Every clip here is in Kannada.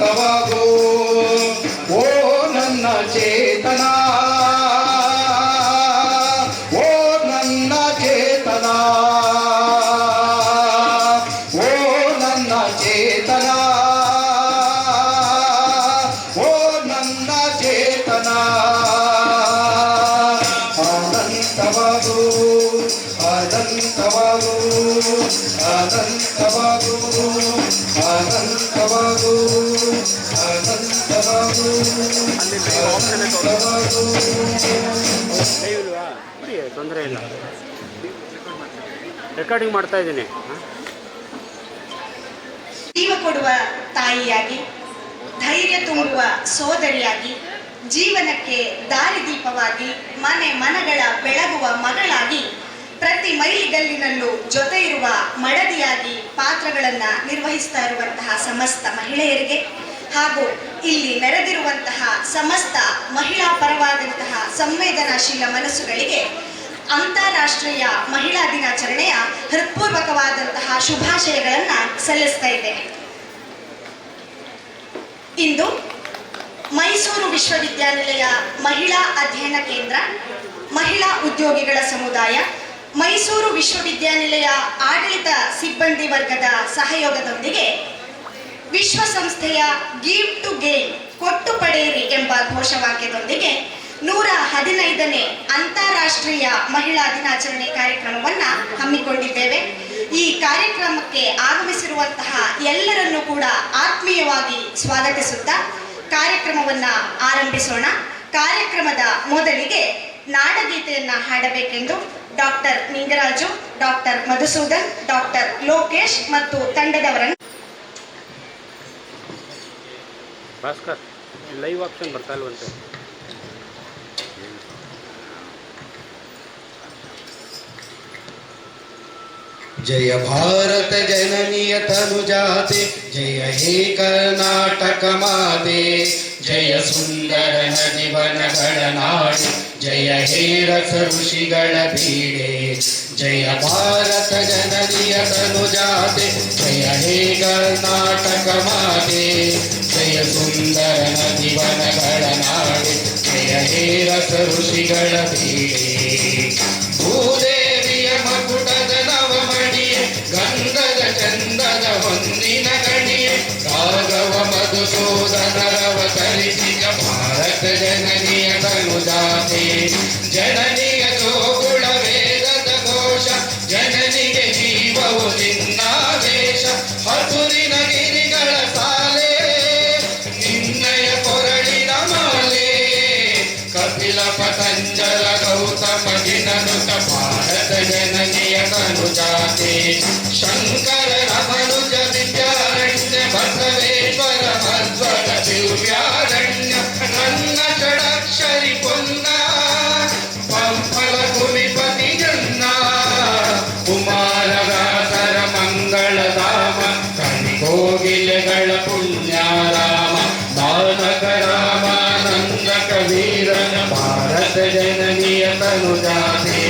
ಅನಂತವಾಗು ಓ ನನ್ನ ಚೇತನ, ಓ ನನ್ನ ಚೇತನ, ಓ ನನ್ನ ಚೇತನ, ಓ ನನ್ನ ಚೇತನ. ಅನಂತವಾಗು ಅನಂತವಾಗು ಅನಂತವಾಗು ಅನಂತವಾಗು ಅನಂತವಾಗು ಅನಂತವಾಗು. ತೊಂದರೆ ಇಲ್ಲ, ರೆಕಾರ್ಡಿಂಗ್ ಮಾಡ್ತಾ ಇದ್ದೀನಿ. ಜೀವ ಕೊಡುವ ತಾಯಿಯಾಗಿ, ಧೈರ್ಯ ತುಂಬುವ ಸೋದರಿಯಾಗಿ, ಜೀವನಕ್ಕೆ ದಾರಿದೀಪವಾಗಿ, ಮನೆ ಮನಗಳ ಬೆಳಗುವ ಮಗಳಾಗಿ, ಪ್ರತಿ ಮೈಲಿಗಲ್ಲಿನಲ್ಲೂ ಜೊತೆ ಇರುವ ಮಡದಿಯಾಗಿ ಪಾತ್ರಗಳನ್ನು ನಿರ್ವಹಿಸ್ತಾ ಇರುವಂತಹ ಸಮಸ್ತ ಮಹಿಳೆಯರಿಗೆ ಹಾಗೂ ಇಲ್ಲಿ ನೆರೆದಿರುವಂತಹ ಸಮಸ್ತ ಮಹಿಳಾ ಪರವಾದಂತಹ ಸಂವೇದನಾಶೀಲ ಮನಸ್ಸುಗಳಿಗೆ ಅಂತಾರಾಷ್ಟ್ರೀಯ ಮಹಿಳಾ ದಿನಾಚರಣೆಯ ಹೃತ್ಪೂರ್ವಕವಾದಂತಹ ಶುಭಾಶಯಗಳನ್ನು ಸಲ್ಲಿಸ್ತಾ ಇದ್ದೇನೆ. ಇಂದು ಮೈಸೂರು ವಿಶ್ವವಿದ್ಯಾನಿಲಯ ಮಹಿಳಾ ಅಧ್ಯಯನ ಕೇಂದ್ರ, ಮಹಿಳಾ ಉದ್ಯೋಗಿಗಳ ಸಮುದಾಯ, ಮೈಸೂರು ವಿಶ್ವವಿದ್ಯಾನಿಲಯ ಆಡಳಿತ ಸಿಬ್ಬಂದಿ ವರ್ಗದ ಸಹಯೋಗದೊಂದಿಗೆ ವಿಶ್ವಸಂಸ್ಥೆಯ ಗಿವ್ ಟು ಗೇನ್, ಕೊಟ್ಟು ಪಡೆಯಿರಿ ಎಂಬ ಘೋಷವಾಕ್ಯದೊಂದಿಗೆ 115ನೇ ಅಂತಾರಾಷ್ಟ್ರೀಯ ಮಹಿಳಾ ದಿನಾಚರಣೆ ಕಾರ್ಯಕ್ರಮವನ್ನು ಹಮ್ಮಿಕೊಂಡಿದ್ದೇವೆ. ಈ ಕಾರ್ಯಕ್ರಮಕ್ಕೆ ಆಗಮಿಸಿರುವಂತಹ ಎಲ್ಲರನ್ನೂ ಕೂಡ ಆತ್ಮೀಯವಾಗಿ ಸ್ವಾಗತಿಸುತ್ತಾ ಕಾರ್ಯಕ್ರಮವನ್ನು ಆರಂಭಿಸೋಣ. ಕಾರ್ಯಕ್ರಮದ ಮೊದಲಿಗೆ ನಾಡಗೀತೆಯನ್ನು ಹಾಡಬೇಕೆಂದು doctor Ningaraju, doctor Madhusudan, doctor Lokesh ಮತ್ತು ತಂಡದವರನ್ನು. ಭಾಸ್ಕರ್, ಲೈವ್ ಆಪ್ಷನ್ ಬರ್ತಾ ಇಲ್ವಂತೆ. जय भारत जननीय तनुजाते, जय हे कर्नाटक माते, जय सुंदर नदी वनಗಳ ನಾಡಿ, जय हे रस ಋಷಿಗಳ ಬೀಡೆ. जय भारत जननीय तनुजाते, जय हे कर्नाटक माते, जय सुंदर नदी वनಗಳ ನಾಡಿ, जय हे रस ಋಷಿಗಳ ಬೀಡೆ. ಭೂದೇವಿಯ ಮಕುಟದ ನವಮಣಿಯೇ, ಗಂಧದ ಚಂದದ ಹೊನ್ನಿನ ಗಣಿಯೇ, ರಾಘವ ಮಧುಸೂದನರವತರಿಸಿದ ಭಾರತ ಜನನಿಯ ತನುಜಾತೆ. ಜನನಿಯ ಜೋಗುಳ ವೇದದ ಘೋಷ, ಜನನಿಗೆ ಜೀವವು ನಿನ್ನಾವೇಶ. ಹಸುರಿನ ಗಿರಿಗಳ ಸಾಲೆ, ನಿನ್ನಯ ಕೊರಳಿನ ಮಾಲೆ. ಕಪಿಲ ಪತಂಜಲ ಗೌತಮ ಗಿನನುತ ಭಾರತ ಜನನಿಯ ತನುಜಾತೆ. ಶಂಕರನ ಮನುಜ ವಿದ್ಯಾರಣ್ಯ, ಬಸವೇಶ್ವರ ಮಧ್ವರ ದಿವ್ಯಾರಣ್ಯ. ನನ್ನ ಷಡಕ್ಷರಿ ಪೊನ್ನ, ಪಂಪಲ ಕುಮಿಪತಿ ಜನ್ನ. ಕುಮಾರವ್ಯಾಸರ ಮಂಗಳಧಾಮ, ಕಣಿಕೋಗಿಲೆಗಳ ಪುಣ್ಯಾರಾಮ. ಬಾಲಕ ರಾಮಾನಂದ ಕವೀರನ ಭಾರತ ಜನನಿಯ ತನುಜಾತೆ.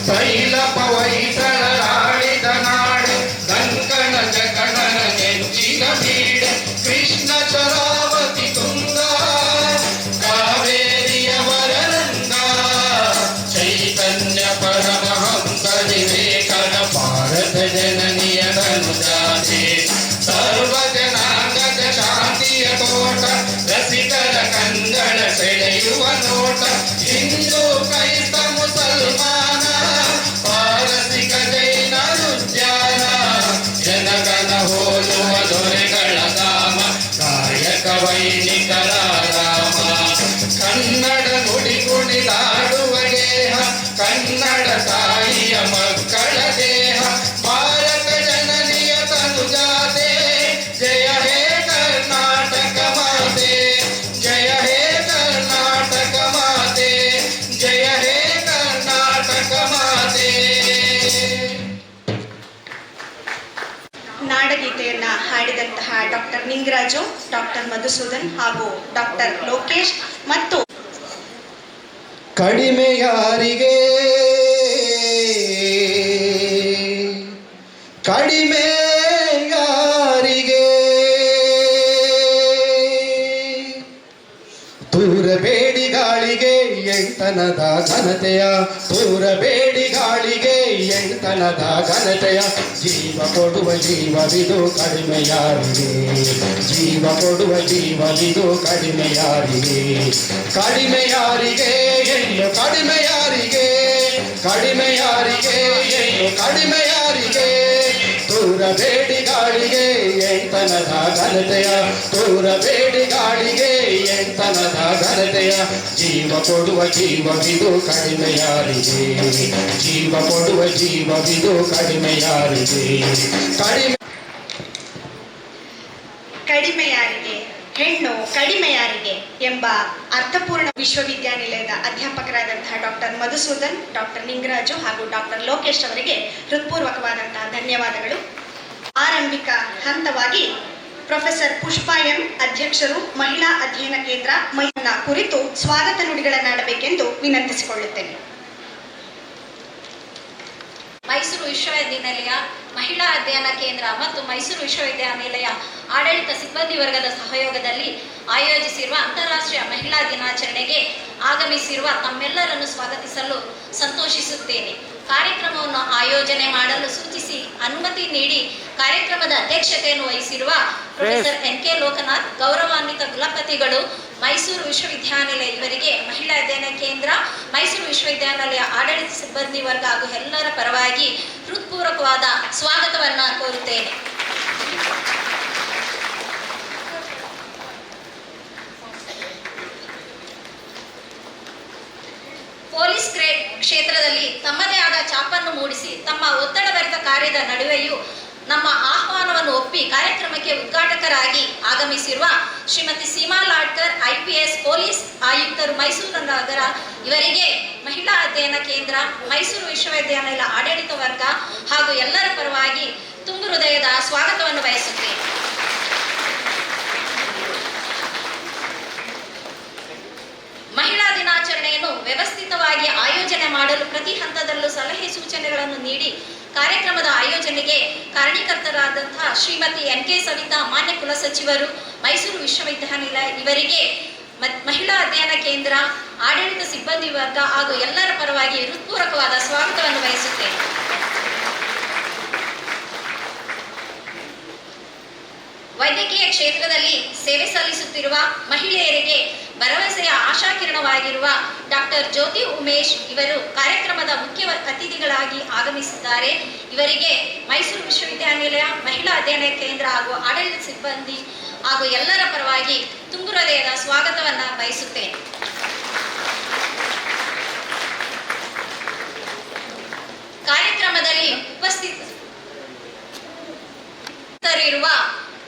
ತೈಲ ಪವೈಸಳ ಆಡಿದ ನಾಡು, ಕಂಕಣ ಜಗಣನ ನೆಚ್ಚಿನ ಬೀಡೆ. ಕೃಷ್ಣ ಶರಾವತಿ ತುಂಗ, ಕಾವೇರಿಯ ವರರಂಗ. ಚೈತನ್ಯ ಪರಮಹಂಸ ವಿವೇಕನ ಭಾರತ ಜನನಿಯ ತನುಜಾತೆ. ಸರ್ವ ಜನಾಂಗದ ಶಾಂತಿಯ ತೋಟ, ರಸಿಕರ ಕಂಗಳ ಸೆಳೆಯುವ ನೋಟ. ಹಿಂದೂ ಕ್ರೈಸ್ತ ಮುಸಲ್ಮಾನ, ಪಾರಸಿಕ ಜೈನ ಉದ್ಯಾನ. ಜನಗಣ ಹೋಲುವ ದೊರೆಗಳ ಧಾಮ, ಕಾಯಕ ವೈನಿಕರ ರಾಮ. ಕನ್ನಡ ನುಡಿ ಕುಣಿದಾಡುವ ಗೇಹ, ಕನ್ನಡ ತಾಯಿಯ ಮಕ್ಕಳ ದೇಹ. ಭಾರತ ಜನನಿಯ ತನುಜಾತೆ, ಜಯ ಹೇ ಕರ್ನಾಟಕ ಮಾತೆ, ಜಯ ಹೇ ಕರ್ನಾಟಕ ಮಾತೆ, ಜಯ ಹೇ ಕರ್ನಾಟಕ ಮಾತೆ. ನಾಡಗೀತೆಯನ್ನ ಹಾಡಿದಂತಹ ಡಾಕ್ಟರ್ ನಿಂಗರಾಜು, ಡಾಕ್ಟರ್ ಮಧುಸೂದನ್ ಹಾಗೂ ಡಾಕ್ಟರ್ ಲೋಕೇಶ್ ಮತ್ತು ಕಡಿಮೆ ಯಾರಿಗೆ, ಕಡಿಮೆ ಯಾರಿಗೆ, ಎಂಟನದ ಘನತೆಯ ತೂರಬೇಡಿ ಗಾಳಿಗೆ ಎಂಟನದ ಘನತೆಯ ಜೀವ ಕೊಡುವ ಜೀವವಿದು ಕಡಿಮೆ ಯಾರಿಗೆ ಜೀವ ಕೊಡುವ ಜೀವವಿದು ಕಡಿಮೆ ಯಾರಿಗೆ ಕಡಿಮೆ ಯಾರಿಗೆ ಹೆಣ್ಣು ಕಡಿಮೆ ಯಾರಿಗೆ ಕಡಿಮೆ ಯಾರಿಗೆ ಹೆಣ್ಣು ಕಡಿಮೆ ಯಾರಿಗೆ ತೂರಬೇಡಿ ಗಾಳಿಗೆ ಎಂಟನದ ಘನತೆಯ ತೂರಬೇಡಿ ಗಾಳಿಗೆ ಎಂಟನದ ಘನತೆಯ ಜೀವ ಕೊಡುವ ಜೀವವಿದು ಕಡಿಮೆ ಯಾರಿಗೆ ಜೀವ ಕೊಡುವ ಜೀವವಿದು ಕಡಿಮೆ ಯಾರಿಗೆ ಕಡಿಮೆ ಕಡಿಮೆ ಯಾರಿಗೆ ಹೆಣ್ಣು ಕಡಿಮೆ ಯಾರಿಗೆ ಎಂಬ ಅರ್ಥಪೂರ್ಣ ವಿಶ್ವವಿದ್ಯಾನಿಲಯದ ಅಧ್ಯಾಪಕರಾದಂತಹ ಡಾಕ್ಟರ್ ಮಧುಸೂದನ್, ಡಾಕ್ಟರ್ ನಿಂಗರಾಜು ಹಾಗೂ ಡಾಕ್ಟರ್ ಲೋಕೇಶ್ ಅವರಿಗೆ ಹೃತ್ಪೂರ್ವಕವಾದಂತಹ ಧನ್ಯವಾದಗಳು. ಆರಂಭಿಕ ಹಂತವಾಗಿ ಪ್ರೊಫೆಸರ್ ಪುಷ್ಪಾ ಎಂ ಅಧ್ಯಕ್ಷರು ಮಹಿಳಾ ಅಧ್ಯಯನ ಕೇಂದ್ರ ಮಹಿಳಾ ಕುರಿತು ಸ್ವಾಗತ ನುಡಿಗಳನ್ನಾಡಬೇಕೆಂದು ವಿನಂತಿಸಿಕೊಳ್ಳುತ್ತೇನೆ. ಮೈಸೂರು ವಿಶ್ವವಿದ್ಯಾನಿಲಯ ಮಹಿಳಾ ಅಧ್ಯಯನ ಕೇಂದ್ರ ಮತ್ತು ಮೈಸೂರು ವಿಶ್ವವಿದ್ಯಾನಿಲಯ ಆಡಳಿತ ಸಿಬ್ಬಂದಿ ವರ್ಗದ ಸಹಯೋಗದಲ್ಲಿ ಆಯೋಜಿಸಿರುವ ಅಂತಾರಾಷ್ಟ್ರೀಯ ಮಹಿಳಾ ದಿನಾಚರಣೆಗೆ ಆಗಮಿಸಿರುವ ತಮ್ಮೆಲ್ಲರನ್ನು ಸ್ವಾಗತಿಸಲು ಸಂತೋಷಿಸುತ್ತೇನೆ. ಕಾರ್ಯಕ್ರಮವನ್ನು ಆಯೋಜನೆ ಮಾಡಲು ಸೂಚಿಸಿ ಅನುಮತಿ ನೀಡಿ ಕಾರ್ಯಕ್ರಮದ ಅಧ್ಯಕ್ಷತೆಯನ್ನು ವಹಿಸಿರುವ ಪ್ರೊಫೆಸರ್ ಎನ್.ಕೆ. ಲೋಕನಾಥ್, ಗೌರವಾನ್ವಿತ ಕುಲಪತಿಗಳು, ಮೈಸೂರು ವಿಶ್ವವಿದ್ಯಾನಿಲಯ ಇವರಿಗೆ ಮಹಿಳಾ ಅಧ್ಯಯನ ಕೇಂದ್ರ, ಮೈಸೂರು ವಿಶ್ವವಿದ್ಯಾನಿಲಯ ಆಡಳಿತ ಸಿಬ್ಬಂದಿ ವರ್ಗ ಹಾಗೂ ಎಲ್ಲರ ಪರವಾಗಿ ಹೃತ್ಪೂರ್ವಕವಾದ ಸ್ವಾಗತವನ್ನು ಕೋರುತ್ತೇನೆ. ಪೊಲೀಸ್ ಕ್ಷೇತ್ರದಲ್ಲಿ ತಮ್ಮದೇ ಆದ ಛಾಪನ್ನು ಮೂಡಿಸಿ ತಮ್ಮ ಒತ್ತಡಭರಿತ ಕಾರ್ಯದ ನಡುವೆಯೂ ನಮ್ಮ ಆಹ್ವಾನವನ್ನು ಒಪ್ಪಿ ಕಾರ್ಯಕ್ರಮಕ್ಕೆ ಉದ್ಘಾಟಕರಾಗಿ ಆಗಮಿಸಿರುವ ಶ್ರೀಮತಿ ಸೀಮಾ ಲಾಡ್ಕರ್, IPS ಪೊಲೀಸ್ ಆಯುಕ್ತರು, ಮೈಸೂರು ನಗರ ಇವರಿಗೆ ಮಹಿಳಾ ಅಧ್ಯಯನ ಕೇಂದ್ರ, ಮೈಸೂರು ವಿಶ್ವವಿದ್ಯಾನಿಲಯ ಆಡಳಿತ ವರ್ಗ ಹಾಗೂ ಎಲ್ಲರ ಪರವಾಗಿ ತುಂಬು ಹೃದಯದ ಸ್ವಾಗತವನ್ನು ಬಯಸುತ್ತೇನೆ. ಮಹಿಳಾ ದಿನಾಚರಣೆಯನ್ನು ವ್ಯವಸ್ಥಿತವಾಗಿ ಆಯೋಜನೆ ಮಾಡಲು ಪ್ರತಿ ಹಂತದಲ್ಲೂ ಸಲಹೆ ಸೂಚನೆಗಳನ್ನು ನೀಡಿ ಕಾರ್ಯಕ್ರಮದ ಆಯೋಜನೆಗೆ ಕಾರಣೀಕರ್ತರಾದಂತಹ ಶ್ರೀಮತಿ N.K. ಸವಿತಾ, ಮಾನ್ಯ ಕುಲಸಚಿವರು, ಮೈಸೂರು ವಿಶ್ವವಿದ್ಯಾನಿಲಯ ಇವರಿಗೆ ಮಹಿಳಾ ಅಧ್ಯಯನ ಕೇಂದ್ರ, ಆಡಳಿತ ಸಿಬ್ಬಂದಿ ವರ್ಗ ಹಾಗೂ ಎಲ್ಲರ ಪರವಾಗಿ ಹೃತ್ಪೂರ್ವಕವಾದ ಸ್ವಾಗತವನ್ನು ಬಯಸುತ್ತೇನೆ. ವೈದ್ಯಕೀಯ ಕ್ಷೇತ್ರದಲ್ಲಿ ಸೇವೆ ಸಲ್ಲಿಸುತ್ತಿರುವ ಮಹಿಳೆಯರಿಗೆ ಭರವಸೆಯ ಆಶಾಕಿರಣವಾಗಿರುವ ಡಾಕ್ಟರ್ ಜ್ಯೋತಿ ಉಮೇಶ್ ಇವರು ಕಾರ್ಯಕ್ರಮದ ಮುಖ್ಯ ಅತಿಥಿಗಳಾಗಿ ಆಗಮಿಸಿದ್ದಾರೆ. ಇವರಿಗೆ ಮೈಸೂರು ವಿಶ್ವವಿದ್ಯಾನಿಲಯ ಮಹಿಳಾ ಅಧ್ಯಯನ ಕೇಂದ್ರ ಹಾಗೂ ಆಡಳಿತ ಸಿಬ್ಬಂದಿ ಹಾಗೂ ಎಲ್ಲರ ಪರವಾಗಿ ತುಂಬು ಹೃದಯದ ಸ್ವಾಗತವನ್ನು ಬಯಸುತ್ತೇನೆ. ಕಾರ್ಯಕ್ರಮದಲ್ಲಿ ಉಪಸ್ಥಿತರಿರುವ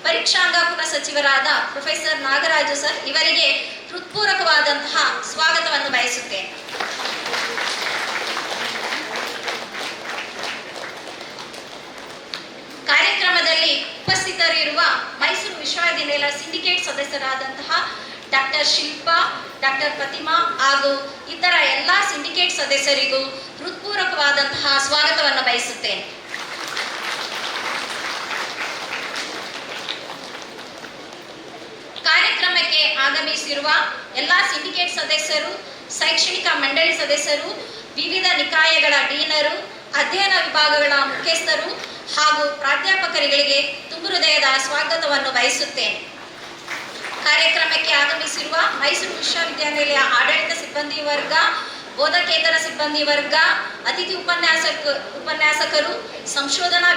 ಪರೀಕ್ಷಾಂಗ ಕುಲಸಚಿವರಾದ ಪ್ರೊಫೆಸರ್ ನಾಗರಾಜು ಸರ್ ಇವರಿಗೆ ಹೃತ್ಪೂರ್ವಕವಾದಂತಹ ಸ್ವಾಗತವನ್ನು ಬಯಸುತ್ತೇನೆ. ಕಾರ್ಯಕ್ರಮದಲ್ಲಿ ಉಪಸ್ಥಿತರಿರುವ ಮೈಸೂರು ವಿಶ್ವವಿದ್ಯಾನಿಲಯ ಸಿಂಡಿಕೇಟ್ ಸದಸ್ಯರಾದಂತಹ ಡಾಕ್ಟರ್ ಶಿಲ್ಪಾ, ಡಾಕ್ಟರ್ ಪ್ರತಿಮಾ ಹಾಗೂ ಇತರ ಎಲ್ಲ ಸಿಂಡಿಕೇಟ್ ಸದಸ್ಯರಿಗೂ ಹೃತ್ಪೂರ್ವಕವಾದಂತಹ ಸ್ವಾಗತವನ್ನು ಬಯಸುತ್ತೇನೆ. ಕಾರ್ಯಕ್ರಮಕ್ಕೆ ಆಗಮಿಸಿರುವ ಎಲ್ಲ ಸಿಂಡಿಕೇಟ್ ಸದಸ್ಯರು, ಶೈಕ್ಷಣಿಕ ಮಂಡಳಿ ಸದಸ್ಯರು, ವಿವಿಧ ನಿಕಾಯಗಳ ಡೀನರು, ಅಧ್ಯಯನ ವಿಭಾಗಗಳ ಮುಖ್ಯಸ್ಥರು ಹಾಗೂ ಪ್ರಾಧ್ಯಾಪಕರಿಗೆ ತುಂಬು ಹೃದಯದ ಸ್ವಾಗತವನ್ನು ಬಯಸುತ್ತೇನೆ. ಕಾರ್ಯಕ್ರಮಕ್ಕೆ ಆಗಮಿಸಿರುವ ಮೈಸೂರು ವಿಶ್ವವಿದ್ಯಾನಿಲಯ ಆಡಳಿತ ಸಿಬ್ಬಂದಿ ವರ್ಗ, ಬೋಧಕೇತರ ಸಿಬ್ಬಂದಿ ವರ್ಗ, ಅತಿಥಿ ಉಪನ್ಯಾಸಕರು, ಸಂಶೋಧನಾ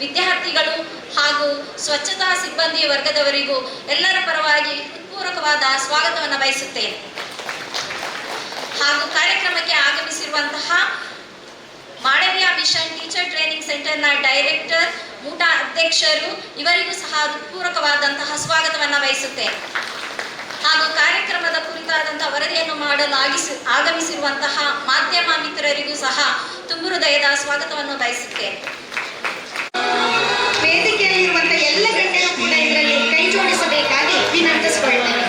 ವಿದ್ಯಾರ್ಥಿಗಳು ಹಾಗೂ ಸ್ವಚ್ಛತಾ ಸಿಬ್ಬಂದಿ ವರ್ಗದವರಿಗೂ ಎಲ್ಲರ ಪರವಾಗಿ ಹೃತ್ಪೂರ್ವಕವಾದ ಸ್ವಾಗತವನ್ನು ಬಯಸುತ್ತೇನೆ. ಹಾಗೂ ಕಾರ್ಯಕ್ರಮಕ್ಕೆ ಆಗಮಿಸಿರುವಂತಹ ಮಾಳವ್ಯ ಮಿಷನ್ ಟೀಚರ್ ಟ್ರೈನಿಂಗ್ ಸೆಂಟರ್ನ ಡೈರೆಕ್ಟರ್, ಮೂಟಾ ಅಧ್ಯಕ್ಷರು ಇವರಿಗೂ ಸಹ ಹೃತ್ಪೂರ್ವಕವಾದಂತಹ ಸ್ವಾಗತವನ್ನು ಬಯಸುತ್ತೇನೆ. ಹಾಗೂ ಕಾರ್ಯಕ್ರಮದ ಕುರಿತಾದಂತಹ ವರದಿಯನ್ನು ಮಾಡಲು ಆಗಮಿಸಿರುವಂತಹ ಮಾಧ್ಯಮ ಮಿತ್ರರಿಗೂ ಸಹ ತುಂಬು ಹೃದಯದ ಸ್ವಾಗತವನ್ನು ಬಯಸುತ್ತೇನೆ. ವೇದಿಕೆಯಲ್ಲಿರುವಂತಹ ಎಲ್ಲ ಗಣ್ಯರು ಕೂಡ ಇದರಲ್ಲಿ ಕೈ ಜೋಡಿಸಬೇಕಾಗಿ ವಿನಂತಿಸಿಕೊಳ್ಳುತ್ತೇನೆ.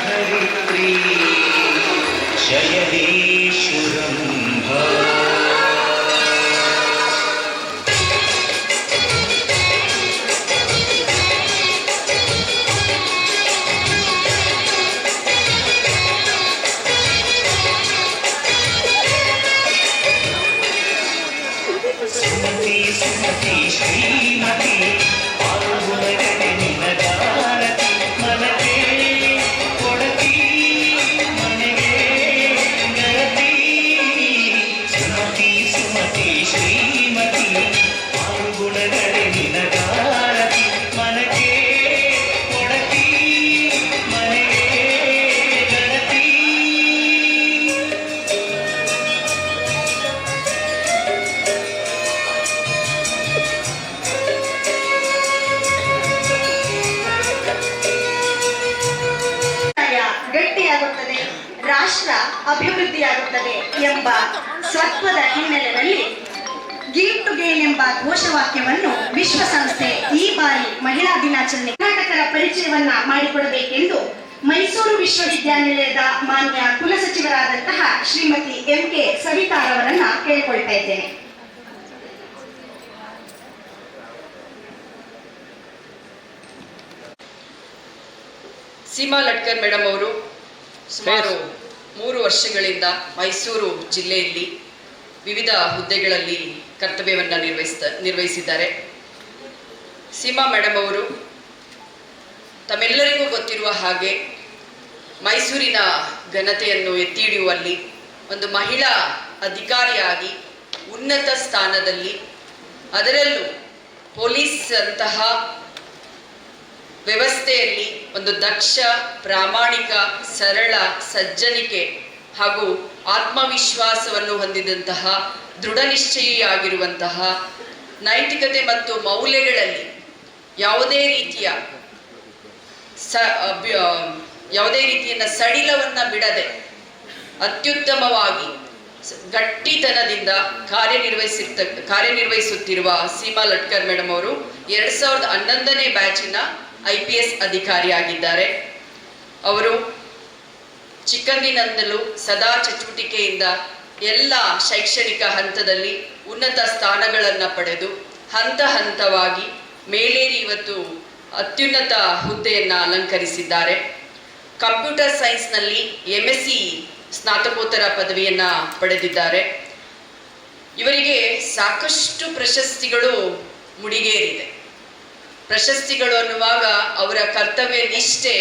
ರಾಷ್ಟ್ರ ಅಭಿವೃದ್ಧಿಯಾಗುತ್ತದೆ ಎಂಬ ಸ್ವತ್ವದ ಹಿನ್ನೆಲೆಯಲ್ಲಿ ಗಿವ್ ಟು ಗೇನ್ ಎಂಬ ಘೋಷವಾಕ್ಯವನ್ನು ವಿಶ್ವಸಂಸ್ಥೆ ಈ ಬಾರಿ ಮಹಿಳಾ ದಿನಾಚರಣೆ ಕರ್ನಾಟಕರ ಪರಿಚಯವನ್ನ ಮಾಡಿಕೊಡಬೇಕೆಂದು ಮೈಸೂರು ವಿಶ್ವವಿದ್ಯಾನಿಲಯದ ಮಾನ್ಯ ಕುಲಸಚಿವರಾದಂತಹ ಶ್ರೀಮತಿ MK ಸವಿತಾರವರನ್ನ ಕೇಳಿಕೊಳ್ತಾ ಇದ್ದೇನೆ. ಸೀಮಾ ಲಟ್ಕರ್ ಮೇಡಮ್ ಅವರು ಸುಮಾರು 3 ವರ್ಷಗಳಿಂದ ಮೈಸೂರು ಜಿಲ್ಲೆಯಲ್ಲಿ ವಿವಿಧ ಹುದ್ದೆಗಳಲ್ಲಿ ಕರ್ತವ್ಯವನ್ನು ನಿರ್ವಹಿಸಿದ್ದಾರೆ. ಸೀಮಾ ಮೇಡಮ್ ಅವರು ತಮ್ಮೆಲ್ಲರಿಗೂ ಗೊತ್ತಿರುವ ಹಾಗೆ ಮೈಸೂರಿನ ಘನತೆಯನ್ನು ಎತ್ತಿ ಹಿಡಿಯುವಲ್ಲಿ ಒಂದು ಮಹಿಳಾ ಅಧಿಕಾರಿಯಾಗಿ ಉನ್ನತ ಸ್ಥಾನದಲ್ಲಿ, ಅದರಲ್ಲೂ ಪೊಲೀಸ್ ಅಂತಹ ವ್ಯವಸ್ಥೆಯಲ್ಲಿ ಒಂದು ದಕ್ಷ, ಪ್ರಾಮಾಣಿಕ, ಸರಳ, ಸಜ್ಜನಿಕೆ ಹಾಗೂ ಆತ್ಮವಿಶ್ವಾಸವನ್ನು ಹೊಂದಿದಂತಹ, ದೃಢ ನಿಶ್ಚಯಿಯಾಗಿರುವಂತಹ, ನೈತಿಕತೆ ಮತ್ತು ಮೌಲ್ಯಗಳಲ್ಲಿ ಯಾವುದೇ ರೀತಿಯ ಸಡಿಲವನ್ನು ಬಿಡದೆ ಅತ್ಯುತ್ತಮವಾಗಿ ಗಟ್ಟಿತನದಿಂದ ಕಾರ್ಯನಿರ್ವಹಿಸುತ್ತಿರುವ ಸೀಮಾ ಲಟ್ಕರ್ ಮೇಡಮ್ ಅವರು 2011ನೇ ಬ್ಯಾಚಿನ IPS ಅಧಿಕಾರಿಯಾಗಿದ್ದಾರೆ. ಅವರು ಚಿಕ್ಕಂದಿನಿಂದಲೂ ಸದಾ ಚಟುವಟಿಕೆಯಿಂದ ಎಲ್ಲ ಶೈಕ್ಷಣಿಕ ಹಂತದಲ್ಲಿ ಉನ್ನತ ಸ್ಥಾನಗಳನ್ನು ಪಡೆದು ಹಂತ ಹಂತವಾಗಿ ಮೇಲೇರಿ ಇವತ್ತು ಅತ್ಯುನ್ನತ ಹುದ್ದೆಯನ್ನು ಅಲಂಕರಿಸಿದ್ದಾರೆ. ಕಂಪ್ಯೂಟರ್ ಸೈನ್ಸ್ನಲ್ಲಿ MSc ಸ್ನಾತಕೋತ್ತರ ಪದವಿಯನ್ನು ಪಡೆದಿದ್ದಾರೆ. ಇವರಿಗೆ ಸಾಕಷ್ಟು ಪ್ರಶಸ್ತಿಗಳು ಮುಡಿಗೇರಿದೆ. ಪ್ರಶಸ್ತಿಗಳು ಅನ್ನುವಾಗ ಅವರ ಕರ್ತವ್ಯ ನಿಷ್ಠೆ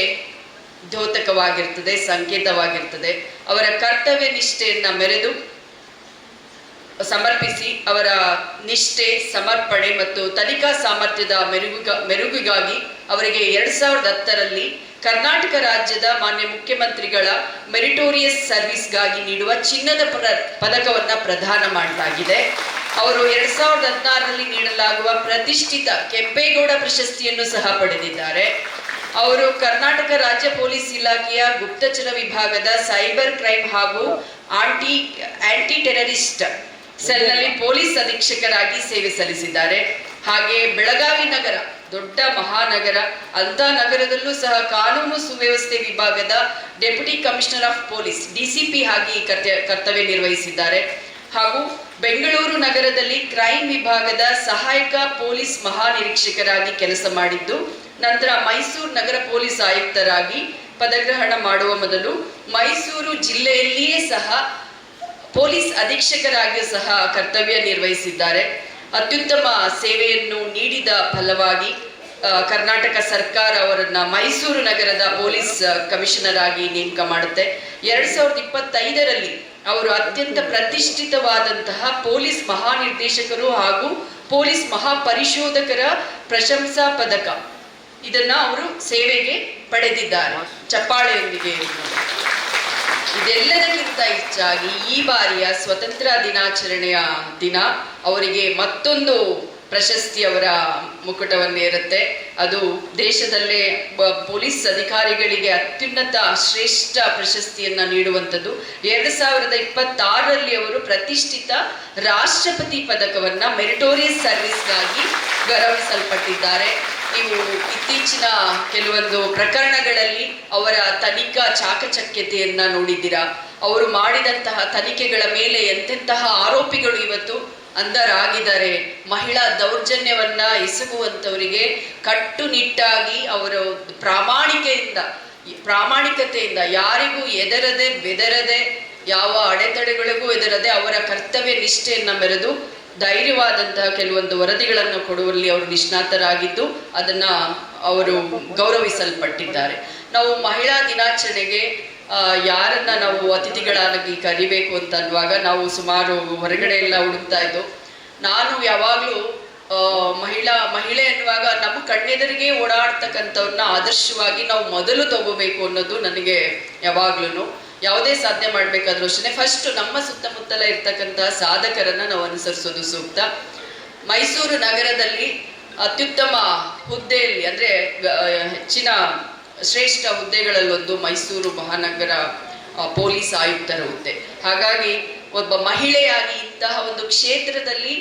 ದ್ಯೋತಕವಾಗಿರ್ತದೆ, ಸಂಕೇತವಾಗಿರ್ತದೆ. ಅವರ ಕರ್ತವ್ಯ ನಿಷ್ಠೆಯನ್ನು ಮೆರೆದು ಸಮರ್ಪಿಸಿ ಅವರ ನಿಷ್ಠೆ, ಸಮರ್ಪಣೆ ಮತ್ತು ತನಿಖಾ ಸಾಮರ್ಥ್ಯದ ಮೆರುಗಿಗಾಗಿ ಅವರಿಗೆ 2010ರಲ್ಲಿ ಕರ್ನಾಟಕ ರಾಜ್ಯದ ಮಾನ್ಯ ಮುಖ್ಯಮಂತ್ರಿಗಳ ಮೆರಿಟೋರಿಯಸ್ ಸರ್ವಿಸ್ಗಾಗಿ ನೀಡುವ ಚಿನ್ನದ ಪದಕವನ್ನು ಪ್ರದಾನ ಮಾಡಲಾಗಿದೆ. ಅವರು 2016ರಲ್ಲಿ ನೀಡಲಾಗುವ ಪ್ರತಿಷ್ಠಿತ ಕೆಂಪೇಗೌಡ ಪ್ರಶಸ್ತಿಯನ್ನು ಸಹ ಪಡೆದಿದ್ದಾರೆ. ಅವರು ಕರ್ನಾಟಕ ರಾಜ್ಯ ಪೊಲೀಸ್ ಇಲಾಖೆಯ ಗುಪ್ತಚರ ವಿಭಾಗದ ಸೈಬರ್ ಕ್ರೈಮ್ ಹಾಗೂ ಆಂಟಿ ಟೆರರಿಸ್ಟ್ ಸೆಲ್ನಲ್ಲಿ ಪೊಲೀಸ್ ಅಧೀಕ್ಷಕರಾಗಿ ಸೇವೆ ಸಲ್ಲಿಸಿದ್ದಾರೆ. ಹಾಗೆ ಬೆಳಗಾವಿ ನಗರ ದೊಡ್ಡ ಮಹಾನಗರ, ಅಂತ ನಗರದಲ್ಲೂ ಸಹ ಕಾನೂನು ಸುವ್ಯವಸ್ಥೆ ವಿಭಾಗದ deputy commissioner of police DCP ಆಗಿ ಕರ್ತವ್ಯ ನಿರ್ವಹಿಸಿದ್ದಾರೆ. ಹಾಗೂ ಬೆಂಗಳೂರು ನಗರದಲ್ಲಿ ಕ್ರೈಮ್ ವಿಭಾಗದ ಸಹಾಯಕ ಪೊಲೀಸ್ ಮಹಾನಿರೀಕ್ಷಕರಾಗಿ ಕೆಲಸ ಮಾಡಿದ್ದು, ನಂತರ ಮೈಸೂರು ನಗರ ಪೊಲೀಸ್ ಆಯುಕ್ತರಾಗಿ ಪದಗ್ರಹಣ ಮಾಡುವ ಮೊದಲು ಮೈಸೂರು ಜಿಲ್ಲೆಯಲ್ಲಿಯೇ ಸಹ ಪೊಲೀಸ್ ಅಧೀಕ್ಷಕರಾಗಿಯೂ ಸಹ ಕರ್ತವ್ಯ ನಿರ್ವಹಿಸಿದ್ದಾರೆ. ಅತ್ಯುತ್ತಮ ಸೇವೆಯನ್ನು ನೀಡಿದ ಫಲವಾಗಿ ಕರ್ನಾಟಕ ಸರ್ಕಾರ ಅವರನ್ನ ಮೈಸೂರು ನಗರದ ಪೊಲೀಸ್ ಕಮಿಷನರ್ ಆಗಿ ನೇಮಕ ಮಾಡುತ್ತೆ. 2025ರಲ್ಲಿ ಅವರು ಅತ್ಯಂತ ಪ್ರತಿಷ್ಠಿತವಾದಂತಹ ಪೊಲೀಸ್ ಮಹಾನಿರ್ದೇಶಕರು ಹಾಗೂ ಪೊಲೀಸ್ ಮಹಾಪರಿಶೋಧಕರ ಪ್ರಶಂಸಾ ಪದಕ ಇದನ್ನ ಅವರು ಸೇವೆಗೆ ಪಡೆದಿದ್ದಾರೆ. ಚಪ್ಪಾಳೆಯೊಂದಿಗೆ. ಇದೆಲ್ಲದಕ್ಕಿಂತ ಹೆಚ್ಚಾಗಿ ಈ ಬಾರಿಯ ಸ್ವತಂತ್ರ ದಿನಾಚರಣೆಯ ದಿನ ಅವರಿಗೆ ಮತ್ತೊಂದು ಪ್ರಶಸ್ತಿ ಅವರ ಮುಕುಟವನ್ನೇರುತ್ತೆ. ಅದು ದೇಶದಲ್ಲೇ ಪೊಲೀಸ್ ಅಧಿಕಾರಿಗಳಿಗೆ ಅತ್ಯುನ್ನತ ಶ್ರೇಷ್ಠ ಪ್ರಶಸ್ತಿಯನ್ನು ನೀಡುವಂಥದ್ದು. 2026ರಲ್ಲಿ ಅವರು ಪ್ರತಿಷ್ಠಿತ ರಾಷ್ಟ್ರಪತಿ ಪದಕವನ್ನು ಮೆರಿಟೋರಿಯಸ್ ಸರ್ವಿಸ್ಗಾಗಿ ಗೌರವಿಸಲ್ಪಟ್ಟಿದ್ದಾರೆ. ನೀವು ಇತ್ತೀಚಿನ ಕೆಲವೊಂದು ಪ್ರಕರಣಗಳಲ್ಲಿ ಅವರ ತನಿಖಾ ಚಾಕಚಕ್ಯತೆಯನ್ನ ನೋಡಿದ್ದೀರಾ. ಅವರು ಮಾಡಿದಂತಹ ತನಿಖೆಗಳ ಮೇಲೆ ಎಂತೆಂತಹ ಆರೋಪಿಗಳು ಇವತ್ತು ಅಂಧರಾಗಿದ್ದಾರೆ. ಮಹಿಳಾ ದೌರ್ಜನ್ಯವನ್ನ ಎಸಗುವಂಥವರಿಗೆ ಕಟ್ಟುನಿಟ್ಟಾಗಿ ಅವರು ಪ್ರಾಮಾಣಿಕತೆಯಿಂದ ಯಾರಿಗೂ ಎದರದೆ ಬೆದರದೆ ಯಾವ ಅಡೆತಡೆಗಳಿಗೂ ಎದರದೆ ಅವರ ಕರ್ತವ್ಯ ನಿಷ್ಠೆಯನ್ನ ಮೆರೆದು ಧೈರ್ಯವಾದಂತಹ ಕೆಲವೊಂದು ವರದಿಗಳನ್ನು ಕೊಡುವಲ್ಲಿ ಅವರು ನಿಷ್ಣಾತರಾಗಿದ್ದು ಅದನ್ನ ಅವರು ಗೌರವಿಸಲ್ಪಟ್ಟಿದ್ದಾರೆ. ನಾವು ಮಹಿಳಾ ದಿನಾಚರಣೆಗೆ ಯಾರನ್ನ ನಾವು ಅತಿಥಿಗಳಾಗಿ ಕರಿಬೇಕು ಅಂತ ಅನ್ನುವಾಗ ನಾವು ಸುಮಾರು ಹೊರಗಡೆ ಎಲ್ಲ ಹುಡುಕ್ತಾ ಇದ್ದು, ನಾನು ಯಾವಾಗಲೂ ಮಹಿಳೆ ಅನ್ನುವಾಗ ನಮ್ಮ ಕಣ್ಣೆದುರಿಗೆ ಓಡಾಡ್ತಕ್ಕಂಥವ್ರನ್ನ ಆದರ್ಶವಾಗಿ ನಾವು ಮೊದಲು ತಗೋಬೇಕು ಅನ್ನೋದು ನನಗೆ ಯಾವಾಗ್ಲೂ. ಯಾವುದೇ ಸಾಧನೆ ಮಾಡಬೇಕಾದ್ರೂ ಅಷ್ಟೇ ಫಸ್ಟ್ ನಮ್ಮ ಸುತ್ತಮುತ್ತಲ ಇರ್ತಕ್ಕಂಥ ಸಾಧಕರನ್ನ ನಾವು ಅನುಸರಿಸೋದು ಸೂಕ್ತ. ಮೈಸೂರು ನಗರದಲ್ಲಿ ಅತ್ಯುತ್ತಮ ಹುದ್ದೆಯಲ್ಲಿ ಅಂದರೆ ಹೆಚ್ಚಿನ ಶ್ರೇಷ್ಠ ಹುದ್ದೆಗಳಲ್ಲೊಂದು ಮೈಸೂರು ಮಹಾನಗರ ಪೊಲೀಸ್ ಆಯುಕ್ತರ ಹುದ್ದೆ. ಹಾಗಾಗಿ ಒಬ್ಬ ಮಹಿಳೆಯಾಗಿ ಇಂತಹ ಒಂದು ಕ್ಷೇತ್ರದಲ್ಲಿ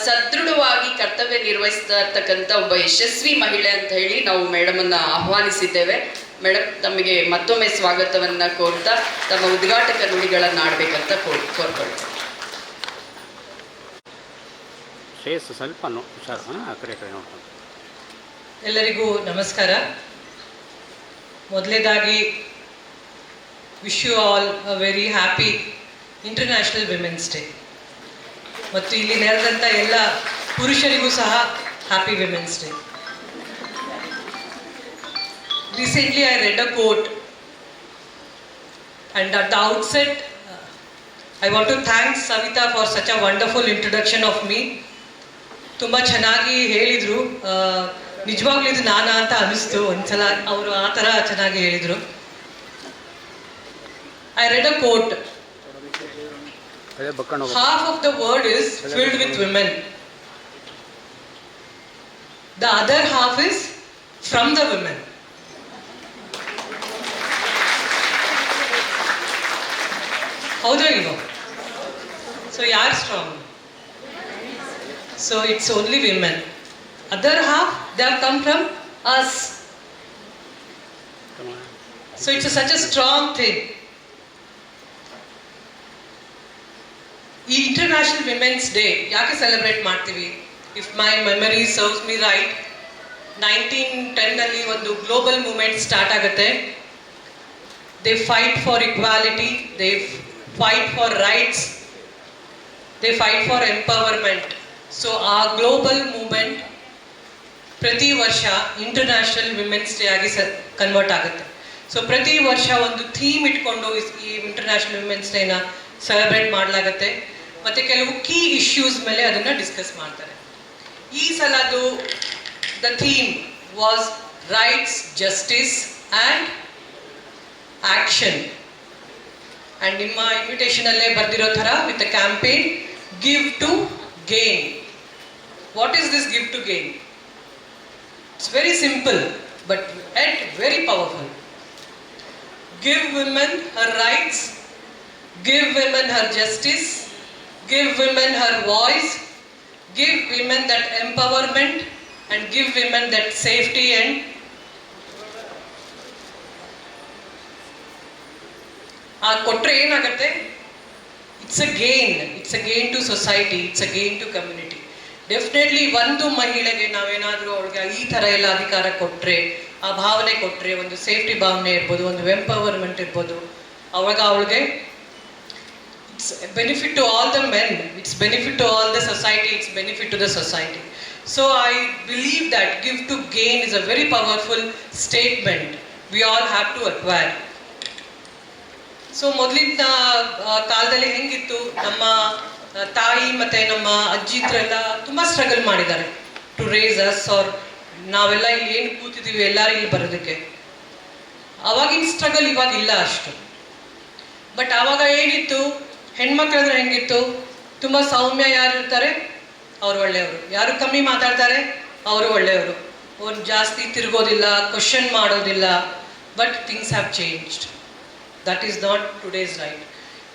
ಸದೃಢವಾಗಿ ಕರ್ತವ್ಯ ನಿರ್ವಹಿಸ್ತಾ ಇರ್ತಕ್ಕಂಥ ಒಬ್ಬ ಯಶಸ್ವಿ ಮಹಿಳೆ ಅಂತ ಹೇಳಿ ನಾವು ಮೇಡಮನ್ನು ಆಹ್ವಾನಿಸಿದ್ದೇವೆ. ಮೇಡಮ್, ತಮಗೆ ಮತ್ತೊಮ್ಮೆ ಸ್ವಾಗತವನ್ನು ಕೋರ್ತಾ ತಮ್ಮ ಉದ್ಘಾಟಕ ನುಡಿಗಳನ್ನು ಆಡಬೇಕಂತ ಕೋರ್ಕೊಳ್ತೀವಿ. ಶ್ರೇಯಸ್ ಸ್ವಲ್ಪ ಹುಷಾರು, ಆ ಕಡೆ ನೋಡ್ಕೊಂಡು. ಎಲ್ಲರಿಗೂ ನಮಸ್ಕಾರ. ಮೊದಲನೇದಾಗಿ wish you all a very happy international women's day. ಮತ್ತು ಇಲ್ಲಿ ನೆರೆದಂಥ ಎಲ್ಲ ಪುರುಷರಿಗೂ ಸಹ happy women's day. Recently I read a quote, and at the outset I want to thank Savita for such a wonderful introduction of me. ತುಂಬ ಚೆನ್ನಾಗಿ ಹೇಳಿದರು. ನಿಜವಾಗ್ಲೂ ಇದು ನಾನಾ ಅಂತ ಅನ್ನಿಸ್ತು ಒಂದ್ಸಲ, ಅವರು ಆ ಥರ ಚೆನ್ನಾಗಿ ಹೇಳಿದರು. I read a quote, half of the world is filled with women, the other half is from the women. ಹೌದಾ ಇಲ್ವೋ? ಸೊ ಯಾರು strong? So it's only women. Other half they have come from us. So it's such a strong thing. ಈ ಇಂಟರ್ನ್ಯಾಷನಲ್ ವಿಮೆನ್ಸ್ ಡೇ ಯಾಕೆ ಸೆಲೆಬ್ರೇಟ್ ಮಾಡ್ತೀವಿ? If my memory serves me right, 1910 ಒಂದು ಗ್ಲೋಬಲ್ ಮೂವ್ಮೆಂಟ್ ಸ್ಟಾರ್ಟ್ ಆಗುತ್ತೆ. They fight for equality, they fight for rights, they fight for empowerment. So our global movement ಪ್ರತಿ ವರ್ಷ ಇಂಟರ್ನ್ಯಾಷನಲ್ ವಿಮೆನ್ಸ್ ಡೇ ಆಗಿ ಕನ್ವರ್ಟ್ ಆಗುತ್ತೆ. ಸೊ ಪ್ರತಿ ವರ್ಷ ಒಂದು ಥೀಮ್ ಇಟ್ಕೊಂಡು ಈ ಇಂಟರ್ನ್ಯಾಷನಲ್ ವಿಮೆನ್ಸ್ ಡೇನ ಸೆಲೆಬ್ರೇಟ್ ಮಾಡಲಾಗುತ್ತೆ. ಮತ್ತು ಕೆಲವು ಕೀ ಇಶ್ಯೂಸ್ ಮೇಲೆ ಅದನ್ನು ಡಿಸ್ಕಸ್ ಮಾಡ್ತಾರೆ. ಈ ಸಲದು the theme was rights, justice and action. And ನಿಮ್ಮ ಇನ್ವಿಟೇಷನಲ್ಲೇ ಬರೆದಿರೋ ಥರ with the campaign give to gain. What is this give to gain? It's very simple but it very powerful. Give women her rights, give women her justice, give women her voice, give women that empowerment and give women that safety. And ಕೊಟ್ಟರೆ ಏನಾಗುತ್ತೆ? It's a gain to society, it's a gain to community. Definitely ಒಂದು ಮಹಿಳೆಗೆ ನಾವೇನಾದರೂ ಅವಳಿಗೆ ಈ ಥರ ಎಲ್ಲ ಅಧಿಕಾರ ಕೊಟ್ಟರೆ, ಆ ಭಾವನೆ ಕೊಟ್ಟರೆ, ಒಂದು ಸೇಫ್ಟಿ ಭಾವನೆ ಇರ್ಬೋದು, ಒಂದು ಎಂಪವರ್ಮೆಂಟ್ ಇರ್ಬೋದು, ಅವಾಗ ಅವಳಿಗೆ it's benefit to all the men, it's benefit to all the society, it's benefit to the society. So I believe that give to gain is a very powerful statement we all have to acquire. So ಮೊದಲಿನ ಕಾಲದಲ್ಲಿ ಹೆಂಗಿತ್ತು, ನಮ್ಮ ತಾಯಿ ಮತ್ತು ನಮ್ಮ ಅಜ್ಜಿದ್ರೆಲ್ಲ ತುಂಬ ಸ್ಟ್ರಗಲ್ ಮಾಡಿದ್ದಾರೆ ಟು ರೇಸ್ ಅಸ್, ಆರ್ ನಾವೆಲ್ಲ ಇಲ್ಲಿ ಏನು ಕೂತಿದ್ದೀವಿ ಎಲ್ಲರೂ ಇಲ್ಲಿ ಬರೋದಕ್ಕೆ. ಆವಾಗಿನ ಸ್ಟ್ರಗಲ್ ಇವಾಗಿಲ್ಲ ಅಷ್ಟು. ಬಟ್ ಆವಾಗ ಏನಿತ್ತು, ಹೆಣ್ಮಕ್ಳಂದ್ರೆ ಹೆಂಗಿತ್ತು, ತುಂಬ ಸೌಮ್ಯ ಯಾರು ಇರ್ತಾರೆ ಅವರು ಒಳ್ಳೆಯವರು, ಯಾರು ಕಮ್ಮಿ ಮಾತಾಡ್ತಾರೆ ಅವರು ಒಳ್ಳೆಯವರು, ಅವ್ರು ಜಾಸ್ತಿ ತಿರುಗೋದಿಲ್ಲ, ಕ್ವಶನ್ ಮಾಡೋದಿಲ್ಲ. But things have changed. That is not today's right.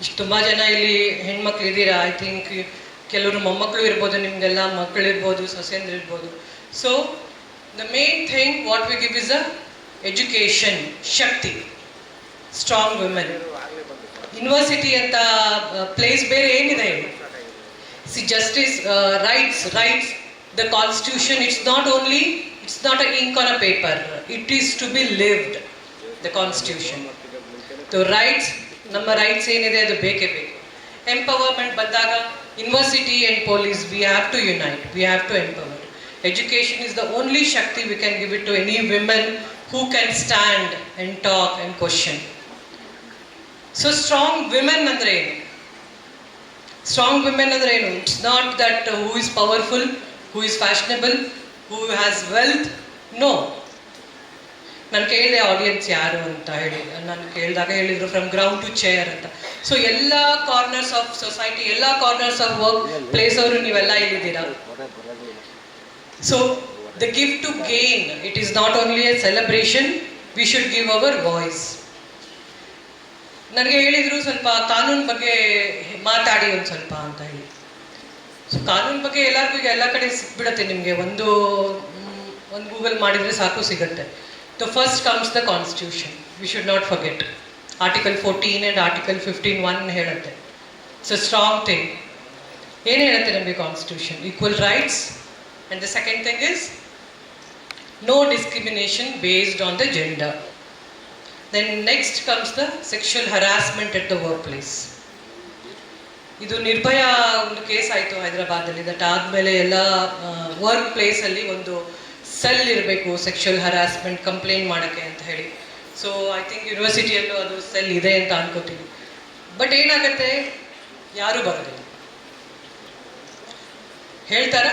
ಇಷ್ಟು ತುಂಬ ಜನ ಇಲ್ಲಿ ಹೆಣ್ಮಕ್ಳು ಇದ್ದೀರಾ. ಐ ಥಿಂಕ್ ಕೆಲವರು ಮೊಮ್ಮಕ್ಕಳು ಇರ್ಬೋದು, ನಿಮಗೆಲ್ಲ ಮಕ್ಕಳಿರ್ಬೋದು, ಸೊಸೆಂದ್ರು ಇರ್ಬೋದು. So the main thing what we give is a education, Shakti, strong women. University ಅಂತ ಪ್ಲೇಸ್ ಬೇರೆ ಏನಿದೆ ಹೇಳಿ? See, justice, rights, the constitution, it's not an ink on a paper, it is to be lived, the constitution. So rights, ನಮ್ಮ rights ಏನಿದೆ ಅದು ಬೇಕೇ ಬೇಕು. Empowerment ಬಂದಾಗ university and police, we have to unite, we have to empower. Education is the only shakti we can give it to any women who can stand and talk and question. So strong women ಅಂದ್ರೆ ಏನು? ಸ್ಟ್ರಾಂಗ್ ವಿಮೆನ್ ಅಂದರೆ ಏನು? It's not that who is powerful, who is fashionable, who has wealth. No. ನಾನು ಕೇಳಿದೆ ಆಡಿಯನ್ಸ್ ಯಾರು ಅಂತ ಹೇಳಿ, ನಾನು ಕೇಳಿದಾಗ ಹೇಳಿದರು ಫ್ರಮ್ ಗ್ರೌಂಡ್ ಟು ಚೇರ್ ಅಂತ. ಸೊ ಎಲ್ಲ ಕಾರ್ನರ್ಸ್ ಆಫ್ ಸೊಸೈಟಿ, ಎಲ್ಲ ಕಾರ್ನರ್ಸ್ ಆಫ್ ವರ್ಕ್ ಪ್ಲೇಸ್ ಅವರು ನೀವೆಲ್ಲ ಇಲ್ಲಿದ್ದೀರಾ. So the give to gain, it is not only a celebration, we should give our voice. ನನಗೆ ಹೇಳಿದರು ಸ್ವಲ್ಪ ಕಾನೂನು ಬಗ್ಗೆ ಮಾತಾಡಿ ಒಂದು ಸ್ವಲ್ಪ ಅಂತ ಹೇಳಿ. ಸೊ ಕಾನೂನು ಬಗ್ಗೆ ಎಲ್ಲರಿಗೂ ಈಗ ಎಲ್ಲ ಕಡೆ ಸಿಕ್ಬಿಡುತ್ತೆ ನಿಮಗೆ, ಒಂದು ಗೂಗಲ್ ಮಾಡಿದರೆ ಸಾಕು ಸಿಗುತ್ತೆ. The first comes the constitution, we should not forget. Article 14 and article 15(1) ಹೇಳುತ್ತೆ. It's a strong thing. ಏನು ಹೇಳುತ್ತೆ ನಮಗೆ constitution? Equal rights, and the second thing is no discrimination based on the gender. Then next comes the sexual harassment at the workplace. ಇದು ನಿರ್ಭಯ ಒಂದು ಕೇಸ್ ಆಯಿತು ಹೈದರಾಬಾದಲ್ಲಿ. ದಟ್ ಆದಮೇಲೆ ಎಲ್ಲ ವರ್ಕ್ ಪ್ಲೇಸಲ್ಲಿ ಒಂದು ಸೆಲ್ ಇರಬೇಕು ಸೆಕ್ಷುವಲ್ ಹರಾಸ್ಮೆಂಟ್ ಕಂಪ್ಲೇಂಟ್ ಮಾಡೋಕ್ಕೆ ಅಂತ ಹೇಳಿ. ಸೊ ಐ ಥಿಂಕ್ ಯೂನಿವರ್ಸಿಟಿಯಲ್ಲೂ ಅದು ಸೆಲ್ ಇದೆ ಅಂತ ಅನ್ಕೋತೀವಿ. ಬಟ್ ಏನಾಗುತ್ತೆ, ಯಾರೂ ಬರೋದಿಲ್ಲ. ಹೇಳ್ತಾರ?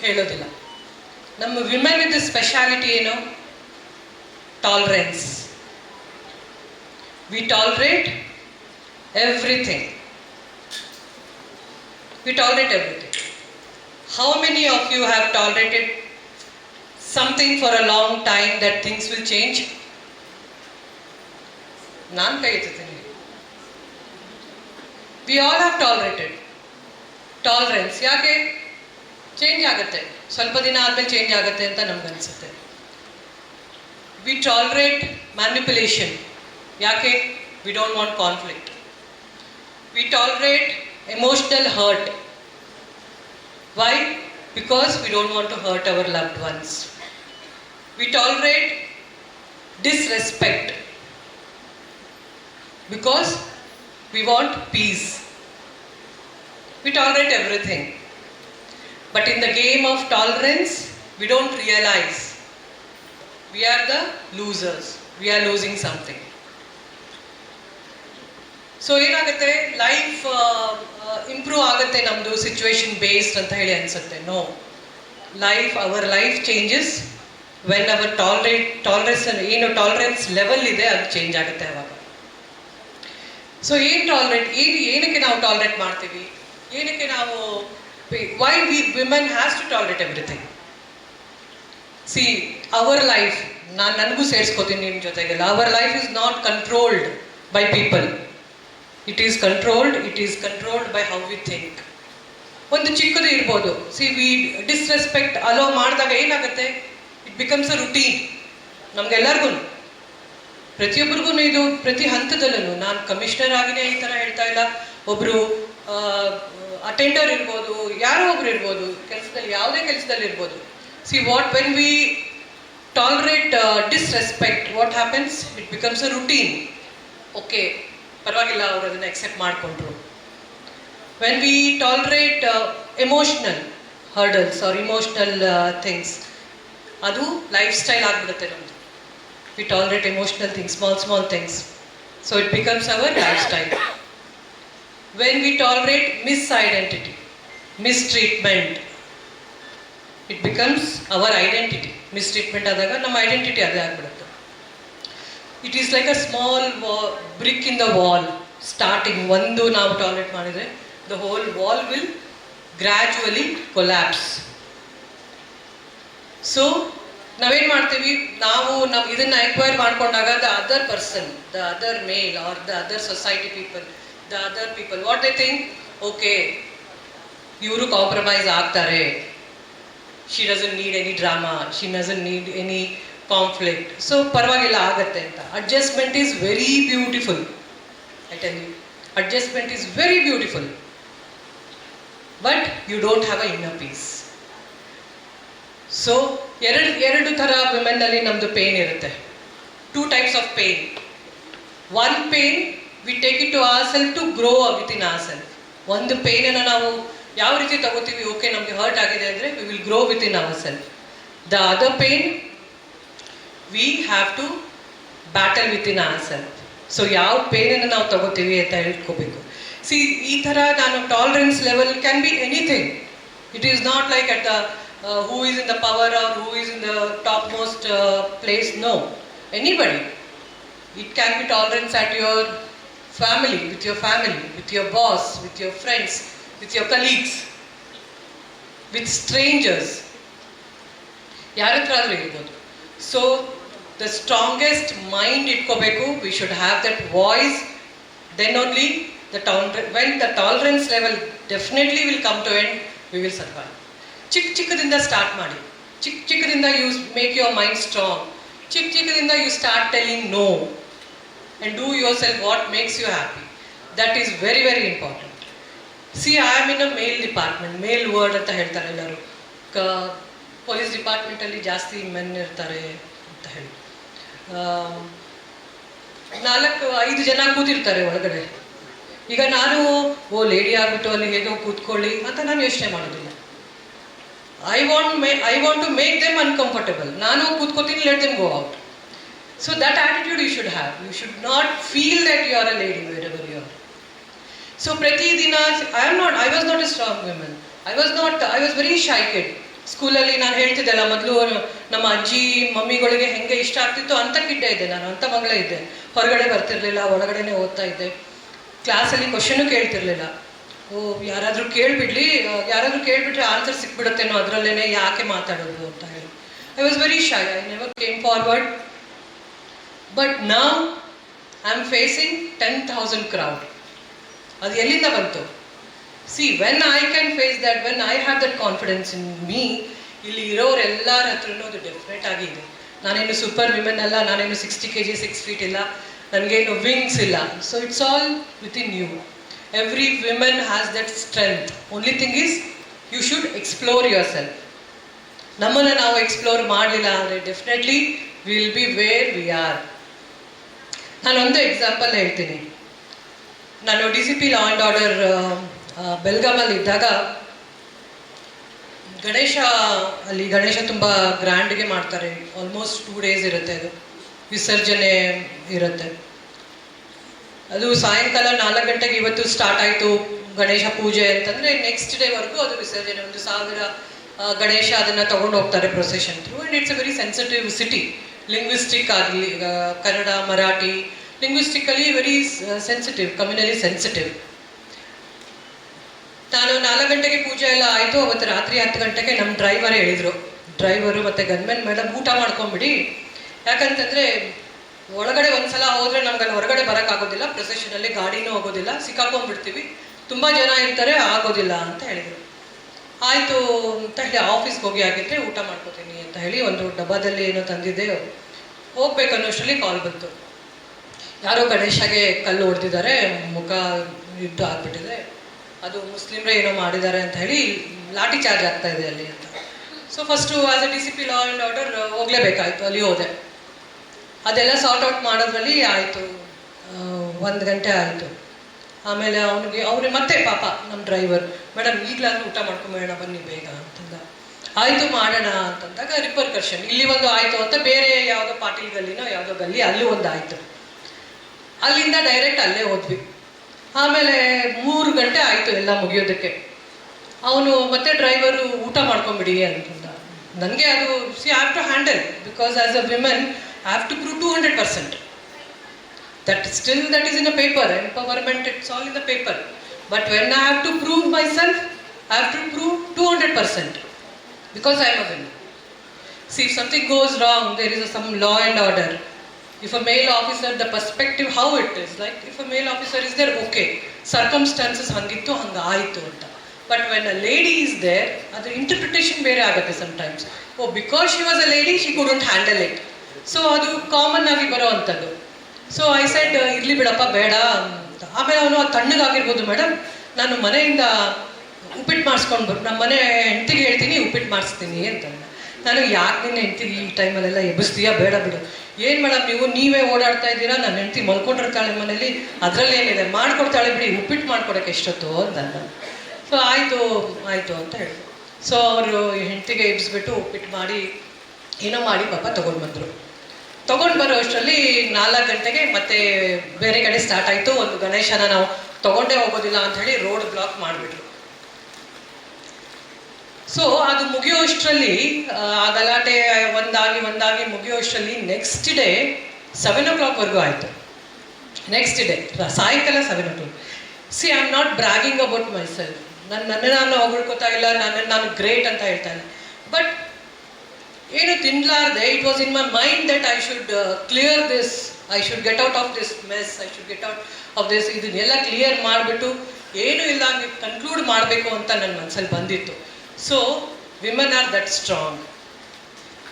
ಹೇಳೋದಿಲ್ಲ. ನಮ್ಮ ವಿಮೆನ್ ವಿತ್ ಸ್ಪೆಷಾಲಿಟಿ ಏನು? Tolerance. We tolerate everything. We tolerate everything. How many of you have tolerated something for a long time that things will change? ನಾನು ಕೈ ಎತ್ತುತ್ತೀನಿ. We all have tolerated. Tolerance. ಯಾಕೆ? ಚೇಂಜ್ ಆಗುತ್ತೆ, ಸ್ವಲ್ಪ ದಿನ ಆದಮೇಲೆ ಚೇಂಜ್ ಆಗುತ್ತೆ ಅಂತ ನಮ್ಗನ್ಸುತ್ತೆ. We tolerate manipulation. ಯಾಕೆ? We don't want conflict. We tolerate emotional hurt. Why? Because we don't want to hurt our loved ones. We tolerate disrespect because we want peace. We tolerate everything. But in the game of tolerance, we don't realize we are the losers. We are losing something. So ಏನಾಗುತ್ತೆ, ಲೈಫ್ ಇಂಪ್ರೂವ್ ಆಗುತ್ತೆ ನಮ್ಮದು ಸಿಚುವೇಶನ್ ಬೇಸ್ಡ್ ಅಂತ ಹೇಳಿ ಅನಿಸುತ್ತೆ. No, our life changes when our tolerance ಏನು ಟಾಲರೆನ್ಸ್ ಲೆವೆಲ್ ಇದೆ ಅದು ಚೇಂಜ್ ಆಗುತ್ತೆ ಅವಾಗ. ಸೊ ಏನಕ್ಕೆ ನಾವು ಟಾಲರೇಟ್ ಮಾಡ್ತೀವಿ? ಏನಕ್ಕೆ ನಾವು why women has to tolerate everything? See, our life, ನನಗೂ ಸೇರಿಸ್ಕೋತೀನಿ ನಿಮ್ಮ ಜೊತೆಗೆಲ್ಲ. Our life is not controlled by people. It is controlled by how we think. ಒಂದು ಚಿಕ್ಕದು ಇರ್ಬೋದು. ಸಿ, ವಿ ಡಿಸ್ರೆಸ್ಪೆಕ್ಟ್ ಅಲೋ ಮಾಡಿದಾಗ ಏನಾಗುತ್ತೆ, ಇಟ್ ಬಿಕಮ್ಸ್ ಅ ರುಟೀನ್ ನಮ್ಗೆಲ್ಲರಿಗೂ, ಪ್ರತಿಯೊಬ್ಬರಿಗೂ. ಇದು ಪ್ರತಿ ಹಂತದಲ್ಲೂ. ನಾನು ಕಮಿಷನರ್ ಆಗಿನೇ ಈ ಥರ ಹೇಳ್ತಾ ಇಲ್ಲ, ಒಬ್ಬರು ಅಟೆಂಡರ್ ಇರ್ಬೋದು, ಯಾರೋ ಒಬ್ರು ಇರ್ಬೋದು, ಕೆಲಸದಲ್ಲಿ ಯಾವುದೇ ಕೆಲಸದಲ್ಲಿ ಇರ್ಬೋದು. See, when we tolerate disrespect, what happens, it becomes a routine. Okay, ಪರವಾಗಿಲ್ಲ, ಅವರು ಅದನ್ನು ಎಕ್ಸೆಪ್ಟ್ ಮಾಡಿಕೊಂಡ್ರು. When we tolerate emotional hurdles or emotional things, ಅದು ಲೈಫ್ ಸ್ಟೈಲ್ ಆಗಿಬಿಡುತ್ತೆ ನಮ್ಮದು. We tolerate emotional things, small things, so it becomes our lifestyle. When we tolerate misidentity, mistreatment, it becomes our identity. Mistreatment ಆದಾಗ ನಮ್ಮ ಐಡೆಂಟಿಟಿ ಅದೇ ಆಗಿಬಿಡುತ್ತೆ. It is like a small brick in the wall. Starting ಒಂದು ನಾವು ಟಾಲರೇಟ್ ಮಾಡಿದರೆ the whole wall will gradually collapse. So ನಾವೇನು ಮಾಡ್ತೀವಿ, ನಾವು ಇದನ್ನು ಎಕ್ವೈರ್ ಮಾಡ್ಕೊಂಡಾಗ the other person, the other male or the other society people, the other people, what they think, okay ಇವರು ಕಾಂಪ್ರಮೈಸ್ ಆಗ್ತಾರೆ, she doesn't need any drama, she doesn't need any conflict, so ಪರವಾಗಿಲ್ಲ ಆಗತ್ತೆ ಅಂತ. Adjustment is very beautiful. I tell you, adjustment is very beautiful, but you don't have a inner piece. So ಎರಡು ಥರ ವಿಮೆನ್ನಲ್ಲಿ ನಮ್ಮದು ಪೇನ್ ಇರುತ್ತೆ. 2 types of pain. One pain we take it to our self to grow with in our self. ಒಂದು ಪೇನನ್ನು ನಾವು ಯಾವ ರೀತಿ ತಗೋತೀವಿ, ಓಕೆ ನಮಗೆ ಹರ್ಟ್ ಆಗಿದೆ ಅಂದರೆ we will grow with in our self. The other pain we have to battle with in our self. So ಯಾವ ಪೇನನ್ನು ನಾವು ತಗೋತೀವಿ ಅಂತ ಹೇಳ್ಕೋಬೇಕು. ಸಿ, ಈ ಥರ ನಾನು tolerance level can be anything. It is not like at the who is in the power or who is in the top most place. No, anybody. It can be tolerance at your family, with your boss, with your friends, with your colleagues, with strangers, ಯಾರ ಹತ್ರ ಆದರೂ ಇರ್ಬೋದು. ಸೊ ದ ಸ್ಟ್ರಾಂಗೆಸ್ಟ್ ಮೈಂಡ್ ಇಟ್ಕೋಬೇಕು. We should have that voice then only when the tolerance level definitely will come to end, we will survive. ಚಿಕ್ಕದಿಂದ ಸ್ಟಾರ್ಟ್ ಮಾಡಿ, ಚಿಕ್ಕದಿಂದ you make your mind strong. ಚಿಕ್ಕದಿಂದ you start telling no and do yourself what makes you happy. That is very, very important. See, I am in a male department, male ward ಅಂತ ಹೇಳ್ತಾರೆ ಎಲ್ಲರೂ. ಪೊಲೀಸ್ ಡಿಪಾರ್ಟ್ಮೆಂಟಲ್ಲಿ ಜಾಸ್ತಿ ಮೆನ್ ಇರ್ತಾರೆ ಅಂತ ಹೇಳಿ 4-5 ಜನ ಕೂತಿರ್ತಾರೆ ಒಳಗಡೆ. ಈಗ ನಾನು ಲೇಡಿ ಆಗಿಬಿಟ್ಟು ಅಲ್ಲಿ ಹೇಗೋ ಕೂತ್ಕೊಳ್ಳಿ ಅಂತ ನಾನು ಯೋಚನೆ ಮಾಡೋದಿಲ್ಲ. I want to make them uncomfortable. ನಾನು ಕೂತ್ಕೋತೀನಿ, let them go out. So that attitude you should have. You should not feel that you are a lady wherever you are. So Prati Dina, I was not a strong woman. I was very shy kid. ಸ್ಕೂಲಲ್ಲಿ ನಾನು ಹೇಳ್ತಿದ್ದೆಲ್ಲ, ಮೊದಲು ನಮ್ಮ ಅಜ್ಜಿ ಮಮ್ಮಿಗಳಿಗೆ ಹೆಂಗೆ ಇಷ್ಟ ಆಗ್ತಿತ್ತು ಅಂತ ಕಿಡ್ಡೆ ಇದ್ದೆ ನಾನು, ಅಂತ ಮಗಳೇ ಇದ್ದೆ. ಹೊರಗಡೆ ಬರ್ತಿರ್ಲಿಲ್ಲ, ಒಳಗಡೆನೆ ಓದ್ತಾ ಇದ್ದೆ. ಕ್ಲಾಸಲ್ಲಿ ಕ್ವಶನು ಕೇಳ್ತಿರ್ಲಿಲ್ಲ. ಯಾರಾದರೂ ಕೇಳಿಬಿಟ್ರೆ ಆನ್ಸರ್ ಸಿಕ್ಬಿಡುತ್ತೇನೋ ಅದರಲ್ಲೇನೆ, ಯಾಕೆ ಮಾತಾಡೋದು ಅಂತ ಹೇಳಿ. I was very ಶೈ, I never came forward. But now I am facing 10,000 crowd. ಅದು ಎಲ್ಲಿಂದ ಬಂತು? See, when I can face that, when I have that confidence in me, ಇಲ್ಲಿ ಇರೋರೆಲ್ಲರ ಹತ್ರನೂ ಅದು ಡೆಫಿನೆಟ್ ಆಗಿದೆ. ನಾನೇನು ಸೂಪರ್ ವಿಮೆನ್ ಅಲ್ಲ, ನಾನೇನು 60 kg 6 feet ಇಲ್ಲ, ನನಗೇನು ವಿಂಗ್ಸ್ ಇಲ್ಲ. So it's all within you. Every women has that strength. Only thing is you should explore your self. ನಮ್ಮನ್ನು ನಾವು ಎಕ್ಸ್ಪ್ಲೋರ್ ಮಾಡಲಿಲ್ಲ ಅಂದರೆ definitely we will be where we are. ನಾನೊಂದು ಎಕ್ಸಾಂಪಲ್ ಹೇಳ್ತೀನಿ. ನಾನು DCP ಲಾ ಆ್ಯಂಡ್ ಆರ್ಡರ್ ಬೆಲ್ಗಾಮಲ್ಲಿ ಇದ್ದಾಗ ಗಣೇಶ ತುಂಬ ಗ್ರ್ಯಾಂಡ್ಗೆ ಮಾಡ್ತಾರೆ. ಆಲ್ಮೋಸ್ಟ್ 2 days ಇರುತ್ತೆ, ಅದು ವಿಸರ್ಜನೆ ಇರುತ್ತೆ. ಅದು ಸಾಯಂಕಾಲ 4 ಗಂಟೆಗೆ ಇವತ್ತು ಸ್ಟಾರ್ಟ್ ಆಯಿತು ಗಣೇಶ ಪೂಜೆ ಅಂತಂದರೆ ನೆಕ್ಸ್ಟ್ ಡೇವರೆಗೂ ಅದು ವಿಸರ್ಜನೆ. 1,000 ಗಣೇಶ ಅದನ್ನು ತೊಗೊಂಡು ಹೋಗ್ತಾರೆ procession through. And it's a very sensitive city. Linguistic ಆಗಲಿ, Kannada Marathi linguistically very sensitive, communally sensitive. ನಾನು 4 ಗಂಟೆಗೆ ಪೂಜೆ ಎಲ್ಲ ಆಯಿತು. ಅವತ್ತು ರಾತ್ರಿ 10 ಗಂಟೆಗೆ ನಮ್ಮ ಡ್ರೈವರು ಮತ್ತು ಗನ್ಮೆನ್ ಮೇಡಮ್ ಊಟ ಮಾಡ್ಕೊಂಬಿಡಿ, ಯಾಕಂತಂದರೆ ಒಳಗಡೆ ಒಂದ್ಸಲ ಹೋದರೆ ನಮ್ಗೆ ಅಲ್ಲಿ ಹೊರಗಡೆ ಬರೋಕ್ಕಾಗೋದಿಲ್ಲ, ಪ್ರೊಸೆಷನಲ್ಲಿ ಗಾಡಿನೂ ಹೋಗೋದಿಲ್ಲ, ಸಿಕ್ಕಾಕೊಂಡ್ಬಿಡ್ತೀವಿ, ತುಂಬ ಜನ ಇರ್ತಾರೆ, ಆಗೋದಿಲ್ಲ ಅಂತ ಹೇಳಿದರು. ಆಯಿತು ಅಂತ ಹೇಳಿ ಆಫೀಸ್ಗೆ ಹೋಗಿ ಆಗಿದ್ದರೆ ಊಟ ಮಾಡ್ಕೋತೀನಿ ಅಂತ ಹೇಳಿ ಒಂದು ಡಬ್ಬದಲ್ಲಿ ಏನೋ ತಂದಿದ್ದೆ. ಹೋಗ್ಬೇಕನ್ನೋಷ್ಟರಲ್ಲಿ ಕಾಲ್ ಬಂತು. ಯಾರೋ ಗಣೇಶಗೆ ಕಲ್ಲು ಹೊಡೆದಿದ್ದಾರೆ, ಮುಖ ಯುದ್ಧ ಆಗಿಬಿಟ್ಟಿದೆ, ಅದು ಮುಸ್ಲಿಮ್ರೇ ಏನೋ ಮಾಡಿದ್ದಾರೆ ಅಂತ ಹೇಳಿ ಲಾಠಿ ಚಾರ್ಜ್ ಆಗ್ತಾ ಇದೆ ಅಲ್ಲಿ ಅಂತ. So first as a DCP law and order ಹೋಗಲೇಬೇಕಾಯ್ತು. ಅಲ್ಲಿ ಹೋದೆ. ಅದೆಲ್ಲ ಸಾರ್ಟ್ ಔಟ್ ಮಾಡೋದ್ರಲ್ಲಿ ಆಯಿತು, 1 ಗಂಟೆ ಆಯಿತು. ಆಮೇಲೆ ಅವ್ರಿಗೆ ಮತ್ತೆ ಪಾಪ ನಮ್ಮ ಡ್ರೈವರ್, ಮೇಡಮ್ ಈಗಲಾದ್ರೂ ಊಟ ಮಾಡ್ಕೊಂಬೇಡ ಬನ್ನಿ ಬೇಗ ಅಂತಂದ. ಆಯಿತು ಮಾಡೋಣ ಅಂತಂದಾಗ ರಿಪರ್ಕರ್ಷನ್ ಇಲ್ಲಿ ಒಂದು ಆಯಿತು ಅಂತ ಬೇರೆ ಯಾವುದೋ ಪಾಟೀಲ್ ಗಲ್ಲಿನೋ ಯಾವುದೋ ಗಲ್ಲಿ ಅಲ್ಲಿ ಒಂದು ಆಯಿತು. ಅಲ್ಲಿಂದ ಡೈರೆಕ್ಟ್ ಅಲ್ಲೇ ಹೋದ್ವಿ. ಆಮೇಲೆ 3 ಗಂಟೆ ಆಯಿತು ಎಲ್ಲ ಮುಗಿಯೋದಕ್ಕೆ. ಅವನು ಮತ್ತೆ ಡ್ರೈವರು ಊಟ ಮಾಡ್ಕೊಂಬಿಡಿ ಅಂತಂದ. ನನಗೆ ಅದು I have to handle, because as a women I have to prove 200%. That is in a paper, empowerment, it's all in the paper. But when I have to prove myself, I have to prove 200%, because I am a woman. See, if something goes wrong, there is some law and order. If a male officer, the perspective how it is, like if a male officer is there, okay, circumstances hangittu hanga aitu anta. But when a lady is there, the interpretation ಬೇರೆ ಆಗುತ್ತೆ sometimes. Because she was a lady, she couldn't handle it. So ಅದು ಕಾಮನ್ ಆಗಿ ಬರೋ ಅಂಥದ್ದು. ಸೊ ಐ ಸೆಡ್ ಇರಲಿ ಬಿಡಪ್ಪ ಬೇಡ ಅಂತ. ಆಮೇಲೆ ಅವನು ಅದು ತಣ್ಣಗಾಗಿರ್ಬೋದು ಮೇಡಮ್, ನಾನು ಮನೆಯಿಂದ ಉಪ್ಪಿಟ್ಟು ಮಾಡಿಸ್ಕೊಂಡು ನಮ್ಮ ಮನೆ ಹೆಂಡ್ತಿಗೆ ಹೇಳ್ತೀನಿ ಉಪ್ಪಿಟ್ಟು ಮಾಡಿಸ್ತೀನಿ ಅಂತ. ನಾನು ಯಾಕೆ ನಿನ್ನ ಹೆಂಡ್ತಿಗೆ ಈ ಟೈಮಲ್ಲೆಲ್ಲ ಎಬ್ಬಿಸ್ತೀಯಾ, ಬೇಡ ಬಿಡು. ಏನು ಮೇಡಮ್ ನೀವೇ ಓಡಾಡ್ತಾ ಇದ್ದೀರಾ, ನನ್ನ ಹೆಂಡ್ತಿ ಮಲ್ಕೊಂಡಿರ್ತಾಳೆ ಮನೇಲಿ, ಅದರಲ್ಲೇನಿದೆ ಮಾಡಿಕೊಡ್ತಾಳೆ ಬಿಡಿ, ಉಪ್ಪಿಟ್ಟು ಮಾಡ್ಕೊಡೋಕ್ಕೆ ಎಷ್ಟೊತ್ತು ಅಂತ. ಸೊ ಆಯಿತು ಅಂತ ಹೇಳಿದ್ರು. ಸೊ ಅವರು ಹೆಂಡ್ತಿಗೆ ಎಬ್ಬಿಸ್ಬಿಟ್ಟು ಉಪ್ಪಿಟ್ಟು ಮಾಡಿ ಏನೋ ಮಾಡಿ ಪಾಪ ತೊಗೊಂಡು ಬರೋ ಅಷ್ಟರಲ್ಲಿ 4 ಗಂಟೆಗೆ ಮತ್ತೆ ಬೇರೆ ಕಡೆ ಸ್ಟಾರ್ಟ್ ಆಯಿತು. ಒಂದು ಗಣೇಶನ ನಾವು ತೊಗೊಂಡೇ ಹೋಗೋದಿಲ್ಲ ಅಂತ ಹೇಳಿ ರೋಡ್ ಬ್ಲಾಕ್ ಮಾಡಿಬಿಟ್ರು. ಸೊ ಅದು ಮುಗಿಯೋಷ್ಟರಲ್ಲಿ ಆ ಗಲಾಟೆ ಒಂದಾಗಿ ಮುಗಿಯೋಷ್ಟರಲ್ಲಿ ನೆಕ್ಸ್ಟ್ ಡೇ 7 o'clockವರೆಗೂ ಆಯಿತು. ನೆಕ್ಸ್ಟ್ ಡೇ ಸಾಯಂಕಾಲ 7 o'clock. See I am not bragging about myself. ನಾನು ಹೊಗಳ್ಕೊತಾ ಇಲ್ಲ, ನಾನು ಗ್ರೇಟ್ ಅಂತ ಹೇಳ್ತಾ ಇಲ್ಲ. ಬಟ್ ಏನು ತಿನ್ಲಾರ್ದೆ, it was in my mind that I should clear this I should get out of this mess, I should get out of this, ಇದನ್ನೆಲ್ಲ ಕ್ಲಿಯರ್ ಮಾಡಿಬಿಟ್ಟು ಏನು ಇಲ್ಲ ಕನ್ಕ್ಲೂಡ್ ಮಾಡಬೇಕು ಅಂತ ನನ್ನ ಮನಸ್ಸಲ್ಲಿ ಬಂದಿತ್ತು. So women are that strong.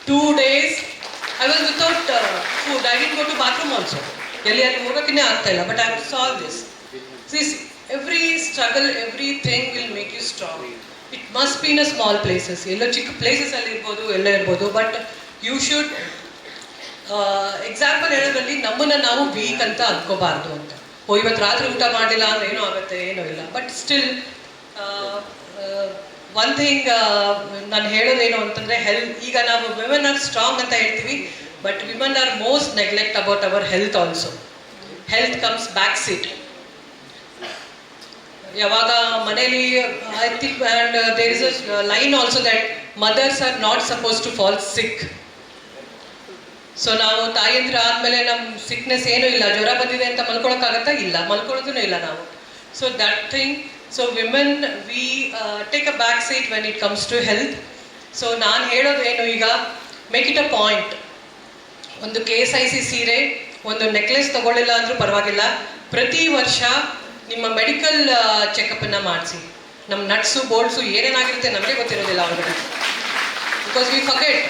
2 days I was without food. I didn't go to bathroom also. ಎಲ್ಲಿ ಅಲ್ಲಿ ಹೋಗೋಕ್ಕೇ ಆಗ್ತಾ ಇಲ್ಲ. But I will solve this. This every struggle, everything will make you strong. It must be in a small places. ಎಲ್ಲೋ ಚಿಕ್ಕ ಪ್ಲೇಸಸ್ ಅಲ್ಲಿ ಇರ್ಬೋದು, ಎಲ್ಲ ಇರ್ಬೋದು. ಬಟ್ ಯು ಶುಡ್ ಎಕ್ಸಾಂಪಲ್ ಹೇಳೋದ್ರಲ್ಲಿ ನಮ್ಮನ್ನ ನಾವು ವೀಕ್ ಅಂತ ಅನ್ಕೋಬಾರ್ದು ಅಂತ. ಇವತ್ತು ರಾತ್ರಿ ಊಟ ಮಾಡಲಿಲ್ಲ ಅಂದ್ರೆ ಏನೋ ಆಗುತ್ತೆ, ಏನೂ ಇಲ್ಲ. ಬಟ್ ಸ್ಟಿಲ್ ಒನ್ ಥಿಂಗ್ ನಾನು ಹೇಳೋದೇನು ಅಂತಂದರೆ ಈಗ ನಾವು ವಿಮೆನ್ ಆರ್ ಸ್ಟ್ರಾಂಗ್ ಅಂತ ಹೇಳ್ತೀವಿ, but women are most neglect about our health also. Health comes back seat. ಯಾವಾಗ ಮನೇಲಿ I think and there is a line also that mothers are not suppose to fall sick. So ನಾವು ತಾಯಂದ್ರ ಆದಮೇಲೆ ನಮ್ಮ ಸಿಕ್ನೆಸ್ ಏನೂ ಇಲ್ಲ, ಜ್ವರ ಬಂದಿದೆ ಅಂತ ಮಲ್ಕೊಳಕ್ಕಾಗತ್ತಾ? ಇಲ್ಲ, ಮಲ್ಕೊಳ್ಳೋದೂ ಇಲ್ಲ ನಾವು. So that thing, so women we take a back seat when it comes to health. So ನಾನು ಹೇಳೋದೇನು ಈಗ, ಮೇಕ್ ಇಟ್ ಅ ಪಾಯಿಂಟ್. ಒಂದು KSIC ಸೀರೆ, ಒಂದು ನೆಕ್ಲೆಸ್ ತಗೊಳ್ಳಿಲ್ಲ ಅಂದರೂ ಪರವಾಗಿಲ್ಲ, ಪ್ರತಿ ವರ್ಷ ನಿಮ್ಮ ಮೆಡಿಕಲ್ ಚೆಕಪ್ಪನ್ನು ಮಾಡಿಸಿ. ನಮ್ಮ ನಟ್ಸು ಬೋಲ್ಟ್ಸು ಏನೇನಾಗಿರುತ್ತೆ ನಮಗೆ ಗೊತ್ತಿರೋದಿಲ್ಲ ಅವ್ರಿಗೆ. Because we forget.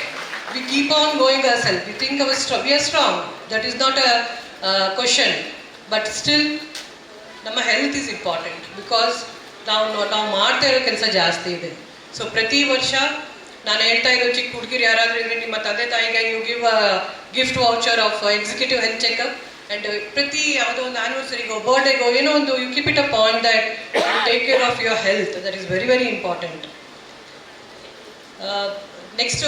We keep on going ourselves. We think we are strong. That is not a question. But still, ನಮ್ಮ ಹೆಲ್ತ್ ಈಸ್ ಇಂಪಾರ್ಟೆಂಟ್. ಬಿಕಾಸ್ ನಾವು ಮಾಡ್ತಾ ಇರೋ ಕೆಲಸ ಜಾಸ್ತಿ ಇದೆ. ಸೊ ಪ್ರತಿ ವರ್ಷ ನಾನು ಹೇಳ್ತಾ ಇರೋ ಚಿಕ್ಕ ಹುಡುಗಿರು ಯಾರಾದರೂ ಇದ್ರೆ ನಿಮ್ಮ ತಂದೆ ತಾಯಿಗೆ you give gift voucher of executive health checkup. And ಪ್ರತಿ ಯಾವುದೋ ಒಂದು ಆ್ಯನಿವರ್ಸರಿಗೋ ಬರ್ಡೇಗೋ ಏನೋ ಒಂದು you keep it a point that you take care of your health. That is very very important. Next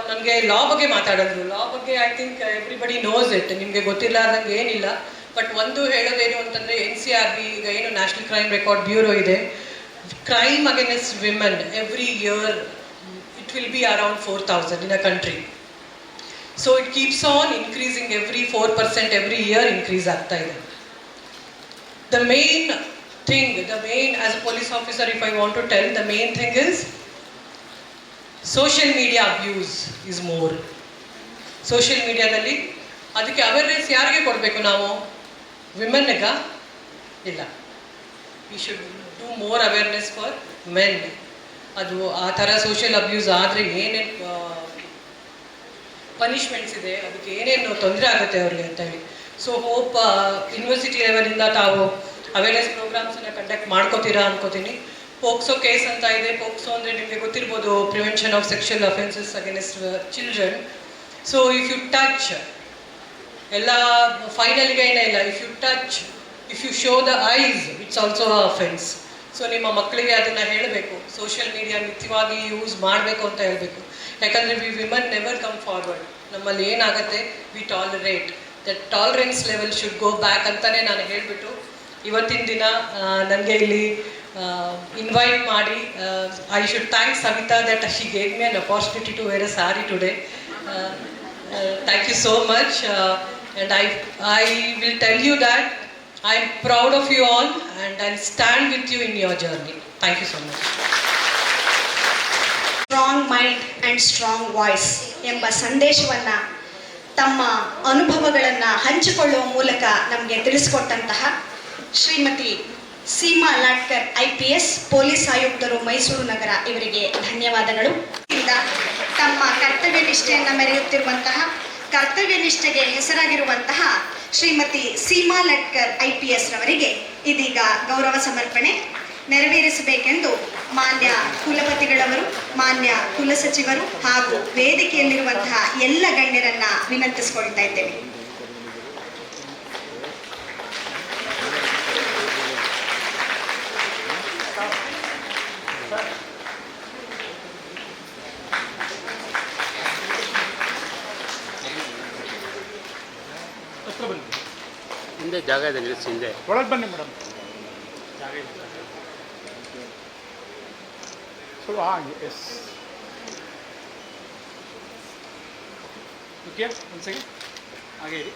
ನನಗೆ ಲಾ ಬಗ್ಗೆ ಮಾತಾಡಿದ್ರು. ಲಾ ಬಗ್ಗೆ I think everybody knows it. ನಿಮಗೆ ಗೊತ್ತಿರಲಾರ್ದಂಗೆ ಏನಿಲ್ಲ. ಬಟ್ ಒಂದು ಹೇಳೋದೇನು ಅಂತಂದರೆ NCRB, ಈಗ ಏನು ನ್ಯಾಷನಲ್ ಕ್ರೈಮ್ ರೆಕಾರ್ಡ್ ಬ್ಯೂರೋ ಇದೆ, crime against women every year it will be around 4,000 in a country. So it keeps on increasing every 4% every year increase ಆಗ್ತಾ ಇದೆ. The main thing, as a police officer if I want to tell, the main thing is social media abuse is more. Social ಮೀಡಿಯಾದಲ್ಲಿ ಅದಕ್ಕೆ ಅವೇರ್ನೆಸ್ ಯಾರಿಗೆ ಕೊಡಬೇಕು ನಾವು? ವಿಮೆನ್ಗ ಇಲ್ಲ. We should do more awareness for men. ಅದು ಆ ಥರ ಸೋಷಿಯಲ್ ಅಬ್ಯೂಸ್ ಆದರೆ ಏನೇನು ಪನಿಷ್ಮೆಂಟ್ಸ್ ಇದೆ, ಅದಕ್ಕೆ ಏನೇನು ತೊಂದರೆ ಆಗುತ್ತೆ ಅವ್ರಿಗೆ ಅಂತ ಹೇಳಿ. ಸೊ ಹೋಪ್ ಯೂನಿವರ್ಸಿಟಿ ಲೆವೆಲಿಂದ ತಾವು ಅವೇರ್ನೆಸ್ ಪ್ರೋಗ್ರಾಮ್ಸನ್ನು ಕಂಡಕ್ಟ್ ಮಾಡ್ಕೋತೀರಾ ಅನ್ಕೋತೀನಿ. ಪೋಕ್ಸೋ ಕೇಸ್ ಅಂತ ಇದೆ. ಪೋಕ್ಸೋ ಅಂದರೆ ನಿಮಗೆ ಗೊತ್ತಿರ್ಬೋದು, prevention of sexual offences against children. So if you touch, ಎಲ್ಲ ಫೈನಲ್ಗೆ ಏನೇ ಇಲ್ಲ, if you touch, if you show the eyes, it's also a offence. So ನಿಮ್ಮ ಮಕ್ಕಳಿಗೆ ಅದನ್ನು ಹೇಳಬೇಕು. ಸೋಷಿಯಲ್ ಮೀಡಿಯಾ ಮಿತವಾಗಿ ಯೂಸ್ ಮಾಡಬೇಕು ಅಂತ ಹೇಳಬೇಕು. ಯಾಕಂದರೆ we women never come forward. ನಮ್ಮಲ್ಲಿ ಏನಾಗುತ್ತೆ, we tolerate. That tolerance level should go back ಅಂತಲೇ ನಾನು ಹೇಳಿಬಿಟ್ಟು ಇವತ್ತಿನ ದಿನ ನನಗೆ ಇಲ್ಲಿ invite ಮಾಡಿ, I should thank Savita that she gave me an opportunity to wear a sari today. Thank you so much, and I will tell you that I am proud of you all and I'll stand with you in your journey. Thank you so much. Strong mind and strong voice ಎಂಬ ಸಂದೇಶವನ್ನು ತಮ್ಮ ಅನುಭವಗಳನ್ನು ಹಂಚಿಕೊಳ್ಳುವ ಮೂಲಕ ನಮಗೆ ತಿಳಿಸಿಕೊಟ್ಟಂತಹ ಶ್ರೀಮತಿ ಸೀಮಾ ಲಾಟ್ಕರ್ IPS, ಪೊಲೀಸ್ ಆಯುಕ್ತರು, ಮೈಸೂರು ನಗರ, ಇವರಿಗೆ ಧನ್ಯವಾದಗಳು. ತಮ್ಮ ಕರ್ತವ್ಯ ನಿಷ್ಠೆಯನ್ನು ಮೆರೆಯುತ್ತಿರುವಂತಹ, ಕರ್ತವ್ಯ ನಿಷ್ಠೆಗೆ ಹೆಸರಾಗಿರುವಂತಹ ಶ್ರೀಮತಿ ಸೀಮಾ ಲಾಟ್ಕರ್ IPS ರವರಿಗೆ ಇದೀಗ ಗೌರವ ಸಮರ್ಪಣೆ ನೆರವೇರಿಸಬೇಕೆಂದು ಮಾನ್ಯ ಕುಲಪತಿಗಳವರು, ಮಾನ್ಯ ಕುಲಸಚಿವರು ಹಾಗೂ ವೇದಿಕೆಯಲ್ಲಿರುವಂತಹ ಎಲ್ಲ ಗಣ್ಯರನ್ನ ವಿನಂತಿಸಿಕೊಳ್ತಾ ಇದ್ದೇವೆ. ಹಿಂದೆ ಜಾಗ ಇದೆ, ನಿಲ್ಲಿಸಿ ಹಿಂದೆ. ಒಳಗೆ ಬನ್ನಿ ಮೇಡಮ್. ಸೊ ಹಾಂ, ಎಸ್. ಓಕೆ, ಒಂದು ಸೆಕೆಂಡ್ ಹಾಗೆ ಇರಿ.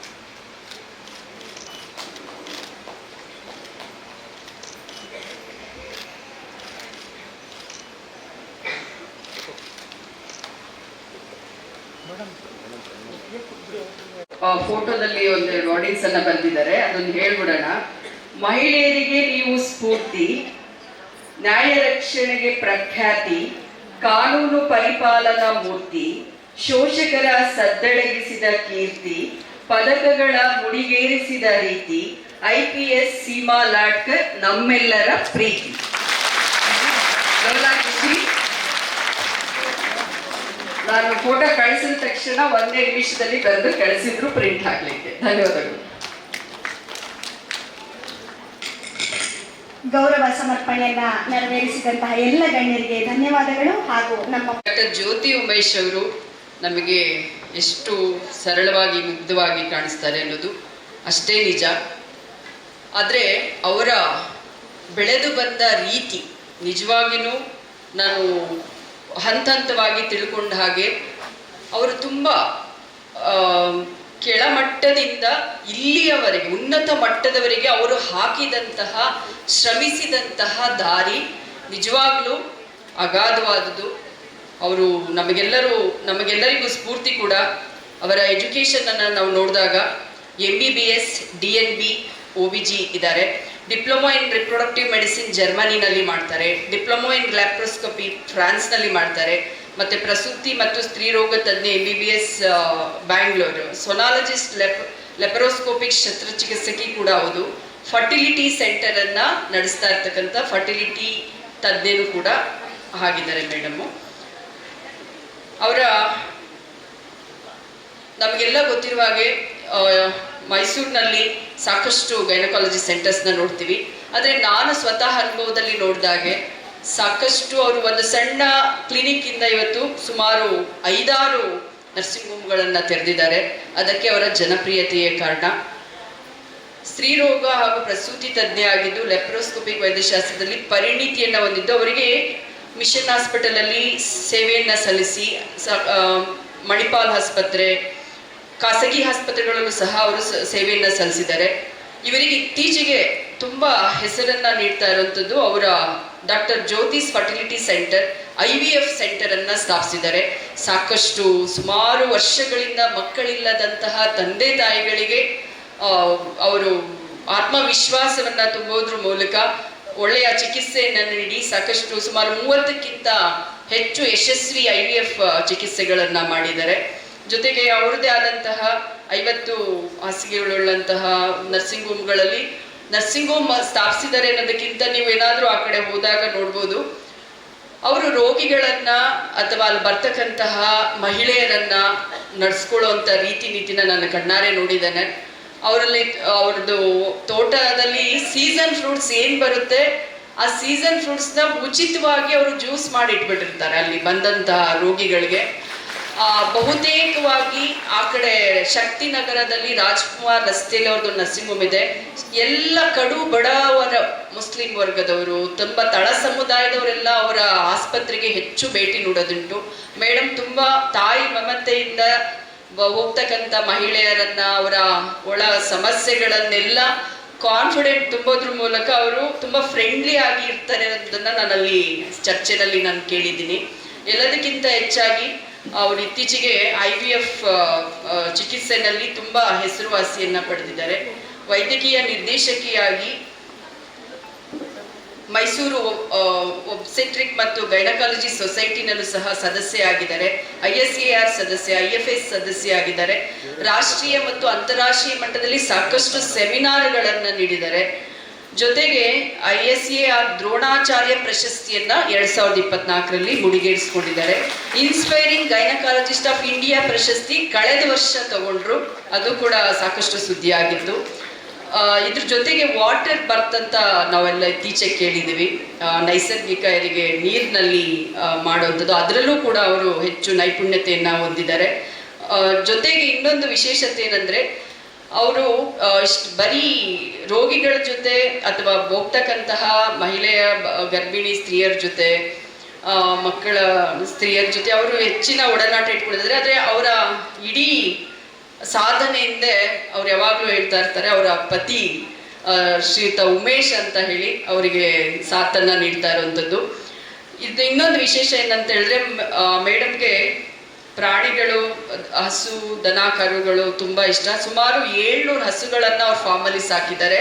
ಫೋಟೋದಲ್ಲಿ ಒಂದೆರಡು ಆಡಿಯನ್ಸ್ ಅನ್ನ ಬಂದಿದ್ದಾರೆ, ಅದೊಂದು ಹೇಳ್ಬಿಡೋಣ. ಮಹಿಳೆಯರಿಗೆ ನೀವು ಸ್ಫೂರ್ತಿ, ನ್ಯಾಯ ರಕ್ಷಣೆಗೆ ಪ್ರಖ್ಯಾತಿ, ಕಾನೂನು ಪರಿಪಾಲನಾ ಮೂರ್ತಿ, ಶೋಷಕರ ಸದ್ದಡಗಿಸಿದ ಕೀರ್ತಿ, ಪದಕಗಳ ಮುಡಿಗೇರಿಸಿದ ರೀತಿ, IPS ಸೀಮಾ ಲಾಟ್ಕರ್ ನಮ್ಮೆಲ್ಲರ ಪ್ರೀತಿ. ನಾನು ಫೋಟೋ ಕಳಿಸಿದ ತಕ್ಷಣ 1 ನಿಮಿಷದಲ್ಲಿ ಬರೆದು ಕಳಿಸಿದ್ರು ಪ್ರಿಂಟ್ ಹಾಕ್ಲಿಕ್ಕೆ. ಧನ್ಯವಾದಗಳು. ಗೌರವ ಸಮರ್ಪಣೆಯನ್ನ ನೆರವೇರಿಸಿದಂತಹ ಎಲ್ಲ ಗಣ್ಯರಿಗೆ ಧನ್ಯವಾದಗಳು. ಹಾಗೂ ನಮ್ಮ ಡಾಕ್ಟರ್ ಜ್ಯೋತಿ ಉಮೇಶ್ ಅವರು ನಮಗೆ ಎಷ್ಟು ಸರಳವಾಗಿ ಮುಗ್ಧವಾಗಿ ಕಾಣಿಸ್ತಾರೆ ಅನ್ನೋದು ಅಷ್ಟೇ ನಿಜ. ಆದರೆ ಅವರ ಬೆಳೆದು ಬಂದ ರೀತಿ ನಿಜವಾಗಿಯೂ ನಾನು ಹಂತವಾಗಿ ತಿಳ್ಕೊಂಡ ಹಾಗೆ ಅವರು ತುಂಬ ಕೆಳಮಟ್ಟದಿಂದ ಇಲ್ಲಿಯವರೆಗೆ ಉನ್ನತ ಮಟ್ಟದವರೆಗೆ ಅವರು ಹಾಕಿದಂತಹ ಶ್ರಮಿಸಿದಂತಹ ದಾರಿ ನಿಜವಾಗ್ಲೂ ಅಗಾಧವಾದುದು. ಅವರು ನಮಗೆಲ್ಲರಿಗೂ ಸ್ಫೂರ್ತಿ ಕೂಡ. ಅವರ ಎಜುಕೇಷನನ್ನು ನಾವು ನೋಡಿದಾಗ MBBS DNB OBG ಇದ್ದಾರೆ, ಡಿಪ್ಲೊಮಾ ಇನ್ ರಿಪ್ರೊಡಕ್ಟಿವ್ ಮೆಡಿಸಿನ್ ಜರ್ಮನಿನಲ್ಲಿ ಮಾಡ್ತಾರೆ, ಡಿಪ್ಲೊಮಾ ಇನ್ ಲ್ಯಾಪ್ರೋಸ್ಕೋಪಿ ಫ್ರಾನ್ಸ್ನಲ್ಲಿ ಮಾಡ್ತಾರೆ, ಮತ್ತು ಪ್ರಸೂತಿ ಮತ್ತು ಸ್ತ್ರೀರೋಗ ತಜ್ಞ MBBS ಬ್ಯಾಂಗ್ಳೂರು, ಸೊನಾಲಜಿಸ್ಟ್ ಲೆಪರೋಸ್ಕೋಪಿಕ್ ಶಸ್ತ್ರಚಿಕಿತ್ಸಕಿ ಕೂಡ ಹೌದು, ಫರ್ಟಿಲಿಟಿ ಸೆಂಟರನ್ನು ನಡೆಸ್ತಾ ಇರ್ತಕ್ಕಂಥ ಫರ್ಟಿಲಿಟಿ ತಜ್ಞರು ಕೂಡ ಆಗಿದ್ದಾರೆ ಮೇಡಮ್ಮು. ಅವರ ನಮಗೆಲ್ಲ ಗೊತ್ತಿರುವ ಹಾಗೆ ಮೈಸೂರಿನಲ್ಲಿ ಸಾಕಷ್ಟು ಗೈನಕಾಲಜಿ ಸೆಂಟರ್ಸ್ನ ನೋಡ್ತೀವಿ. ಆದರೆ ನಾನು ಸ್ವತಃ ಅನುಭವದಲ್ಲಿ ನೋಡಿದಾಗೆ ಸಾಕಷ್ಟು ಅವರು ಒಂದು ಸಣ್ಣ ಕ್ಲಿನಿಕ್ಕಿಂದ ಇವತ್ತು ಸುಮಾರು 5-6 ನರ್ಸಿಂಗ್ ಹೋಮ್ಗಳನ್ನು ತೆರೆದಿದ್ದಾರೆ. ಅದಕ್ಕೆ ಅವರ ಜನಪ್ರಿಯತೆಯೇ ಕಾರಣ. ಸ್ತ್ರೀರೋಗ ಹಾಗೂ ಪ್ರಸೂತಿ ತಜ್ಞೆ ಆಗಿದ್ದು ಲೆಪ್ರೋಸ್ಕೋಪಿಕ್ ವೈದ್ಯಶಾಸ್ತ್ರದಲ್ಲಿ ಪರಿಣಿತಿಯನ್ನು ಹೊಂದಿದ್ದು ಅವರಿಗೆ ಮಿಷನ್ ಹಾಸ್ಪಿಟಲಲ್ಲಿ ಸೇವೆಯನ್ನು ಸಲ್ಲಿಸಿ ಮಣಿಪಾಲ್ ಆಸ್ಪತ್ರೆ, ಖಾಸಗಿ ಆಸ್ಪತ್ರೆಗಳಲ್ಲೂ ಸಹ ಅವರು ಸೇವೆಯನ್ನು ಸಲ್ಲಿಸಿದ್ದಾರೆ. ಇವರಿಗೆ ಇತ್ತೀಚೆಗೆ ತುಂಬ ಹೆಸರನ್ನು ನೀಡ್ತಾ ಇರುವಂಥದ್ದು ಅವರ doctor Jyothi's fertility centre IVF ಸೆಂಟರನ್ನು ಸ್ಥಾಪಿಸಿದ್ದಾರೆ. ಸಾಕಷ್ಟು ಸುಮಾರು ವರ್ಷಗಳಿಂದ ಮಕ್ಕಳಿಲ್ಲದಂತಹ ತಂದೆ ತಾಯಿಗಳಿಗೆ ಅವರು ಆತ್ಮವಿಶ್ವಾಸವನ್ನು ತುಂಬೋದ್ರ ಮೂಲಕ ಒಳ್ಳೆಯ ಚಿಕಿತ್ಸೆಯನ್ನು ನೀಡಿ ಸಾಕಷ್ಟು ಸುಮಾರು 30ಕ್ಕಿಂತ ಹೆಚ್ಚು ಯಶಸ್ವಿ IVF ಚಿಕಿತ್ಸೆಗಳನ್ನು ಮಾಡಿದ್ದಾರೆ. ಜೊತೆಗೆ ಅವರದೇ ಆದಂತಹ 50 ಹಾಸಿಗೆಗಳುಳ್ಳಂತಹ ನರ್ಸಿಂಗ್ ಹೋಮ್ಗಳಲ್ಲಿ ನರ್ಸಿಂಗ್ ಹೋಮ್ ಸ್ಥಾಪಿಸಿದ್ದಾರೆ ಅನ್ನೋದಕ್ಕಿಂತ ನೀವೇನಾದರೂ ಆ ಕಡೆ ಹೋದಾಗ ನೋಡ್ಬೋದು, ಅವರು ರೋಗಿಗಳನ್ನ ಅಥವಾ ಅಲ್ಲಿ ಬರ್ತಕ್ಕಂತಹ ಮಹಿಳೆಯರನ್ನ ನಡೆಸ್ಕೊಳ್ಳುವಂಥ ನೀತಿನ ನಾನು ಕಣ್ಣಾರೆ ನೋಡಿದ್ದೇನೆ. ಅವ್ರದ್ದು ತೋಟದಲ್ಲಿ ಸೀಸನ್ ಫ್ರೂಟ್ಸ್ ಏನು ಬರುತ್ತೆ ಆ ಸೀಸನ್ ಫ್ರೂಟ್ಸ್ನ ಉಚಿತವಾಗಿ ಅವರು ಜ್ಯೂಸ್ ಮಾಡಿ ಇಟ್ಬಿಟ್ಟಿರ್ತಾರೆ ಅಲ್ಲಿ ಬಂದಂತಹ ರೋಗಿಗಳಿಗೆ. ಬಹುತೇಕವಾಗಿ ಆ ಕಡೆ ಶಕ್ತಿನಗರದಲ್ಲಿ ರಾಜ್ಕುಮಾರ್ ರಸ್ತೆಯಲ್ಲಿ ಅವ್ರದ್ದು ನರ್ಸಿಂಗ್ ಹೋಮ್ ಇದೆ. ಎಲ್ಲ ಕಡು ಬಡವರ ಮುಸ್ಲಿಂ ವರ್ಗದವರು ತುಂಬ ತಳ ಸಮುದಾಯದವರೆಲ್ಲ ಅವರ ಆಸ್ಪತ್ರೆಗೆ ಹೆಚ್ಚು ಭೇಟಿ ನೀಡೋದುಂಟು. ಮೇಡಮ್ ತುಂಬ ತಾಯಿ ಮಮತೆಯಿಂದ ಹೋಗ್ತಕ್ಕಂಥ ಮಹಿಳೆಯರನ್ನ ಅವರ ಒಳ ಸಮಸ್ಯೆಗಳನ್ನೆಲ್ಲ ಕಾನ್ಫಿಡೆಂಟ್ ತುಂಬೋದ್ರ ಮೂಲಕ ಅವರು ತುಂಬ ಫ್ರೆಂಡ್ಲಿ ಆಗಿ ಇರ್ತಾರೆ ಅನ್ನೋದನ್ನು ನಾನಲ್ಲಿ ಚರ್ಚೆನಲ್ಲಿ ನಾನು ಕೇಳಿದ್ದೀನಿ. ಎಲ್ಲದಕ್ಕಿಂತ ಹೆಚ್ಚಾಗಿ ಅವರು ಇತ್ತೀಚೆಗೆ IVF ಚಿಕಿತ್ಸೆಯಲ್ಲಿ ತುಂಬ ಹೆಸರುವಾಸಿಯನ್ನು ಪಡೆದಿದ್ದಾರೆ. ವೈದ್ಯಕೀಯ ನಿರ್ದೇಶಕಿಯಾಗಿ ಮೈಸೂರು ಒಬ್ಸೆಟ್ರಿಕ್ ಮತ್ತು ಗೈನಕಾಲಜಿ ಸೊಸೈಟಿನಲ್ಲೂ ಸಹ ಸದಸ್ಯೆ ಆಗಿದ್ದಾರೆ. ISAR ಸದಸ್ಯ, IFS ಸದಸ್ಯ ಆಗಿದ್ದಾರೆ. ರಾಷ್ಟ್ರೀಯ ಮತ್ತು ಅಂತಾರಾಷ್ಟ್ರೀಯ ಮಟ್ಟದಲ್ಲಿ ಸಾಕಷ್ಟು ಸೆಮಿನಾರ್ಗಳನ್ನು ನೀಡಿದ್ದಾರೆ. ಜೊತೆಗೆ ISAR ದ್ರೋಣಾಚಾರ್ಯ ಪ್ರಶಸ್ತಿಯನ್ನ 2024ರಲ್ಲಿ ಮುಡಿಗೇರಿಸಿಕೊಂಡಿದ್ದಾರೆ. ಇನ್ಸ್ಪೈರಿಂಗ್ ಗೈನಕಾಲಜಿಸ್ಟ್ ಆಫ್ ಇಂಡಿಯಾ ಪ್ರಶಸ್ತಿ ಕಳೆದ ವರ್ಷ ತಗೊಂಡ್ರು, ಅದು ಕೂಡ ಸಾಕಷ್ಟು ಸುದ್ದಿ ಆಗಿತ್ತು. ಇದ್ರ ಜೊತೆಗೆ ವಾಟರ್ ಬರ್ತ್ ಅಂತ ನಾವೆಲ್ಲ ಇತ್ತೀಚೆಗೆ ಕೇಳಿದ್ದೀವಿ, ನೈಸರ್ಗಿಕ ಹೆರಿಗೆ ನೀರಿನಲ್ಲಿ ಮಾಡೋಂಥದ್ದು, ಅದರಲ್ಲೂ ಕೂಡ ಅವರು ಹೆಚ್ಚು ನೈಪುಣ್ಯತೆಯನ್ನು ಹೊಂದಿದ್ದಾರೆ. ಜೊತೆಗೆ ಇನ್ನೊಂದು ವಿಶೇಷತೆ ಏನಂದರೆ ಅವರು ಬರೀ ರೋಗಿಗಳ ಜೊತೆ ಅಥವಾ ಹೋಗ್ತಕ್ಕಂತಹ ಮಹಿಳೆಯ ಗರ್ಭಿಣಿ ಸ್ತ್ರೀಯರ ಜೊತೆ ಮಕ್ಕಳ ಸ್ತ್ರೀಯರ ಜೊತೆ ಅವರು ಹೆಚ್ಚಿನ ಒಡನಾಟ ಇಟ್ಕೊಂಡಿದ್ದಾರೆ. ಆದರೆ ಅವರ ಇಡೀ ಸಾಧನೆಯಿಂದ ಅವ್ರು ಯಾವಾಗಲೂ ಹೇಳ್ತಾ ಇರ್ತಾರೆ, ಅವರ ಪತಿ ಶ್ರೀಯುತ ಉಮೇಶ್ ಅಂತ ಹೇಳಿ ಅವರಿಗೆ ಸಾಥನ್ನು ನೀಡ್ತಾ ಇರುವಂಥದ್ದು. ಇದು ಇನ್ನೊಂದು ವಿಶೇಷ ಏನಂತ ಹೇಳಿದ್ರೆ ಮೇಡಮ್ಗೆ ಪ್ರಾಣಿಗಳು, ಹಸು, ದನ, ಕರುಗಳು ತುಂಬ ಇಷ್ಟ. ಸುಮಾರು 700 ಹಸುಗಳನ್ನು ಅವ್ರ ಫಾರ್ಮಲ್ಲಿ ಸಾಕಿದ್ದಾರೆ.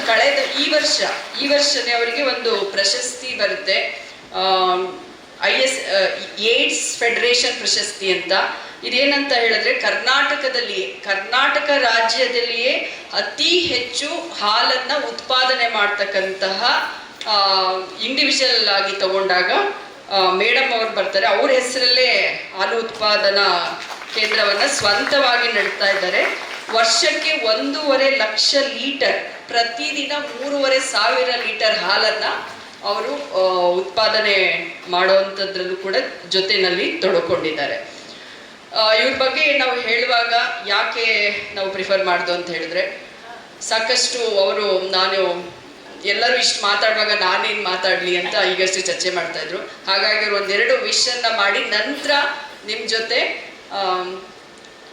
ಕಳೆದ ಈ ವರ್ಷನೇ ಅವರಿಗೆ ಒಂದು ಪ್ರಶಸ್ತಿ ಬರುತ್ತೆ, ಏಡ್ಸ್ ಫೆಡರೇಷನ್ ಪ್ರಶಸ್ತಿ ಅಂತ. ಇದೇನಂತ ಹೇಳಿದ್ರೆ ಕರ್ನಾಟಕ ರಾಜ್ಯದಲ್ಲಿಯೇ ಅತಿ ಹೆಚ್ಚು ಹಾಲನ್ನು ಉತ್ಪಾದನೆ ಮಾಡ್ತಕ್ಕಂತಹ ಇಂಡಿವಿಜುವಲ್ ಆಗಿ ತಗೊಂಡಾಗ ಮೇಡಮ್ ಅವರು ಬರ್ತಾರೆ. ಅವ್ರ ಹೆಸರಲ್ಲೇ ಹಾಲು ಉತ್ಪಾದನಾ ಕೇಂದ್ರವನ್ನು ಸ್ವಂತವಾಗಿ ನಡೆಸ್ತಾ ಇದ್ದಾರೆ. ವರ್ಷಕ್ಕೆ 1.5 ಲಕ್ಷ ಲೀಟರ್, ಪ್ರತಿದಿನ 3,500 ಲೀಟರ್ ಹಾಲನ್ನು ಅವರು ಉತ್ಪಾದನೆ ಮಾಡುವಂಥದ್ರಲ್ಲೂ ಕೂಡ ಜೊತೆಯಲ್ಲಿ ತೊಡಕೊಂಡಿದ್ದಾರೆ. ಇವ್ರ ಬಗ್ಗೆ ನಾವು ಹೇಳುವಾಗ ಯಾಕೆ ನಾವು ಪ್ರಿಫರ್ ಮಾಡ್ದು ಅಂತ ಹೇಳಿದ್ರೆ, ಸಾಕಷ್ಟು ನಾನು ಎಲ್ಲರೂ ಇಷ್ಟು ಮಾತಾಡುವಾಗ ನಾನೇನು ಮಾತಾಡಲಿ ಅಂತ ಈಗಷ್ಟೇ ಚರ್ಚೆ ಮಾಡ್ತಾ ಇದ್ರು. ಹಾಗಾಗಿ ಅವರು 1-2 ವಿಷನ್ನ ಮಾಡಿ ನಂತರ ನಿಮ್ಮ ಜೊತೆ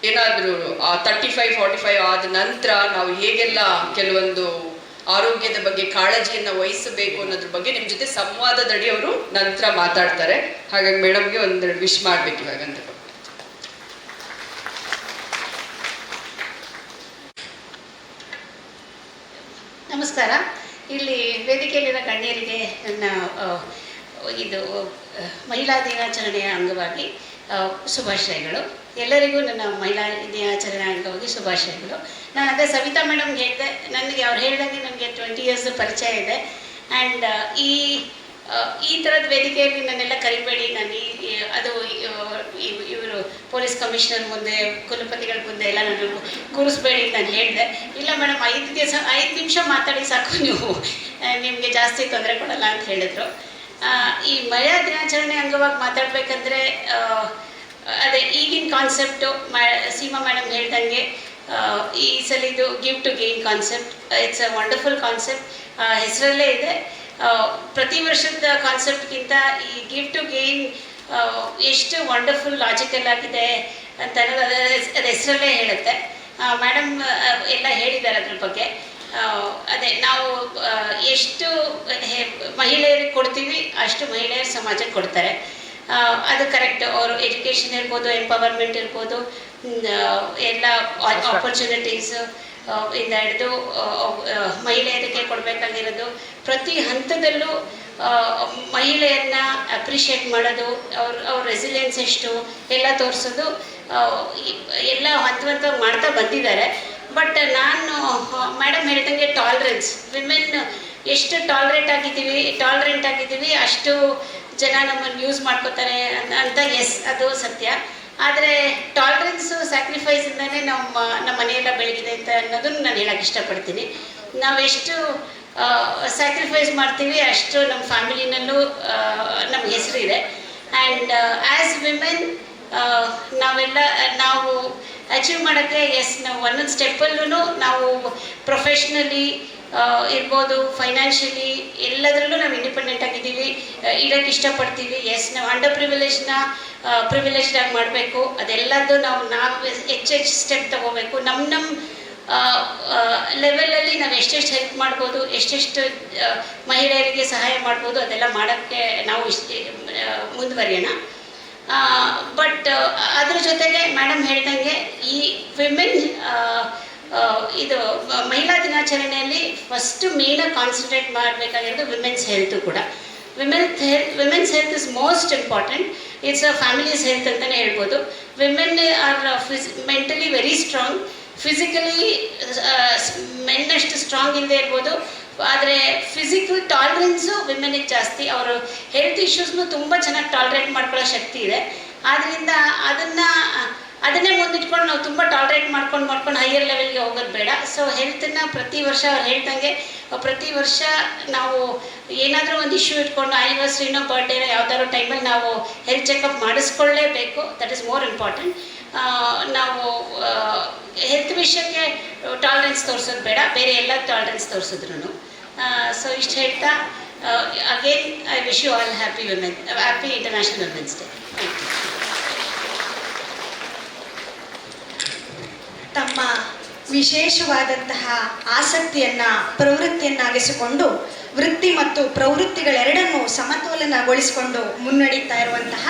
ಏನಾದರೂ 35-45 ಆದ ನಂತರ ನಾವು ಹೇಗೆಲ್ಲ ಕೆಲವೊಂದು ಆರೋಗ್ಯದ ಬಗ್ಗೆ ಕಾಳಜಿಯನ್ನು ವಹಿಸಬೇಕು ಅನ್ನೋದ್ರ ಬಗ್ಗೆ ನಿಮ್ಮ ಜೊತೆ ಸಂವಾದದಡಿ ಅವರು ನಂತರ ಮಾತಾಡ್ತಾರೆ. ಹಾಗಾಗಿ ಮೇಡಮ್ಗೆ 1-2 ವಿಶ್ ಮಾಡ್ಬೇಕು ಇವಾಗಂತ. ನಮಸ್ಕಾರ. ಇಲ್ಲಿ ವೇದಿಕೆಯಲ್ಲಿನ ಗಣ್ಯರಿಗೆ ನನ್ನ ಇದು ಮಹಿಳಾ ದಿನಾಚರಣೆಯ ಅಂಗವಾಗಿ ಶುಭಾಶಯಗಳು. ಎಲ್ಲರಿಗೂ ನನ್ನ ಮಹಿಳಾ ದಿನಾಚರಣೆ ಅಂಗವಾಗಿ ಶುಭಾಶಯಗಳು. ನಾನು ಅದೇ ಸವಿತಾ ಮೇಡಮ್ಗೆ ಹೇಳಿದೆ, ನನಗೆ ಅವ್ರು ಹೇಳಿದಂಗೆ ನನಗೆ 20 ಇಯರ್ಸ್ ಪರಿಚಯ ಇದೆ. ಆ್ಯಂಡ್ ಈ ಥರದ ವೇದಿಕೆಯಲ್ಲಿ ನನ್ನೆಲ್ಲ ಕರಿಬೇಡಿ, ನಾನು ಅದು ಇವರು ಪೊಲೀಸ್ ಕಮಿಷನರ್ ಮುಂದೆ, ಕುಲಪತಿಗಳ ಮುಂದೆ ಎಲ್ಲ ನಾನು ಕೂರಿಸ್ಬೇಡಿ ನಾನು ಹೇಳಿದೆ. ಇಲ್ಲ ಮೇಡಮ್, 5 ನಿಮಿಷ ಮಾತಾಡಿ ಸಾಕು, ನಿಮಗೆ ಜಾಸ್ತಿ ತೊಂದರೆ ಕೊಡಲ್ಲ ಅಂತ ಹೇಳಿದರು. ಈ ಮಹಿಳಾ ದಿನಾಚರಣೆ ಅಂಗವಾಗಿ ಮಾತಾಡಬೇಕಂದ್ರೆ ಅದೇ ಈಗಿನ ಕಾನ್ಸೆಪ್ಟು ಸೀಮಾ ಮೇಡಮ್ ಹೇಳ್ದಂಗೆ ಈ ಸಲ ಇದು give to gain concept. It's a wonderful concept, ಹೆಸರಲ್ಲೇ ಇದೆ. ಪ್ರತಿ ವರ್ಷದ ಕಾನ್ಸೆಪ್ಟ್ಗಿಂತ ಈ ಗಿವ್ ಟು ಗೇನ್ ಎಷ್ಟು ವಂಡರ್ಫುಲ್ ಲಾಜಿಕಲ್ ಆಗಿದೆ ಅಂತ ಅನ್ನೋದು ಅದು ಹೆಸರಲ್ಲೇ ಹೇಳುತ್ತೆ. ಮೇಡಮ್ ಎಲ್ಲ ಹೇಳಿದ್ದಾರೆ ಅದ್ರ ಬಗ್ಗೆ. ಅದೇ ನಾವು ಎಷ್ಟು ಮಹಿಳೆಯರಿಗೆ ಕೊಡ್ತೀವಿ ಅಷ್ಟು ಮಹಿಳೆಯರು ಸಮಾಜಕ್ಕೆ ಕೊಡ್ತಾರೆ. ಅದು ಕರೆಕ್ಟ್. ಅವರು ಎಜುಕೇಷನ್ ಇರ್ಬೋದು, ಎಂಪವರ್ಮೆಂಟ್ ಇರ್ಬೋದು, ಎಲ್ಲ ಆಪರ್ಚುನಿಟೀಸ್ ಇಂದ ಹಿಡಿದು ಮಹಿಳೆಯರಿಗೆ ಕೊಡಬೇಕಾಗಿರೋದು ಪ್ರತಿ ಹಂತದಲ್ಲೂ ಮಹಿಳೆಯರನ್ನ ಅಪ್ರಿಷಿಯೇಟ್ ಮಾಡೋದು, ಅವ್ರ ರೆಸಿಲಿಯನ್ಸ್ ಎಷ್ಟು ಎಲ್ಲ ತೋರಿಸೋದು ಎಲ್ಲ ಹಂತವಾಗಿ ಮಾಡ್ತಾ ಬಂದಿದ್ದಾರೆ. ಬಟ್ ನಾನು ಮೇಡಮ್ ಹೇಳಿದಂಗೆ ಟಾಲರೆನ್ಸ್, ವಿಮೆನ್ ಎಷ್ಟು ಟಾಲರೆಂಟ್ ಆಗಿದ್ದೀವಿ ಅಷ್ಟು ಜನ ನಮ್ಮನ್ನು ಯೂಸ್ ಮಾಡ್ಕೋತಾರೆ ಅಂತ. ಎಸ್, ಅದು ಸತ್ಯ. ಆದರೆ ಟಾಲರೆನ್ಸು ಸ್ಯಾಕ್ರಿಫೈಸಿಂದನೇ ನಮ್ಮ ಮನೆಯೆಲ್ಲ ಬೆಳಗಿದೆ ಅಂತ ಅನ್ನೋದನ್ನು ನಾನು ಹೇಳೋಕ್ಕೆ ಇಷ್ಟಪಡ್ತೀನಿ. ನಾವೆಷ್ಟು ಸ್ಯಾಕ್ರಿಫೈಸ್ ಮಾಡ್ತೀವಿ ಅಷ್ಟು ನಮ್ಮ ಫ್ಯಾಮಿಲಿನಲ್ಲೂ ನಮ್ಮ ಹೆಸರಿದೆ. ಆ್ಯಂಡ್ ಆ್ಯಸ್ ವಿಮೆನ್ ನಾವು ಅಚೀವ್ ಮಾಡೋಕ್ಕೆ ನಾವು ಒಂದೊಂದು ಸ್ಟೆಪ್ಪಲ್ಲೂ ನಾವು ಪ್ರೊಫೆಷ್ನಲಿ ಇರ್ಬೋದು, ಫೈನಾನ್ಷಿಯಲಿ ಎಲ್ಲದರಲ್ಲೂ ನಾವು ಇಂಡಿಪೆಂಡೆಂಟ್ ಆಗಿದ್ದೀವಿ, ಇರೋಕ್ಕೆ ಇಷ್ಟಪಡ್ತೀವಿ. ಎಸ್, ನಾವು ಅಂಡರ್ ಪ್ರಿವಿಲೇಜ್ಡ್ ಆಗಿ ಮಾಡಬೇಕು. ಅದೆಲ್ಲದ್ದು ನಾವು ಹೆಚ್ಚೆಚ್ಚು ಸ್ಟೆಪ್ ತಗೋಬೇಕು. ನಮ್ಮ ಲೆವೆಲಲ್ಲಿ ನಾವು ಎಷ್ಟೆಷ್ಟು ಹೆಲ್ಪ್ ಮಾಡ್ಬೋದು, ಎಷ್ಟೆಷ್ಟು ಮಹಿಳೆಯರಿಗೆ ಸಹಾಯ ಮಾಡ್ಬೋದು, ಅದೆಲ್ಲ ಮಾಡೋಕ್ಕೆ ನಾವು ಮುಂದುವರಿಯೋಣ. ಬಟ್ ಅದ್ರ ಜೊತೆಗೆ ಮೇಡಮ್ ಹೇಳ್ದಂಗೆ ಈ ವಿಮೆನ್ ಇದು ಮಹಿಳಾ ದಿನಾಚರಣೆಯಲ್ಲಿ ಫಸ್ಟ್ ಮೇಯ್ನಾಗಿ ಕಾನ್ಸಂಟ್ರೇಟ್ ಮಾಡಬೇಕಾಗಿರೋದು ವಿಮೆನ್ಸ್ ಹೆಲ್ತು ಕೂಡ. Women's health is most important. It's a family's health ಅಂತಲೇ ಹೇಳ್ಬೋದು. Women are mentally very strong, physically ಮೆನ್ನಷ್ಟು ಸ್ಟ್ರಾಂಗ್ ಇಲ್ಲದೆ ಇರ್ಬೋದು, ಆದರೆ ಫಿಸಿಕಲ್ ಟಾಲರೆನ್ಸು ವಿಮೆನಿಗೆ ಜಾಸ್ತಿ. ಅವರು ಹೆಲ್ತ್ ಇಶ್ಯೂಸ್ನು ತುಂಬ ಚೆನ್ನಾಗಿ ಟಾಲರೇಟ್ ಮಾಡ್ಕೊಳ್ಳೋ ಶಕ್ತಿ ಇದೆ. ಆದ್ದರಿಂದ ಅದನ್ನೇ ಮುಂದಿಟ್ಕೊಂಡು ನಾವು ತುಂಬ ಟಾಲರೇಟ್ ಮಾಡ್ಕೊಂಡು ಹೈಯರ್ ಲೆವೆಲ್ಗೆ ಹೋಗೋದು ಬೇಡ. ಸೊ ಹೆಲ್ತನ್ನು ಪ್ರತಿ ವರ್ಷ ಅವ್ರು ಹೇಳ್ದಂಗೆ ಪ್ರತಿ ವರ್ಷ ನಾವು ಏನಾದರೂ ಒಂದು ಇಶ್ಯೂ ಇಟ್ಕೊಂಡು ಆ್ಯನಿವರ್ಸರಿನೋ ಬರ್ಡೇನೋ ಯಾವ್ದಾದ್ರು ಟೈಮಲ್ಲಿ ನಾವು ಹೆಲ್ತ್ ಚೆಕಪ್ ಮಾಡಿಸ್ಕೊಳ್ಳೇಬೇಕು. That is more important. ನಾವು ಹೆಲ್ತ್ ವಿಷಯಕ್ಕೆ ಟಾಲರೆನ್ಸ್ ತೋರಿಸೋದು ಬೇಡ, ಬೇರೆ ಎಲ್ಲ ಟಾಲರೆನ್ಸ್ ತೋರಿಸಿದ್ರು. ಸೊ ಇಷ್ಟು ಹೇಳ್ತಾ again I wish you all happy International Women's Day. Thank you. ತಮ್ಮ ವಿಶೇಷವಾದಂತಹ ಆಸಕ್ತಿಯನ್ನು ಪ್ರವೃತ್ತಿಯನ್ನಾಗಿಸಿಕೊಂಡು ವೃತ್ತಿ ಮತ್ತು ಪ್ರವೃತ್ತಿಗಳೆರಡನ್ನೂ ಸಮತೋಲನಗೊಳಿಸಿಕೊಂಡು ಮುನ್ನಡೀತಾ ಇರುವಂತಹ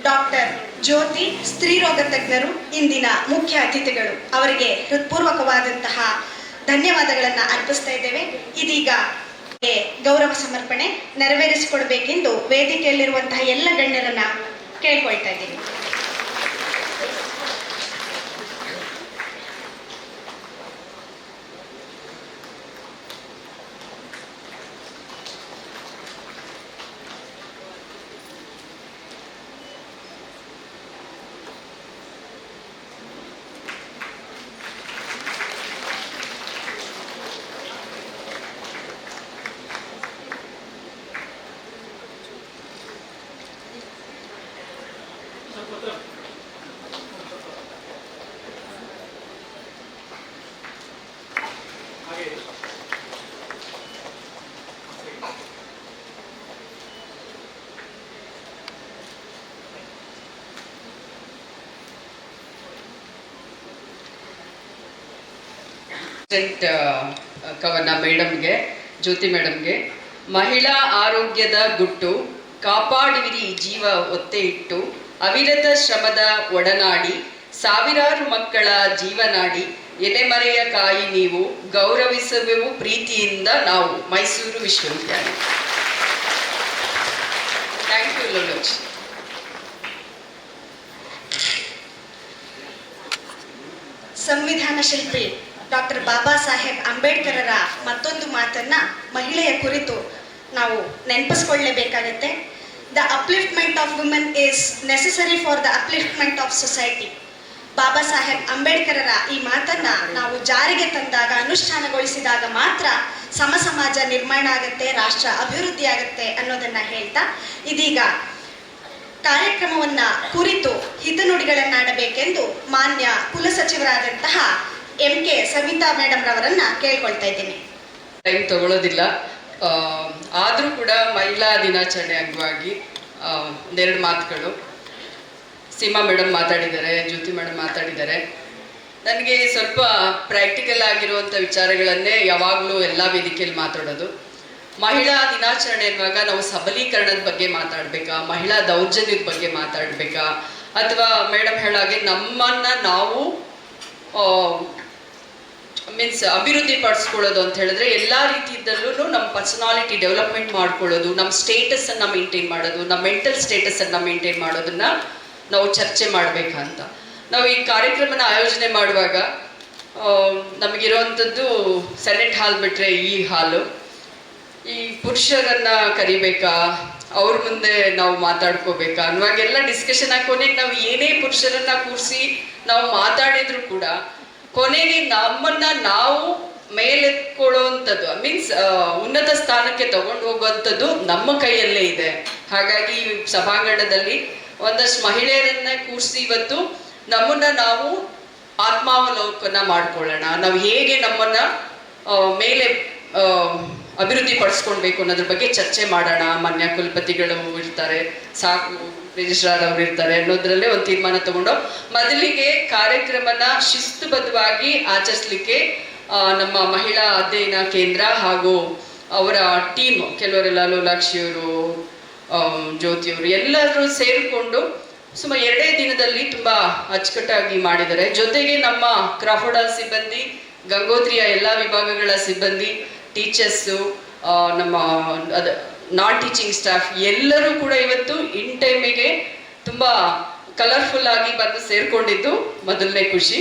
ಡಾಕ್ಟರ್ ಜ್ಯೋತಿ ಸ್ತ್ರೀರೋಗ ತಜ್ಞರು ಇಂದಿನ ಮುಖ್ಯ ಅತಿಥಿಗಳು. ಅವರಿಗೆ ಹೃತ್ಪೂರ್ವಕವಾದಂತಹ ಧನ್ಯವಾದಗಳನ್ನು ಅರ್ಪಿಸ್ತಾ ಇದ್ದೇವೆ. ಇದೀಗ ಗೌರವ ಸಮರ್ಪಣೆ ನೆರವೇರಿಸಿಕೊಡ್ಬೇಕೆಂದು ವೇದಿಕೆಯಲ್ಲಿರುವಂತಹ ಎಲ್ಲ ಗಣ್ಯರನ್ನ ಕೇಳ್ಕೊಳ್ತಾ ಇದ್ದೀನಿ. ಕವನ ಮೇಡಮ್ಗೆ, ಜ್ಯೋತಿ ಮೇಡಮ್ಗೆ, ಮಹಿಳಾ ಆರೋಗ್ಯದ ಗುಟ್ಟು ಕಾಪಾಡುವಿರಿ ಜೀವ ಒತ್ತೆ ಇಟ್ಟು, ಅವಿರತ ಶ್ರಮದ ಒಡನಾಡಿ ಸಾವಿರಾರು ಮಕ್ಕಳ ಜೀವನಾಡಿ, ಎಲೆಮರೆಯ ಕಾಯಿ ನೀವು ಗೌರವಿಸುವೆವು ಪ್ರೀತಿಯಿಂದ ನಾವು. ಮೈಸೂರು ವಿಶ್ವವಿದ್ಯಾಲಯ. ಥ್ಯಾಂಕ್ ಯು ಲೋಲೋಚ್. ಸಂವಿಧಾನ ಶಿಲ್ಪಿ ಡಾಕ್ಟರ್ ಬಾಬಾ ಸಾಹೇಬ್ ಅಂಬೇಡ್ಕರರ ಮತ್ತೊಂದು ಮಾತನ್ನ ಮಹಿಳೆಯ ಕುರಿತು ನಾವು ನೆನಪಿಸ್ಕೊಳ್ಳಲೇಬೇಕಾಗತ್ತೆ. The upliftment of women is necessary for the upliftment of society. Baba Saheb ಅಂಬೇಡ್ಕರರ ಈ ಮಾತನ್ನ ನಾವು ಜಾರಿಗೆ ತಂದಾಗ, ಅನುಷ್ಠಾನಗೊಳಿಸಿದಾಗ ಮಾತ್ರ ಸಮಾಜ ನಿರ್ಮಾಣ ಆಗುತ್ತೆ, ರಾಷ್ಟ್ರ ಅಭಿವೃದ್ಧಿ ಆಗುತ್ತೆ ಅನ್ನೋದನ್ನ ಹೇಳ್ತಾ ಇದೀಗ ಕಾರ್ಯಕ್ರಮವನ್ನ ಕುರಿತು ಹಿತನುಡಿಗಳನ್ನಾಡಬೇಕೆಂದು ಮಾನ್ಯ ಕುಲಸಚಿವರಾದಂತಹ MK ಸವಿತಾ ಮೇಡಮ್ ರವರನ್ನ ಕೇಳ್ಕೊಳ್ತಾ ಇದ್ದೀನಿ. ಟೈಮ್ ತಗೊಳ್ಳೋದಿಲ್ಲ, ಆದರೂ ಕೂಡ ಮಹಿಳಾ ದಿನಾಚರಣೆ ಅಂಗವಾಗಿ ಒಂದೆರಡು ಮಾತುಗಳು. ಸೀಮಾ ಮೇಡಮ್ ಮಾತಾಡಿದ್ದಾರೆ, ಜ್ಯೋತಿ ಮೇಡಮ್ ಮಾತಾಡಿದ್ದಾರೆ. ನನಗೆ ಸ್ವಲ್ಪ ಪ್ರಾಕ್ಟಿಕಲ್ ಆಗಿರುವಂಥ ವಿಚಾರಗಳನ್ನೇ ಯಾವಾಗಲೂ ಎಲ್ಲ ವೇದಿಕೆಯಲ್ಲಿ ಮಾತಾಡೋದು. ಮಹಿಳಾ ದಿನಾಚರಣೆ ಅನ್ನುವಾಗ ನಾವು ಸಬಲೀಕರಣದ ಬಗ್ಗೆ ಮಾತಾಡಬೇಕಾ, ಮಹಿಳಾ ದೌರ್ಜನ್ಯದ ಬಗ್ಗೆ ಮಾತಾಡಬೇಕಾ, ಅಥವಾ ಮೇಡಮ್ ಹೇಳಾಗೆ ನಮ್ಮನ್ನ ನಾವು ಅಭಿವೃದ್ಧಿ ಪಡಿಸ್ಕೊಳ್ಳೋದು ಅಂತ ಹೇಳಿದ್ರೆ ಎಲ್ಲ ರೀತಿಯಲ್ಲೂ ನಮ್ಮ ಪರ್ಸನಾಲಿಟಿ ಡೆವಲಪ್ಮೆಂಟ್ ಮಾಡ್ಕೊಳ್ಳೋದು, ನಮ್ಮ ಸ್ಟೇಟಸನ್ನು ಮೇಂಟೈನ್ ಮಾಡೋದು, ನಮ್ಮ ಮೆಂಟಲ್ ಸ್ಟೇಟಸನ್ನು ಮೇಂಟೈನ್ ಮಾಡೋದನ್ನ ನಾವು ಚರ್ಚೆ ಮಾಡಬೇಕಂತ ನಾವು ಈ ಕಾರ್ಯಕ್ರಮನ ಆಯೋಜನೆ ಮಾಡುವಾಗ ನಮಗಿರುವಂಥದ್ದು ಸೆನೆಟ್ ಹಾಲ್ ಬಿಟ್ಟರೆ ಈ ಹಾಲು. ಈ ಪುರುಷರನ್ನ ಕರಿಬೇಕಾ, ಅವ್ರ ಮುಂದೆ ನಾವು ಮಾತಾಡ್ಕೋಬೇಕಾ ಅನ್ನುವಾಗೆಲ್ಲ ಡಿಸ್ಕಷನ್ ಕೊನೆಗೆ ನಾವು ಏನೇ ಪುರುಷರನ್ನ ಕೂರಿಸಿ ನಾವು ಮಾತಾಡಿದ್ರು ಕೂಡ ಕೊನೆಗೆ ನಮ್ಮನ್ನ ನಾವು ಮೇಲೆತ್ಕೊಳ್ಳುವಂಥದ್ದು, ಮೀನ್ಸ್ ಉನ್ನತ ಸ್ಥಾನಕ್ಕೆ ತಗೊಂಡು ಹೋಗುವಂಥದ್ದು ನಮ್ಮ ಕೈಯಲ್ಲೇ ಇದೆ. ಹಾಗಾಗಿ ಈ ಸಭಾಂಗಣದಲ್ಲಿ ಒಂದಷ್ಟು ಮಹಿಳೆಯರನ್ನ ಕೂರಿಸಿ ಇವತ್ತು ನಮ್ಮನ್ನ ನಾವು ಆತ್ಮಾವಲೋಕನ ಮಾಡ್ಕೊಳ್ಳೋಣ, ನಾವು ಹೇಗೆ ನಮ್ಮನ್ನ ಮೇಲೆ ಅಭಿವೃದ್ಧಿ ಪಡಿಸ್ಕೊಳ್ಬೇಕು ಅನ್ನೋದ್ರ ಬಗ್ಗೆ ಚರ್ಚೆ ಮಾಡೋಣ. ಮಾನ್ಯ ಕುಲಪತಿಗಳು ಇರ್ತಾರೆ, ಸಾಕು ರಿಜಿಸ್ಟ್ರಾರ್ ಅವರು ಇರ್ತಾರೆ ಅನ್ನೋದ್ರಲ್ಲೇ ಒಂದು ತೀರ್ಮಾನ ತಗೊಂಡು ಮೊದಲಿಗೆ ಕಾರ್ಯಕ್ರಮನ ಶಿಸ್ತುಬದ್ಧವಾಗಿ ಆಚರಿಸ್ಲಿಕ್ಕೆ ನಮ್ಮ ಮಹಿಳಾ ಅಧ್ಯಯನ ಕೇಂದ್ರ ಹಾಗೂ ಅವರ ಟೀಮ್, ಕೆಲವರೆಲ್ಲ ಲೋಲಾಕ್ಷಿಯವರು, ಜ್ಯೋತಿಯವರು ಎಲ್ಲರೂ ಸೇರಿಕೊಂಡು ಸುಮಾರು 2 ದಿನದಲ್ಲಿ ತುಂಬಾ ಅಚ್ಚುಕಟ್ಟಾಗಿ ಮಾಡಿದ್ದಾರೆ. ಜೊತೆಗೆ ನಮ್ಮ ಕ್ರಾಫರ್ಡ್ ಹಾಲ್ ಸಿಬ್ಬಂದಿ, ಗಂಗೋತ್ರಿಯ ಎಲ್ಲ ವಿಭಾಗಗಳ ಸಿಬ್ಬಂದಿ, ಟೀಚರ್ಸು, ನಮ್ಮ ನಾನ್ ಟೀಚಿಂಗ್ ಸ್ಟಾಫ್ ಎಲ್ಲರೂ ಕೂಡ ಇವತ್ತು ಇನ್ ಟೈಮಿಗೆ ತುಂಬ ಕಲರ್ಫುಲ್ ಆಗಿ ಬಂದು ಸೇರ್ಕೊಂಡಿದ್ದು ಮೊದಲನೇ ಖುಷಿ.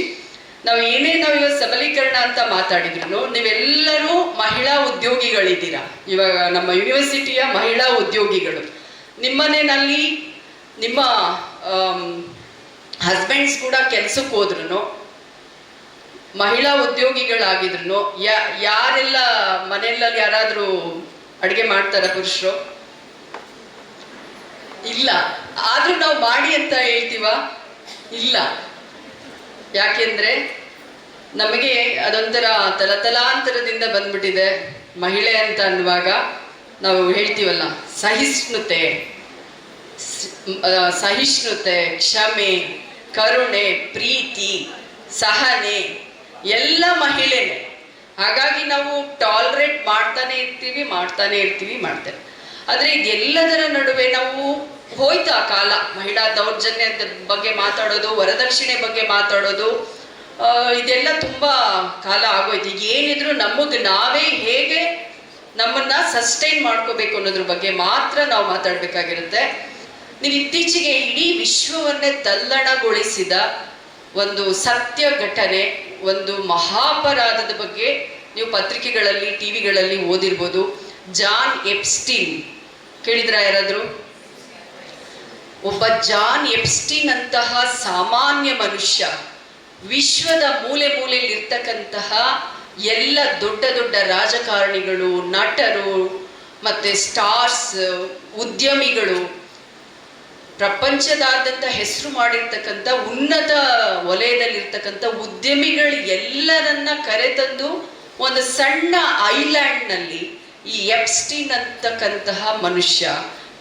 ನಾವು ಇವತ್ತು ಸಬಲೀಕರಣ ಅಂತ ಮಾತಾಡಿದ್ರು, ನೀವೆಲ್ಲರೂ ಮಹಿಳಾ ಉದ್ಯೋಗಿಗಳಿದ್ದೀರಾ. ಇವಾಗ ನಮ್ಮ ಯೂನಿವರ್ಸಿಟಿಯ ಮಹಿಳಾ ಉದ್ಯೋಗಿಗಳು ನಿಮ್ಮನೆಯಲ್ಲಿ ನಿಮ್ಮ ಹಸ್ಬೆಂಡ್ಸ್ ಕೂಡ ಕೆಲ್ಸಕ್ಕೆ ಹೋದ್ರು, ಮಹಿಳಾ ಉದ್ಯೋಗಿಗಳಾಗಿದ್ರು, ಯಾರೆಲ್ಲ ಮನೆಯಲ್ಲಿ ಯಾರಾದ್ರೂ ಅಡುಗೆ ಮಾಡ್ತಾರ ಪುರುಷರು? ಇಲ್ಲ. ಆದ್ರೂ ನಾವು ಮಾಡಿ ಅಂತ ಹೇಳ್ತೀವ? ಇಲ್ಲ. ಯಾಕೆಂದ್ರೆ ನಮಗೆ ಅದೊಂಥರ ತಲಾಂತರದಿಂದ ಬಂದ್ಬಿಟ್ಟಿದೆ. ಮಹಿಳೆ ಅಂತ ಅನ್ನುವಾಗ ನಾವು ಹೇಳ್ತೀವಲ್ಲ, ಸಹಿಷ್ಣುತೆ, ಕ್ಷಮೆ, ಕರುಣೆ, ಪ್ರೀತಿ, ಸಹನೆ ಎಲ್ಲ ಮಹಿಳೆನೆ. ಹಾಗಾಗಿ ನಾವು ಟಾಲರೇಟ್ ಮಾಡ್ತಾನೆ ಇರ್ತೀವಿ. ಆದ್ರೆ ಇದೆಲ್ಲದರ ನಡುವೆ ನಾವು ಹೋಯ್ತು ಆ ಕಾಲ. ಮಹಿಳಾ ದೌರ್ಜನ್ಯದ ಬಗ್ಗೆ ಮಾತಾಡೋದು, ವರದಕ್ಷಿಣೆ ಬಗ್ಗೆ ಮಾತಾಡೋದು, ಇದೆಲ್ಲ ತುಂಬಾ ಕಾಲ ಆಗೋಯ್ತು. ಈಗ ಏನಿದ್ರು ನಮಗೆ ನಾವೇ ಹೇಗೆ ನಮ್ಮನ್ನ ಸಸ್ಟೈನ್ ಮಾಡ್ಕೋಬೇಕು ಅನ್ನೋದ್ರ ಬಗ್ಗೆ ಮಾತ್ರ ನಾವು ಮಾತಾಡ್ಬೇಕಾಗಿರುತ್ತೆ. ನೀವು ಇತ್ತೀಚೆಗೆ ಇಡೀ ವಿಶ್ವವನ್ನೇ ತಲ್ಲಣಗೊಳಿಸಿದ ಒಂದು ಸತ್ಯ ಘಟನೆ, ಒಂದು ಮಹಾಪರಾಧದ ಬಗ್ಗೆ ನೀವು ಪತ್ರಿಕೆಗಳಲ್ಲಿ, ಟಿವಿಗಳಲ್ಲಿ ಓದಿರ್ಬೋದು. ಜಾನ್ ಎಪ್ಸ್ಟೀನ್ ಕೇಳಿದ್ರ ಯಾರಾದ್ರು? ಒಬ್ಬ ಜಾನ್ ಎಪ್ಸ್ಟೀನ್ ಅಂತಹ ಸಾಮಾನ್ಯ ಮನುಷ್ಯ ವಿಶ್ವದ ಮೂಲೆ ಮೂಲೆಯಲ್ಲಿ ಇರ್ತಕ್ಕಂತಹ ಎಲ್ಲ ದೊಡ್ಡ ದೊಡ್ಡ ರಾಜಕಾರಣಿಗಳು, ನಟರು, ಮತ್ತೆ ಸ್ಟಾರ್ಸ್, ಉದ್ಯಮಿಗಳು, ಪ್ರಪಂಚದಾದ್ಯಂತ ಹೆಸರು ಮಾಡಿರ್ತಕ್ಕಂಥ ಉನ್ನತ ವಲಯದಲ್ಲಿರ್ತಕ್ಕಂಥ ಉದ್ಯಮಿಗಳು ಎಲ್ಲರನ್ನ ಕರೆತಂದು ಒಂದು ಸಣ್ಣ ಐಲ್ಯಾಂಡ್ನಲ್ಲಿ ಈ ಎಪ್ಸ್ಟೀನ್ ಅಂತಕ್ಕಂತಹ ಮನುಷ್ಯ,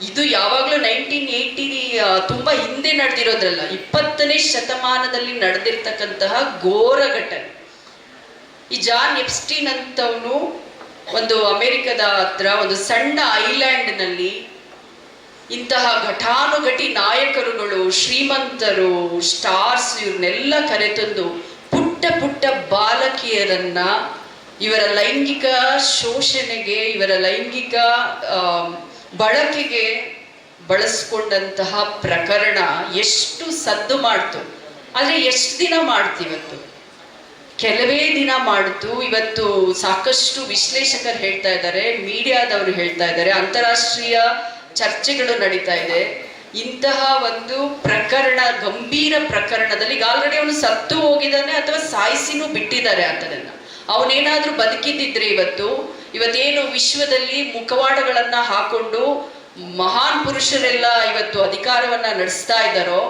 ಇದು ಯಾವಾಗಲೂ 1980 ತುಂಬಾ ಹಿಂದೆ ನಡೆದಿರೋದ್ರಲ್ಲ, 20ನೇ ಶತಮಾನದಲ್ಲಿ ನಡೆದಿರ್ತಕ್ಕಂತಹ ಘೋರ ಘಟನೆ. ಈ ಜಾನ್ ಎಪ್ಸ್ಟೀನ್ ಅಂತವನು ಒಂದು ಅಮೆರಿಕದ ಹತ್ರ ಒಂದು ಸಣ್ಣ ಐಲ್ಯಾಂಡ್ನಲ್ಲಿ ಇಂತಹ ಘಟಾನುಘಟಿ ನಾಯಕರುಗಳು, ಶ್ರೀಮಂತರು, ಸ್ಟಾರ್ಸ್ ಇವ್ರನ್ನೆಲ್ಲ ಕರೆತಂದು ಪುಟ್ಟ ಪುಟ್ಟ ಬಾಲಕಿಯರನ್ನ ಇವರ ಲೈಂಗಿಕ ಶೋಷಣೆಗೆ, ಇವರ ಲೈಂಗಿಕ ಬಳಕೆಗೆ ಬಳಸ್ಕೊಂಡಂತಹ ಪ್ರಕರಣ ಎಷ್ಟು ಸದ್ದು ಮಾಡ್ತು. ಆದ್ರೆ ಎಷ್ಟು ದಿನ ಮಾಡ್ತಿವತ್ತು? ಕೆಲವೇ ದಿನ ಮಾಡ್ತು. ಇವತ್ತು ಸಾಕಷ್ಟು ವಿಶ್ಲೇಷಕರು ಹೇಳ್ತಾ ಇದ್ದಾರೆ, ಮೀಡಿಯಾದವರು ಹೇಳ್ತಾ ಇದ್ದಾರೆ, ಅಂತಾರಾಷ್ಟ್ರೀಯ ಚರ್ಚೆಗಳು ನಡೀತಾ ಇದೆ. ಇಂತಹ ಒಂದು ಪ್ರಕರಣ, ಗಂಭೀರ ಪ್ರಕರಣದಲ್ಲಿ ಈಗ ಆಲ್ರೆಡಿ ಅವನು ಸತ್ತು ಹೋಗಿದ್ದಾನೆ ಅಥವಾ ಸಾಯಿಸಿನೂ ಬಿಟ್ಟಿದ್ದಾರೆ ಆತನನ್ನ. ಅವನೇನಾದ್ರೂ ಬದುಕಿದ್ದಿದ್ರೆ ಇವತ್ತೇನು ವಿಶ್ವದಲ್ಲಿ ಮುಖವಾಡಗಳನ್ನ ಹಾಕೊಂಡು ಮಹಾನ್ ಪುರುಷರೆಲ್ಲ ಇವತ್ತು ಅಧಿಕಾರವನ್ನ ನಡೆಸ್ತಾ ಇದ್ದಾರೋ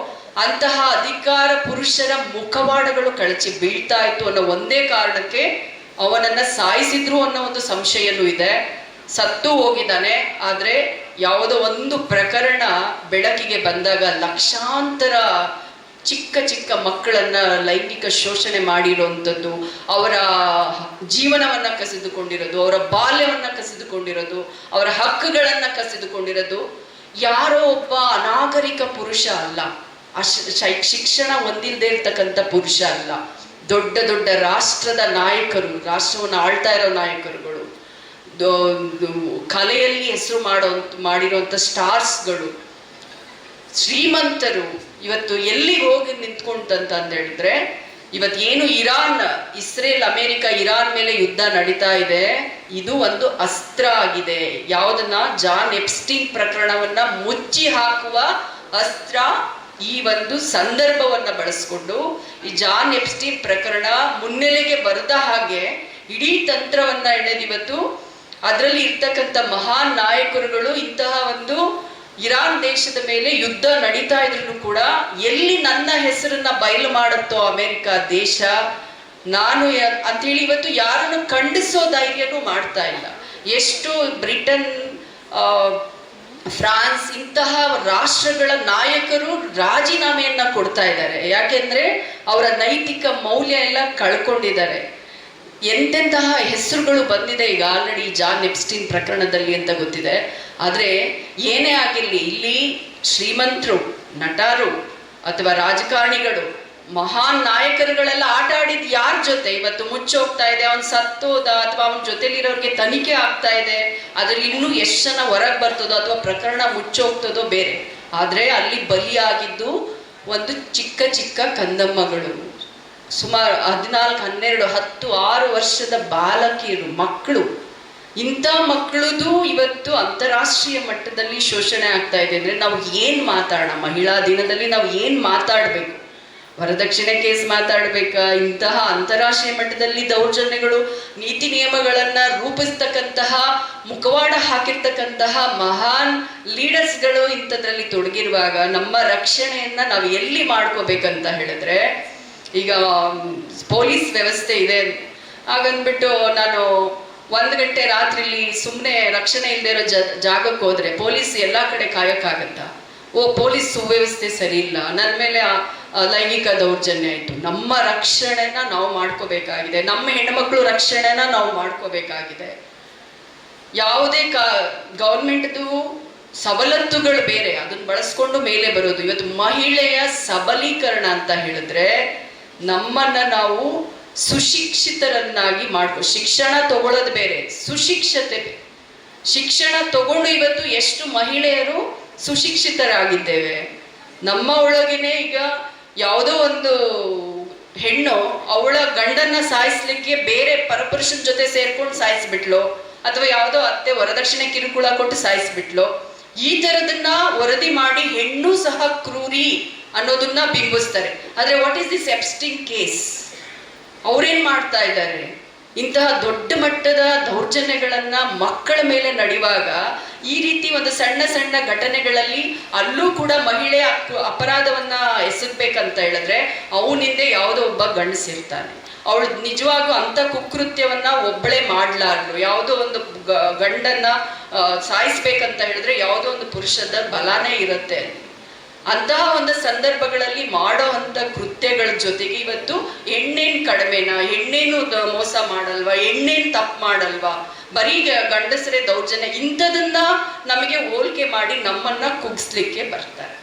ಅಂತಹ ಅಧಿಕಾರ ಪುರುಷರ ಮುಖವಾಡಗಳು ಕಳಚಿ ಬೀಳ್ತಾ ಇತ್ತು ಅನ್ನೋ ಒಂದೇ ಕಾರಣಕ್ಕೆ ಅವನನ್ನ ಸಾಯಿಸಿದ್ರು ಅನ್ನೋ ಒಂದು ಸಂಶಯನೂ ಇದೆ. ಸತ್ತು ಹೋಗಿದ್ದಾನೆ. ಆದ್ರೆ ಯಾವುದೋ ಒಂದು ಪ್ರಕರಣ ಬೆಳಕಿಗೆ ಬಂದಾಗ ಲಕ್ಷಾಂತರ ಚಿಕ್ಕ ಚಿಕ್ಕ ಮಕ್ಕಳನ್ನ ಲೈಂಗಿಕ ಶೋಷಣೆ ಮಾಡಿರುವಂಥದ್ದು, ಅವರ ಜೀವನವನ್ನ ಕಸಿದುಕೊಂಡಿರೋದು, ಅವರ ಬಾಲ್ಯವನ್ನ ಕಸಿದುಕೊಂಡಿರೋದು, ಅವರ ಹಕ್ಕುಗಳನ್ನ ಕಸಿದುಕೊಂಡಿರೋದು ಯಾರೋ ಒಬ್ಬ ಅನಾಗರಿಕ ಪುರುಷ ಅಲ್ಲ, ಶಿಕ್ಷಣ ಹೊಂದಿಲ್ಲದೆ ಇರ್ತಕ್ಕಂಥ ಪುರುಷ ಅಲ್ಲ, ದೊಡ್ಡ ದೊಡ್ಡ ರಾಷ್ಟ್ರದ ನಾಯಕರು, ರಾಷ್ಟ್ರವನ್ನು ಆಳ್ತಾ ಇರೋ ನಾಯಕರುಗಳು, ಕಲೆಯಲ್ಲಿ ಹೆಸರು ಮಾಡಿರುವಂಥ ಸ್ಟಾರ್ಸ್ಗಳು, ಶ್ರೀಮಂತರು ಇವತ್ತು ಎಲ್ಲಿಗೆ ಹೋಗಿ ನಿಂತ್ಕೊಂತಂತ ಹೇಳಿದ್ರೆ, ಇವತ್ತು ಏನು ಇಸ್ರೇಲ್, ಅಮೆರಿಕ, ಇರಾನ್ ಮೇಲೆ ಯುದ್ಧ ನಡೀತಾ ಇದೆ, ಇದು ಒಂದು ಅಸ್ತ್ರ ಆಗಿದೆ. ಯಾವುದನ್ನ? ಜಾನ್ ಎಪ್ಸ್ಟೀನ್ ಪ್ರಕರಣವನ್ನ ಮುಚ್ಚಿ ಹಾಕುವ ಅಸ್ತ್ರ. ಈ ಒಂದು ಸಂದರ್ಭವನ್ನ ಬಳಸ್ಕೊಂಡು ಈ ಜಾನ್ ಎಪ್ಸ್ಟೀನ್ ಪ್ರಕರಣ ಮುನ್ನೆಲೆಗೆ ಬರದ ಹಾಗೆ ಇಡೀ ತಂತ್ರವನ್ನ ಎಳೆದಿವತ್ತು ಅದರಲ್ಲಿ ಇರ್ತಕ್ಕಂಥ ಮಹಾನ್ ನಾಯಕರುಗಳು ಇಂತಹ ಒಂದು ಇರಾನ್ ದೇಶದ ಮೇಲೆ ಯುದ್ಧ ನಡೀತಾ ಇದ್ರು ಕೂಡ ಎಲ್ಲಿ ನನ್ನ ಹೆಸರನ್ನ ಬಯಲು ಮಾಡುತ್ತೋ ಅಮೆರಿಕ ದೇಶ, ನಾನು ಅಂತೇಳಿ ಇವತ್ತು ಯಾರನ್ನು ಖಂಡಿಸೋ ಧೈರ್ಯನೂ ಮಾಡ್ತಾ ಇಲ್ಲ. ಎಷ್ಟು ಬ್ರಿಟನ್, ಫ್ರಾನ್ಸ್ ಇಂತಹ ರಾಷ್ಟ್ರಗಳ ನಾಯಕರು ರಾಜೀನಾಮೆಯನ್ನ ಕೊಡ್ತಾ ಇದ್ದಾರೆ. ಯಾಕೆಂದ್ರೆ ಅವರ ನೈತಿಕ ಮೌಲ್ಯ ಎಲ್ಲ ಕಳ್ಕೊಂಡಿದ್ದಾರೆ. ಎಂತೆಂತಹ ಹೆಸರುಗಳು ಬಂದಿದೆ ಈಗ ಆಲ್ರೆಡಿ ಜಾನ್ ಎಪ್ಸ್ಟೀನ್ ಪ್ರಕರಣದಲ್ಲಿ ಅಂತ ಗೊತ್ತಿದೆ. ಆದ್ರೆ ಏನೇ ಆಗಿರ್ಲಿ, ಇಲ್ಲಿ ಶ್ರೀಮಂತರು, ನಟರು ಅಥವಾ ರಾಜಕಾರಣಿಗಳು, ಮಹಾನ್ ನಾಯಕರುಗಳೆಲ್ಲ ಆಟ ಆಡಿದ್ ಯಾರ ಜೊತೆ ಇವತ್ತು ಮುಚ್ಚೋಗ್ತಾ ಇದೆ? ಅವನ್ ಸತ್ತೋದ ಅಥವಾ ಅವನ ಜೊತೆಲಿರೋರಿಗೆ ತನಿಖೆ ಆಗ್ತಾ ಇದೆ, ಅದ್ರಲ್ಲಿ ಇನ್ನೂ ಎಷ್ಟು ಜನ ಹೊರಗೆ ಬರ್ತದೋ ಅಥವಾ ಪ್ರಕರಣ ಮುಚ್ಚೋಗ್ತದೋ ಬೇರೆ. ಆದ್ರೆ ಅಲ್ಲಿ ಬಲಿಯಾಗಿದ್ದು ಒಂದು ಚಿಕ್ಕ ಚಿಕ್ಕ ಕಂದಮ್ಮಗಳು, ಸುಮಾರು 14, 12, 10, 6 ವರ್ಷದ ಬಾಲಕಿಯರು, ಮಕ್ಕಳು. ಇಂಥ ಮಕ್ಕಳದು ಇವತ್ತು ಅಂತಾರಾಷ್ಟ್ರೀಯ ಮಟ್ಟದಲ್ಲಿ ಶೋಷಣೆ ಆಗ್ತಾ ಇದೆ ಅಂದ್ರೆ ನಾವು ಏನ್ ಮಾತಾಡೋಣ? ಮಹಿಳಾ ದಿನದಲ್ಲಿ ನಾವು ಏನ್ ಮಾತಾಡ್ಬೇಕು? ವರದಕ್ಷಿಣೆ ಕೇಸ್ ಮಾತಾಡ್ಬೇಕಾ? ಇಂತಹ ಅಂತಾರಾಷ್ಟ್ರೀಯ ಮಟ್ಟದಲ್ಲಿ ದೌರ್ಜನ್ಯಗಳು, ನೀತಿ ನಿಯಮಗಳನ್ನ ರೂಪಿಸ್ತಕ್ಕಂತಹ, ಮುಖವಾಡ ಹಾಕಿರ್ತಕ್ಕಂತಹ ಮಹಾನ್ ಲೀಡರ್ಸ್ಗಳು ಇಂಥದ್ರಲ್ಲಿ ತೊಡಗಿರುವಾಗ ನಮ್ಮ ರಕ್ಷಣೆಯನ್ನ ನಾವು ಎಲ್ಲಿ ಮಾಡ್ಕೋಬೇಕಂತ ಹೇಳಿದ್ರೆ, ಈಗ ಪೊಲೀಸ್ ವ್ಯವಸ್ಥೆ ಇದೆ ಹಾಗಂದ್ಬಿಟ್ಟು ನಾನು 1 ಗಂಟೆ ರಾತ್ರಿಲಿ ಸುಮ್ಮನೆ ರಕ್ಷಣೆ ಇಲ್ಲದೆ ಇರೋ ಜಾಗಕ್ಕೆ ಹೋದ್ರೆ ಪೊಲೀಸ್ ಎಲ್ಲಾ ಕಡೆ ಕಾಯಕ್ಕಾಗತ್ತ? ಪೊಲೀಸ್ ಸುವ್ಯವಸ್ಥೆ ಸರಿ ಇಲ್ಲ, ನನ್ನ ಮೇಲೆ ಲೈಂಗಿಕ ದೌರ್ಜನ್ಯ ಆಯ್ತು. ನಮ್ಮ ರಕ್ಷಣೆನ ನಾವು ಮಾಡ್ಕೋಬೇಕಾಗಿದೆ, ನಮ್ಮ ಹೆಣ್ಮಕ್ಳು ರಕ್ಷಣೆನ ನಾವು ಮಾಡ್ಕೋಬೇಕಾಗಿದೆ. ಯಾವುದೇ ಗೌರ್ಮೆಂಟ್ದು ಸವಲತ್ತುಗಳು ಬೇರೆ, ಅದನ್ನ ಬಳಸ್ಕೊಂಡು ಮೇಲೆ ಬರೋದು. ಇವತ್ತು ಮಹಿಳೆಯ ಸಬಲೀಕರಣ ಅಂತ ಹೇಳಿದ್ರೆ ನಮ್ಮನ್ನ ನಾವು ಸುಶಿಕ್ಷಿತರನ್ನಾಗಿ ಶಿಕ್ಷಣ ತಗೊಳ್ಳೋದು ಬೇರೆ, ಸುಶಿಕ್ಷತೆ ಬೇರೆ. ಶಿಕ್ಷಣ ತಗೊಂಡು ಇವತ್ತು ಎಷ್ಟು ಮಹಿಳೆಯರು ಸುಶಿಕ್ಷಿತರಾಗಿದ್ದೇವೆ. ನಮ್ಮ ಒಳಗೇನೆ ಈಗ ಯಾವುದೋ ಒಂದು ಹೆಣ್ಣು ಅವಳ ಗಂಡನ್ನ ಸಾಯಿಸ್ಲಿಕ್ಕೆ ಬೇರೆ ಪರಪುರುಷನ ಜೊತೆ ಸೇರ್ಕೊಂಡು ಸಾಯಿಸ್ಬಿಟ್ಲು, ಅಥವಾ ಯಾವುದೋ ಅತ್ತೆ ವರದಕ್ಷಿಣೆ ಕಿರುಕುಳ ಕೊಟ್ಟು ಸಾಯಿಸ್ಬಿಟ್ಲು. ಈ ತರದನ್ನ ವರದಿ ಮಾಡಿ ಹೆಣ್ಣು ಸಹ ಕ್ರೂರಿ ಅನ್ನೋದನ್ನ ಬಿಂಬಿಸ್ತಾರೆ. ಆದ್ರೆ what is this Epstein case? ಅವ್ರೇನ್ ಮಾಡ್ತಾ ಇದ್ದಾರೆ? ಇಂತಹ ದೊಡ್ಡ ಮಟ್ಟದ ದೌರ್ಜನ್ಯಗಳನ್ನ ಮಕ್ಕಳ ಮೇಲೆ ನಡೆಯುವಾಗ ಈ ರೀತಿ ಒಂದು ಸಣ್ಣ ಸಣ್ಣ ಘಟನೆಗಳಲ್ಲಿ ಅಲ್ಲೂ ಕೂಡ ಮಹಿಳೆ ಅಪರಾಧವನ್ನ ಎಸಗಬೇಕಂತ ಹೇಳಿದ್ರೆ ಅವನಿಂದ ಯಾವುದೋ ಒಬ್ಬ ಗಂಡಸಿರ್ತಾನೆ. ಅವಳು ನಿಜವಾಗೂ ಅಂತ ಕುಕೃತ್ಯವನ್ನ ಒಬ್ಬಳೇ ಮಾಡ್ಲಾರ್ದು, ಯಾವುದೋ ಒಂದು ಗಂಡನ್ನ ಸಾಯಿಸ್ಬೇಕಂತ ಹೇಳಿದ್ರೆ ಯಾವುದೋ ಒಂದು ಪುರುಷದ ಬಲಾನೇ ಇರುತ್ತೆ. ಅಂತಹ ಒಂದು ಸಂದರ್ಭಗಳಲ್ಲಿ ಮಾಡೋ ಅಂತ ಕೃತ್ಯಗಳ ಜೊತೆಗೆ ಇವತ್ತು ಹೆಣ್ಣೇನ್ ಕಡಿಮೆನಾ, ಹೆಣ್ಣೇನು ಮೋಸ ಮಾಡಲ್ವಾ, ಹೆಣ್ಣೇನ್ ತಪ್ಪು ಮಾಡಲ್ವಾ, ಬರೀ ಗಂಡಸರೇ ದೌರ್ಜನ್ಯ, ಇಂಥದನ್ನ ನಮಗೆ ಹೋಲಿಕೆ ಮಾಡಿ ನಮ್ಮನ್ನ ಕುಗ್ಸ್ಲಿಕ್ಕೆ ಬರ್ತಾರೆ.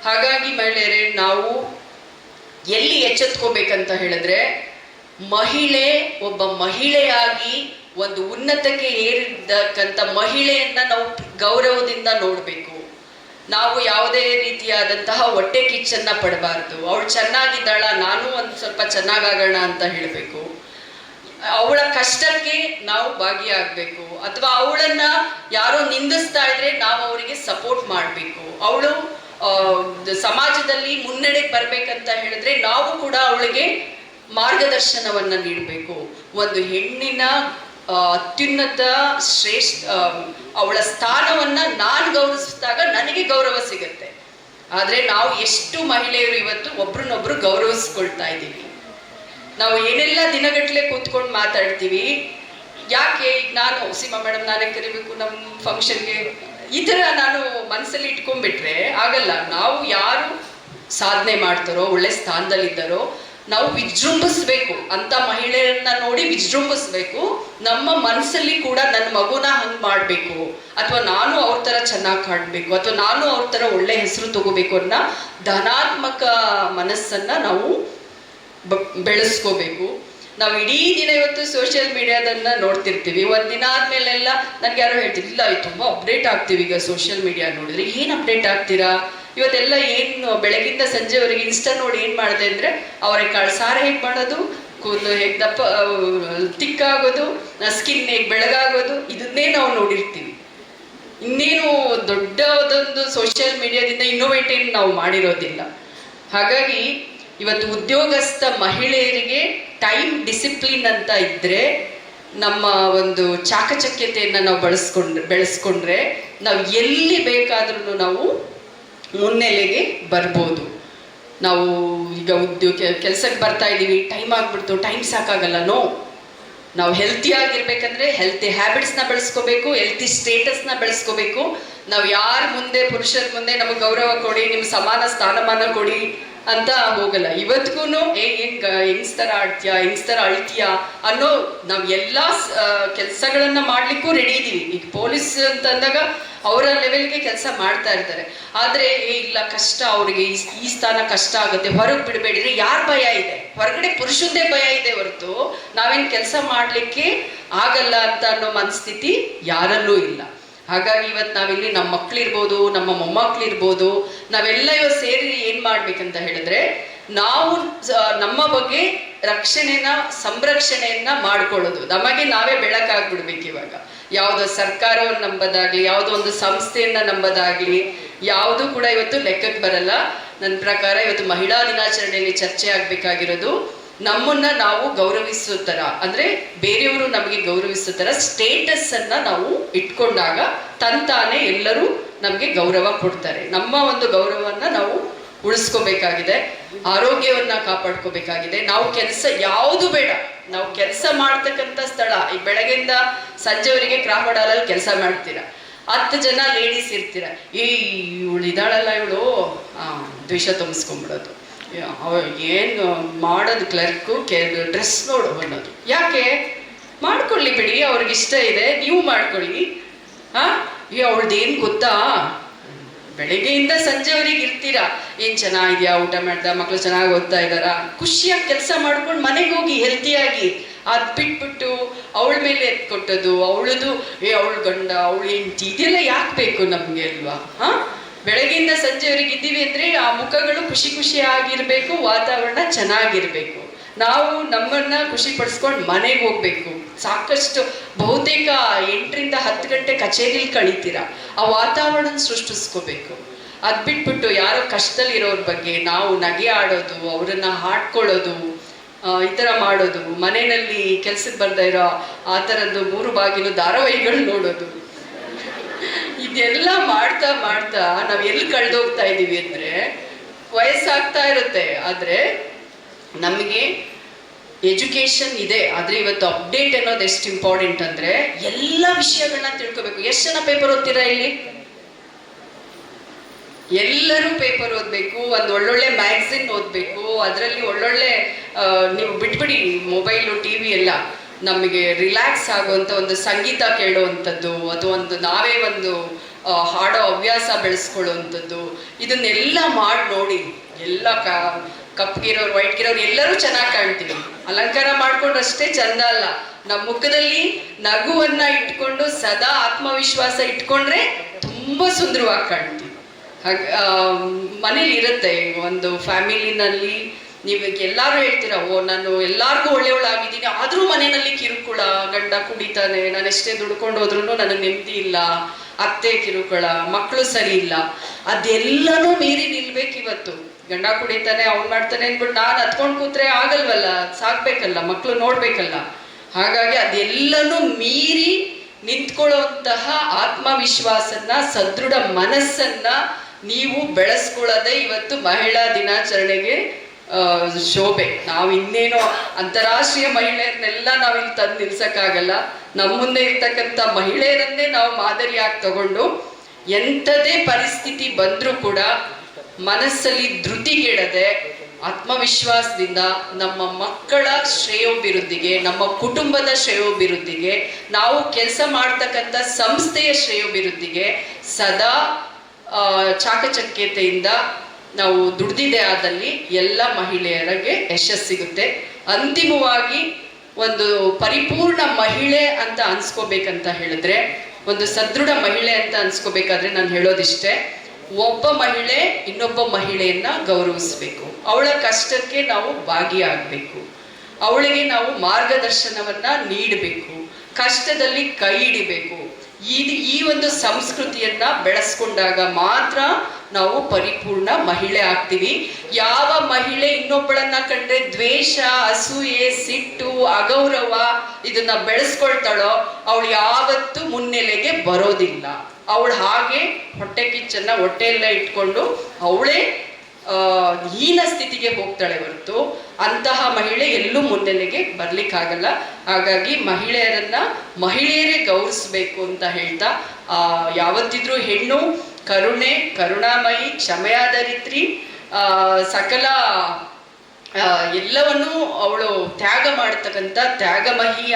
ಹಾಗಾಗಿ ಮಹಿಳೆಯರೇ, ನಾವು ಎಲ್ಲಿ ಎಚ್ಚೆತ್ಕೋಬೇಕಂತ ಹೇಳಿದ್ರೆ, ಮಹಿಳೆ ಒಬ್ಬ ಮಹಿಳೆಯಾಗಿ ಒಂದು ಉನ್ನತಕ್ಕೆ ಏರಿದ್ದಕ್ಕಂಥ ಮಹಿಳೆಯನ್ನ ನಾವು ಗೌರವದಿಂದ ನೋಡ್ಬೇಕು. ನಾವು ಯಾವುದೇ ರೀತಿಯಾದಂತಹ ಹೊಟ್ಟೆ ಕಿಚ್ಚನ್ನ ಪಡಬಾರ್ದು. ಅವಳು ಚೆನ್ನಾಗಿದ್ದಾಳ, ನಾನು ಒಂದು ಸ್ವಲ್ಪ ಚೆನ್ನಾಗಾಗೋಣ ಅಂತ ಹೇಳಬೇಕು. ಅವಳ ಕಷ್ಟಕ್ಕೆ ನಾವು ಭಾಗಿಯಾಗಬೇಕು. ಅಥವಾ ಅವಳನ್ನ ಯಾರೋ ನಿಂದಿಸ್ತಾ ಇದ್ರೆ ನಾವು ಅವರಿಗೆ ಸಪೋರ್ಟ್ ಮಾಡಬೇಕು. ಅವಳು ಸಮಾಜದಲ್ಲಿ ಮುನ್ನಡೆಗೆ ಬರ್ಬೇಕಂತ ಹೇಳಿದ್ರೆ ನಾವು ಕೂಡ ಅವಳಿಗೆ ಮಾರ್ಗದರ್ಶನವನ್ನ ನೀಡಬೇಕು. ಒಂದು ಹೆಣ್ಣಿನ ಅತ್ಯುನ್ನತ ಶ್ರೇಷ್ಠ ಅವಳ ಸ್ಥಾನವನ್ನ ನಾನು ಗೌರವಿಸಿದಾಗ ನನಗೆ ಗೌರವ ಸಿಗುತ್ತೆ. ಆದ್ರೆ ನಾವು ಎಷ್ಟು ಮಹಿಳೆಯರು ಇವತ್ತು ಒಬ್ರನ್ನೊಬ್ರು ಗೌರವಿಸ್ಕೊಳ್ತಾ ಇದ್ದೀವಿ. ನಾವು ಏನೆಲ್ಲ ದಿನಗಟ್ಟಲೆ ಕೂತ್ಕೊಂಡು ಮಾತಾಡ್ತೀವಿ. ಯಾಕೆ ಈಗ ನಾನು ಸೀಮಾ ಮೇಡಮ್ ನಾನೇ ಕರಿಬೇಕು ನಮ್ಮ ಫಂಕ್ಷನ್ಗೆ, ಈ ಥರ ನಾನು ಮನಸ್ಸಲ್ಲಿ ಇಟ್ಕೊಂಡ್ಬಿಟ್ರೆ ಆಗಲ್ಲ. ನಾವು ಯಾರು ಸಾಧನೆ ಮಾಡ್ತಾರೋ, ಒಳ್ಳೆ ಸ್ಥಾನದಲ್ಲಿದ್ದಾರೋ ನಾವು ವಿಜೃಂಭಿಸ್ಬೇಕು. ಅಂತ ಮಹಿಳೆಯರನ್ನ ನೋಡಿ ವಿಜೃಂಭಿಸ್ಬೇಕು. ನಮ್ಮ ಮನಸ್ಸಲ್ಲಿ ಕೂಡ ನನ್ನ ಮಗುನ ಹಂಗೆ ಮಾಡಬೇಕು, ಅಥವಾ ನಾನು ಅವ್ರ ಥರ ಚೆನ್ನಾಗಿ ಕಾಣಬೇಕು, ಅಥವಾ ನಾನು ಅವ್ರ ಥರ ಒಳ್ಳೆ ಹೆಸರು ತಗೋಬೇಕು ಅನ್ನೋ ಧನಾತ್ಮಕ ಮನಸ್ಸನ್ನ ನಾವು ಬೆಳೆಸ್ಕೋಬೇಕು. ನಾವು ಇಡೀ ದಿನ ಇವತ್ತು ಸೋಷಿಯಲ್ ಮೀಡಿಯಾದನ್ನ ನೋಡ್ತಿರ್ತೀವಿ. ಒಂದಿನ ಆದ್ಮೇಲೆಲ್ಲ ನನ್ಗೆ ಯಾರೋ ಹೇಳ್ತೀವಿ, ಇಲ್ಲ ತುಂಬ ಅಪ್ಡೇಟ್ ಆಗ್ತೀವಿ ಈಗ ಸೋಷಿಯಲ್ ಮೀಡಿಯಾ ನೋಡಿದ್ರೆ. ಏನು ಅಪ್ಡೇಟ್ ಆಗ್ತೀರಾ? ಇವತ್ತೆಲ್ಲ ಏನು ಬೆಳಗಿಂದ ಸಂಜೆವರೆಗೆ ಇನ್ಸ್ಟಾ ನೋಡಿ ಏನು ಮಾಡಿದೆ ಅಂದರೆ ಅವರೆಕಾಳು ಸಾರು ಹೇಗೆ ಮಾಡೋದು, ಕೂದಲು ಹೇಗೆ ದಪ್ಪ ತಿಕ್ಕಾಗೋದು, ಸ್ಕಿನ್ ಹೇಗೆ ಬೆಳಗಾಗೋದು, ಇದನ್ನೇ ನಾವು ನೋಡಿರ್ತೀವಿ. ಇನ್ನೇನು ದೊಡ್ಡದೊಂದು ಸೋಷಿಯಲ್ ಮೀಡಿಯಾದಿಂದ ಇನ್ನೋವೇಟ್ ಏನು ನಾವು ಮಾಡಿರೋದಿಲ್ಲ. ಹಾಗಾಗಿ ಇವತ್ತು ಉದ್ಯೋಗಸ್ಥ ಮಹಿಳೆಯರಿಗೆ ಟೈಮ್ ಡಿಸಿಪ್ಲಿನ್ ಅಂತ ಇದ್ದರೆ, ನಮ್ಮ ಒಂದು ಚಾಕಚಕ್ಯತೆಯನ್ನು ನಾವು ಬೆಳೆಸ್ಕೊಂಡ್ರೆ ನಾವು ಎಲ್ಲಿ ಬೇಕಾದ್ರೂ ನಾವು ಮುನ್ನೆಲೆಗೆ ಬರ್ಬೋದು. ನಾವು ಈಗ ಕೆಲಸಕ್ಕೆ ಬರ್ತಾ ಇದ್ದೀವಿ, ಟೈಮ್ ಆಗ್ಬಿಡ್ತು, ಟೈಮ್ ಸಾಕಾಗಲ್ಲ. ನಾವು ಹೆಲ್ತಿ ಆಗಿರ್ಬೇಕಂದ್ರೆ ಹೆಲ್ತಿ ಹ್ಯಾಬಿಟ್ಸ್ನ ಬೆಳೆಸ್ಕೋಬೇಕು, ಹೆಲ್ತಿ ಸ್ಟೇಟಸ್ನ ಬೆಳೆಸ್ಕೋಬೇಕು. ನಾವು ಯಾರ ಮುಂದೆ, ಪುರುಷರ ಮುಂದೆ ನಮಗೆ ಗೌರವ ಕೊಡಿ, ನಿಮ್ಗೆ ಸಮಾನ ಸ್ಥಾನಮಾನ ಕೊಡಿ ಅಂತ ಹೋಗಲ್ಲ. ಇವತ್ತಿಗೂ ಹೆಂಗ್ಸ್ತರ ಆಡ್ತೀಯಾ, ಹೆಂಗ್ಸ್ತರ ಅಳ್ತೀಯಾ ಅನ್ನೋ ನಾವು ಎಲ್ಲ ಕೆಲಸಗಳನ್ನ ಮಾಡ್ಲಿಕ್ಕೂ ರೆಡಿ ಇದ್ದೀವಿ. ಈಗ ಪೊಲೀಸ್ ಅಂತ ಅಂದಾಗ ಅವರ ಲೆವೆಲ್ಗೆ ಕೆಲಸ ಮಾಡ್ತಾ ಇರ್ತಾರೆ. ಆದರೆ ಇಲ್ಲ ಕಷ್ಟ, ಅವ್ರಿಗೆ ಈ ಸ್ಥಾನ ಕಷ್ಟ ಆಗುತ್ತೆ, ಹೊರಗೆ ಬಿಡಬೇಡಿದ್ರೆ ಯಾರ ಭಯ ಇದೆ? ಹೊರಗಡೆ ಪುರುಷದ್ದೇ ಭಯ ಇದೆ ಹೊರತು ನಾವೇನು ಕೆಲಸ ಮಾಡಲಿಕ್ಕೆ ಆಗಲ್ಲ ಅಂತ ಅನ್ನೋ ಮನಸ್ಥಿತಿ ಯಾರಲ್ಲೂ ಇಲ್ಲ. ಹಾಗಾಗಿ ಇವತ್ತು ನಾವಿಲ್ಲಿ ನಮ್ಮ ಮಕ್ಕಳಿರ್ಬೋದು, ನಮ್ಮ ಮೊಮ್ಮಕ್ಕಳಿರ್ಬೋದು, ನಾವೆಲ್ಲ ಇವತ್ತು ಸೇರಿ ಏನು ಮಾಡ್ಬೇಕಂತ ಹೇಳಿದ್ರೆ, ನಾವು ನಮ್ಮ ಬಗ್ಗೆ ಸಂರಕ್ಷಣೆಯನ್ನ ಮಾಡ್ಕೊಳ್ಳೋದು. ನಮಗೆ ನಾವೇ ಬೆಳಕಾಗ್ಬಿಡ್ಬೇಕು. ಇವಾಗ ಯಾವುದೋ ಸರ್ಕಾರವನ್ನು ನಂಬೋದಾಗ್ಲಿ, ಯಾವುದೋ ಒಂದು ಸಂಸ್ಥೆಯನ್ನ ನಂಬೋದಾಗ್ಲಿ ಯಾವುದು ಕೂಡ ಇವತ್ತು ಲೆಕ್ಕಕ್ಕೆ ಬರಲ್ಲ. ನನ್ನ ಪ್ರಕಾರ ಇವತ್ತು ಮಹಿಳಾ ದಿನಾಚರಣೆಯಲ್ಲಿ ಚರ್ಚೆ ಆಗ್ಬೇಕಾಗಿರೋದು ನಮ್ಮನ್ನ ನಾವು ಗೌರವಿಸೋ ಥರ, ಅಂದರೆ ಬೇರೆಯವರು ನಮಗೆ ಗೌರವಿಸೋ ಥರ ಸ್ಟೇಟಸ್ ಅನ್ನ ನಾವು ಇಟ್ಕೊಂಡಾಗ ತಂತಾನೆ ಎಲ್ಲರೂ ನಮಗೆ ಗೌರವ ಕೊಡ್ತಾರೆ. ನಮ್ಮ ಒಂದು ಗೌರವನ್ನ ನಾವು ಉಳಿಸ್ಕೋಬೇಕಾಗಿದೆ, ಆರೋಗ್ಯವನ್ನ ಕಾಪಾಡ್ಕೋಬೇಕಾಗಿದೆ. ನಾವು ಕೆಲಸ ಯಾವುದು ಬೇಡ, ನಾವು ಕೆಲಸ ಮಾಡ್ತಕ್ಕಂಥ ಸ್ಥಳ, ಈ ಬೆಳಗ್ಗೆಯಿಂದ ಸಂಜೆವರೆಗೆ ಕ್ರಾಫರ್ಡ್ ಹಾಲಲ್ಲಿ ಕೆಲಸ ಮಾಡ್ತೀರಾ, 10 ಜನ ಲೇಡೀಸ್ ಇರ್ತೀರ, ಇವಳು ಇದ್ದಾಳಲ್ಲ ಇವಳು ದ್ವೇಷ ತುಂಬಿಸ್ಕೊಂಡ್ಬಿಡೋದು, ಏನು ಮಾಡೋದು ಕ್ಲರ್ಕು, ಡ್ರೆಸ್ ನೋಡು ಅನ್ನೋದು. ಯಾಕೆ? ಮಾಡ್ಕೊಳ್ಳಿ ಬಿಡಿ, ಅವ್ರಿಗೆ ಇಷ್ಟ ಇದೆ, ನೀವು ಮಾಡ್ಕೊಳ್ಳಿ. ಅವಳದೇನು ಗೊತ್ತಾ, ಬೆಳಗ್ಗೆಯಿಂದ ಸಂಜೆವರೆಗೆ ಇರ್ತೀರಾ, ಏನ್ ಚೆನ್ನಾಗಿದ್ಯಾ, ಊಟ ಮಾಡ್ದ, ಮಕ್ಳು ಚೆನ್ನಾಗಿ ಓದ್ತಾ ಇದ್ದಾರಾ, ಖುಷಿಯಾಗಿ ಕೆಲಸ ಮಾಡ್ಕೊಂಡು ಮನೆಗೆ ಹೋಗಿ ಹೆಲ್ತಿಯಾಗಿ. ಅದ್ ಬಿಟ್ಬಿಟ್ಟು ಅವಳ ಮೇಲೆ ಎತ್ಕೊಟ್ಟದು, ಅವಳದು ಅವಳ ಗಂಡ, ಅವಳು ಹೆಂಡತಿ, ಇದೆಲ್ಲ ಯಾಕೆ ಬೇಕು ನಮ್ಗೆ ಅಲ್ವಾ? ಬೆಳಗ್ಗೆಯಿಂದ ಸಂಜೆವರೆಗೆ ಇದ್ದೀವಿ ಅಂದ್ರೆ ಆ ಮುಖಗಳು ಖುಷಿ ಖುಷಿಯಾಗಿರ್ಬೇಕು, ವಾತಾವರಣ ಚೆನ್ನಾಗಿರ್ಬೇಕು. ನಾವು ನಮ್ಮನ್ನ ಖುಷಿ ಪಡಿಸ್ಕೊಂಡು ಮನೆಗೆ ಹೋಗ್ಬೇಕು. ಸಾಕಷ್ಟು ಬಹುತೇಕ 8ರಿಂದ 10 ಗಂಟೆ ಕಚೇರಿಲಿ ಕಳೀತೀರಾ, ಆ ವಾತಾವರಣ ಸೃಷ್ಟಿಸ್ಕೋಬೇಕು. ಅದ್ ಬಿಟ್ಬಿಟ್ಟು ಯಾರೋ ಕಷ್ಟದಲ್ಲಿರೋರ ಬಗ್ಗೆ ನಾವು ನಗೆ ಆಡೋದು, ಅವರನ್ನ ಹಾಡ್ಕೊಳ್ಳೋದು, ಈ ಥರ ಮಾಡೋದು, ಮನೆಯಲ್ಲಿ ಕೆಲ್ಸಕ್ಕೆ ಬರ್ತಾ ಇರೋ ಆ ಥರದ್ದು 3 ಬಾಗಿಲು ಧಾರಾವಾಹಿಗಳು ನೋಡೋದು, ಇದೆಲ್ಲ ಮಾಡ್ತಾ ಮಾಡ್ತಾ ನಾವ್ ಎಲ್ಲಿ ಕಳೆದೋಗ್ತಾ ಇದೀವಿ ಅಂದ್ರೆ, ವಯಸ್ಸಾಗ್ತಾ ಇರುತ್ತೆ, ಆದ್ರೆ ನಮಗೆ ಎಜುಕೇಶನ್ ಇದೆ, ಆದ್ರೆ ಇವತ್ತು ಅಪ್ಡೇಟ್ ಅನ್ನೋದು ಎಷ್ಟು ಇಂಪಾರ್ಟೆಂಟ್ ಅಂದ್ರೆ ಎಲ್ಲ ವಿಷಯಗಳನ್ನ ತಿಳ್ಕೊಬೇಕು. ಎಷ್ಟು ಜನ ಪೇಪರ್ ಓದ್ತೀರಾ ಇಲ್ಲಿ? ಎಲ್ಲರೂ ಪೇಪರ್ ಓದ್ಬೇಕು, ಒಂದು ಒಳ್ಳೊಳ್ಳೆ ಮ್ಯಾಗಝಿನ್ ಓದ್ಬೇಕು. ಅದರಲ್ಲಿ ಒಳ್ಳೊಳ್ಳೆ ನೀವು ಬಿಟ್ಬಿಡಿ ಮೊಬೈಲು ಟಿವಿ ಎಲ್ಲ, ನಮಗೆ ರಿಲ್ಯಾಕ್ಸ್ ಆಗುವಂಥ ಒಂದು ಸಂಗೀತ ಕೇಳುವಂಥದ್ದು, ಅದು ಒಂದು ನಾವೇ ಒಂದು ಹಾಡೋ ಹವ್ಯಾಸ ಬೆಳೆಸ್ಕೊಳ್ಳುವಂಥದ್ದು, ಇದನ್ನೆಲ್ಲ ಮಾಡಿ ನೋಡಿ. ಎಲ್ಲ ಕಪ್ಪಗಿರೋರು, ವೈಟ್ಗಿರೋರು ಎಲ್ಲರೂ ಚೆನ್ನಾಗಿ ಕಾಣ್ತೀವಿ. ಅಲಂಕಾರ ಮಾಡ್ಕೊಂಡ್ರಷ್ಟೇ ಚಂದ ಅಲ್ಲ, ನಮ್ಮ ಮುಖದಲ್ಲಿ ನಗುವನ್ನ ಇಟ್ಕೊಂಡು ಸದಾ ಆತ್ಮವಿಶ್ವಾಸ ಇಟ್ಕೊಂಡ್ರೆ ತುಂಬಾ ಸುಂದರವಾಗಿ ಕಾಣ್ತೀವಿ. ಮನೇಲಿ ಇರುತ್ತೆ ಒಂದು ಫ್ಯಾಮಿಲಿನಲ್ಲಿ, ನೀವು ಎಲ್ಲರೂ ಹೇಳ್ತೀರಾ, ನಾನು ಎಲ್ಲಾರ್ಗೂ ಒಳ್ಳೆಯವಳಾಗಿದ್ದೀನಿ, ಆದ್ರೂ ಮನೆಯಲ್ಲಿ ಕಿರುಕುಳ, ಗಂಡ ಕುಡಿತಾನೆ, ನಾನು ಎಷ್ಟೇ ದುಡ್ಕೊಂಡು ಹೋದ್ರೂ ನನಗೆ ನೆಮ್ಮದಿ ಇಲ್ಲ, ಅತ್ತೆ ಕಿರುಕುಳ, ಮಕ್ಕಳು ಸರಿ ಇಲ್ಲ, ಅದೆಲ್ಲನೂ ಮೀರಿ ನಿಲ್ಬೇಕಿವತ್ತು. ಗಂಡ ಕುಡಿತಾನೆ, ಅವ್ನು ಮಾಡ್ತಾನೆ ಅಂದ್ಬಿಟ್ಟು ನಾನು ಹತ್ಕೊಂಡು ಕೂತ್ರೆ ಆಗಲ್ವಲ್ಲ, ಸಾಕ್ಬೇಕಲ್ಲ, ಮಕ್ಕಳು ನೋಡ್ಬೇಕಲ್ಲ. ಹಾಗಾಗಿ ಅದೆಲ್ಲನೂ ಮೀರಿ ನಿಂತ್ಕೊಳ್ಳುವಂತಹ ಆತ್ಮವಿಶ್ವಾಸನ, ಸದೃಢ ಮನಸ್ಸನ್ನ ನೀವು ಬೆಳೆಸ್ಕೊಳ್ಳೋದೇ ಇವತ್ತು ಮಹಿಳಾ ದಿನಾಚರಣೆಗೆ ಶೋಭೆ. ನಾವು ಇನ್ನೇನೋ ಅಂತಾರಾಷ್ಟ್ರೀಯ ಮಹಿಳೆಯರನ್ನೆಲ್ಲ ನಾವಿಲ್ಲಿ ತಂದು ನಿಲ್ಸಕ್ಕಾಗಲ್ಲ. ನಮ್ಮ ಮುಂದೆ ಇರ್ತಕ್ಕಂಥ ಮಹಿಳೆಯರನ್ನೇ ನಾವು ಮಾದರಿಯಾಗಿ ತಗೊಂಡು ಎಂಥದೇ ಪರಿಸ್ಥಿತಿ ಬಂದರೂ ಕೂಡ ಮನಸ್ಸಲ್ಲಿ ಧೃತಿಗೆಡದೆ ಆತ್ಮವಿಶ್ವಾಸದಿಂದ ನಮ್ಮ ಮಕ್ಕಳ ಶ್ರೇಯೋಭಿವೃದ್ಧಿಗೆ, ನಮ್ಮ ಕುಟುಂಬದ ಶ್ರೇಯೋಭಿವೃದ್ಧಿಗೆ, ನಾವು ಕೆಲಸ ಮಾಡ್ತಕ್ಕಂಥ ಸಂಸ್ಥೆಯ ಶ್ರೇಯೋಭಿವೃದ್ಧಿಗೆ ಸದಾ ಚಾಕಚಕ್ಯತೆಯಿಂದ ನಾವು ದುಡ್ದಿದೆ ಆದಲ್ಲಿ ಎಲ್ಲ ಮಹಿಳೆಯರಿಗೆ ಯಶಸ್ಸು ಸಿಗುತ್ತೆ. ಅಂತಿಮವಾಗಿ ಒಂದು ಪರಿಪೂರ್ಣ ಮಹಿಳೆ ಅಂತ ಅನ್ಸ್ಕೋಬೇಕಂತ ಹೇಳಿದ್ರೆ, ಒಂದು ಸದೃಢ ಮಹಿಳೆ ಅಂತ ಅನ್ಸ್ಕೋಬೇಕಾದ್ರೆ ನಾನು ಹೇಳೋದಿಷ್ಟೇ, ಒಬ್ಬ ಮಹಿಳೆ ಇನ್ನೊಬ್ಬ ಮಹಿಳೆಯನ್ನ ಗೌರವಿಸ್ಬೇಕು, ಅವಳ ಕಷ್ಟಕ್ಕೆ ನಾವು ಭಾಗಿಯಾಗಬೇಕು, ಅವಳಿಗೆ ನಾವು ಮಾರ್ಗದರ್ಶನವನ್ನ ನೀಡಬೇಕು, ಕಷ್ಟದಲ್ಲಿ ಕೈ ಹಿಡಿಬೇಕು. ಈ ಒಂದು ಸಂಸ್ಕೃತಿಯನ್ನ ಬೆಳೆಸ್ಕೊಂಡಾಗ ಮಾತ್ರ ನಾವು ಪರಿಪೂರ್ಣ ಮಹಿಳೆ ಆಗ್ತೀವಿ. ಯಾವ ಮಹಿಳೆ ಇನ್ನೊಬ್ಬಳನ್ನ ಕಂಡ್ರೆ ದ್ವೇಷ, ಅಸೂಯೆ, ಸಿಟ್ಟು, ಅಗೌರವ ಇದನ್ನ ಬೆಳೆಸ್ಕೊಳ್ತಾಳೋ ಅವಳು ಯಾವತ್ತೂ ಮುನ್ನೆಲೆಗೆ ಬರೋದಿಲ್ಲ. ಅವಳು ಹಾಗೆ ಹೊಟ್ಟೆ ಕಿಚ್ಚನ್ನ ಹೊಟ್ಟೆಯೆಲ್ಲ ಇಟ್ಕೊಂಡು ಅವಳೇ ಹೀನ ಸ್ಥಿತಿಗೆ ಹೋಗ್ತಾಳೆ ಹೊರತು ಅಂತಹ ಮಹಿಳೆ ಎಲ್ಲೂ ಮುನ್ನೆಲೆಗೆ ಬರ್ಲಿಕ್ಕಾಗಲ್ಲ. ಹಾಗಾಗಿ ಮಹಿಳೆಯರೇ ಗೌರವಿಸ್ಬೇಕು ಅಂತ ಹೇಳ್ತಾ, ಯಾವತ್ತಿದ್ರೂ ಹೆಣ್ಣು ಕರುಣೆ, ಕರುಣಾಮಯಿ, ಕ್ಷಮೆಯಾದರಿತ್ರಿ, ಸಕಲ ಎಲ್ಲವನ್ನೂ ಅವಳು ತ್ಯಾಗ ಮಾಡತಕ್ಕಂಥ ತ್ಯಾಗಮಹಿ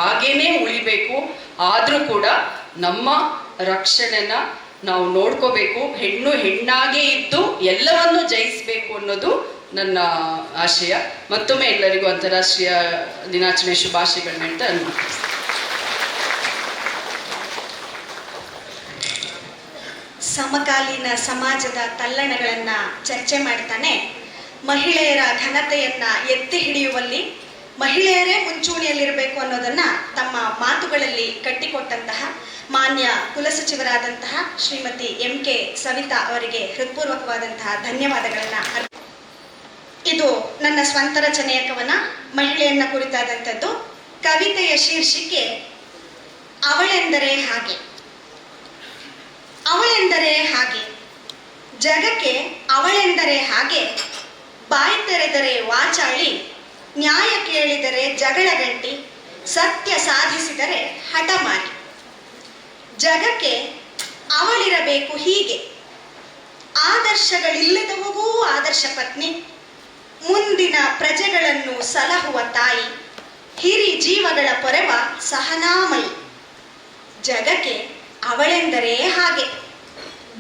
ಹಾಗೇನೆ ಉಳಿಬೇಕು. ಆದರೂ ಕೂಡ ನಮ್ಮ ರಕ್ಷಣೆನ ನಾವು ನೋಡ್ಕೋಬೇಕು. ಹೆಣ್ಣು ಹೆಣ್ಣಾಗೇ ಇದ್ದು ಎಲ್ಲವನ್ನೂ ಜಯಿಸ್ಬೇಕು ಅನ್ನೋದು ನನ್ನ ಆಶಯ. ಮತ್ತೊಮ್ಮೆ ಎಲ್ಲರಿಗೂ ಅಂತಾರಾಷ್ಟ್ರೀಯ ದಿನಾಚರಣೆ ಶುಭಾಶಯಗಳನ್ನ ಹೇಳ್ತಾ ಸಮಕಾಲೀನ ಸಮಾಜದ ತಲ್ಲಣಗಳನ್ನ ಚರ್ಚೆ ಮಾಡ್ತಾನೆ ಮಹಿಳೆಯರ ಘನತೆಯನ್ನ ಎತ್ತಿ ಹಿಡಿಯುವಲ್ಲಿ ಮಹಿಳೆಯರೇ ಮುಂಚೂಣಿಯಲ್ಲಿರಬೇಕು ಅನ್ನೋದನ್ನ ತಮ್ಮ ಮಾತುಗಳಲ್ಲಿ ಕಟ್ಟಿಕೊಟ್ಟಂತಹ ಮಾನ್ಯ ಕುಲಸಚಿವರಾದಂತಹ ಶ್ರೀಮತಿ MK ಸವಿತಾ ಅವರಿಗೆ ಹೃತ್ಪೂರ್ವಕವಾದಂತಹ ಧನ್ಯವಾದಗಳನ್ನ. ಇದು ನನ್ನ ಸ್ವಂತ ರಚನೆಯ ಕವನ, ಮಹಿಳೆಯನ್ನ ಕುರಿತಾದಂಥದ್ದು. ಕವಿತೆಯ ಶೀರ್ಷಿಕೆ ಅವಳೆಂದರೆ ಹಾಗೆ. ಅವಳೆಂದರೆ ಹಾಗೆ, ಜಗಕ್ಕೆ ಅವಳೆಂದರೆ ಹಾಗೆ, ಬಾಯಿ ತೆರೆದರೆ ವಾಚಾಳಿ, ನ್ಯಾಯ ಕೇಳಿದರೆ ಜಗಳ ಗಂಟಿ, ಸತ್ಯ ಸಾಧಿಸಿದರೆ ಹಠಮಾರಿ. ಜಗಕ್ಕೆ ಅವಳಿರಬೇಕು ಹೀಗೆ, ಆದರ್ಶಗಳಿಲ್ಲದವಗೂ ಆದರ್ಶ ಪತ್ನಿ, ಮುಂದಿನ ಪ್ರಜೆಗಳನ್ನು ಸಲಹುವ ತಾಯಿ, ಹಿರಿ ಜೀವಗಳ ಪೊರೆವ ಸಹನಾಮಯಿ. ಜಗಕ್ಕೆ ಅವಳೆಂದರೆ ಹಾಗೆ.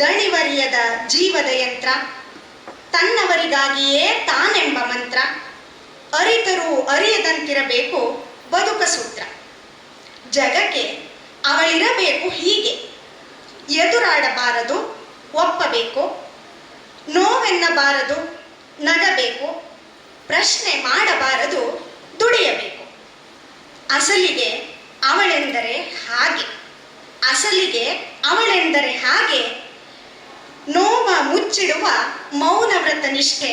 ದಣಿವರಿಯದ ಜೀವದ ಯಂತ್ರ, ತನ್ನವರಿಗಾಗಿಯೇ ತಾನೆಂಬ ಮಂತ್ರ, ಅರಿತರೂ ಅರಿಯದಂತಿರಬೇಕು ಬದುಕ ಸೂತ್ರ. ಜಗಕ್ಕೆ ಅವಳಿರಬೇಕು ಹೀಗೆ, ಎದುರಾಡಬಾರದು ಒಪ್ಪಬೇಕು, ನೋವೆನ್ನಬಾರದು ನಗಬೇಕು, ಪ್ರಶ್ನೆ ಮಾಡಬಾರದು ದುಡಿಯಬೇಕು. ಅಸಲಿಗೆ ಅವಳೆಂದರೆ ಹಾಗೆ, ಅಸಲಿಗೆ ಅವಳೆಂದರೆ ಹಾಗೆ. ನೋವ ಮುಚ್ಚಿಡುವ ಮೌನ ವ್ರತ ನಿಷ್ಠೆ,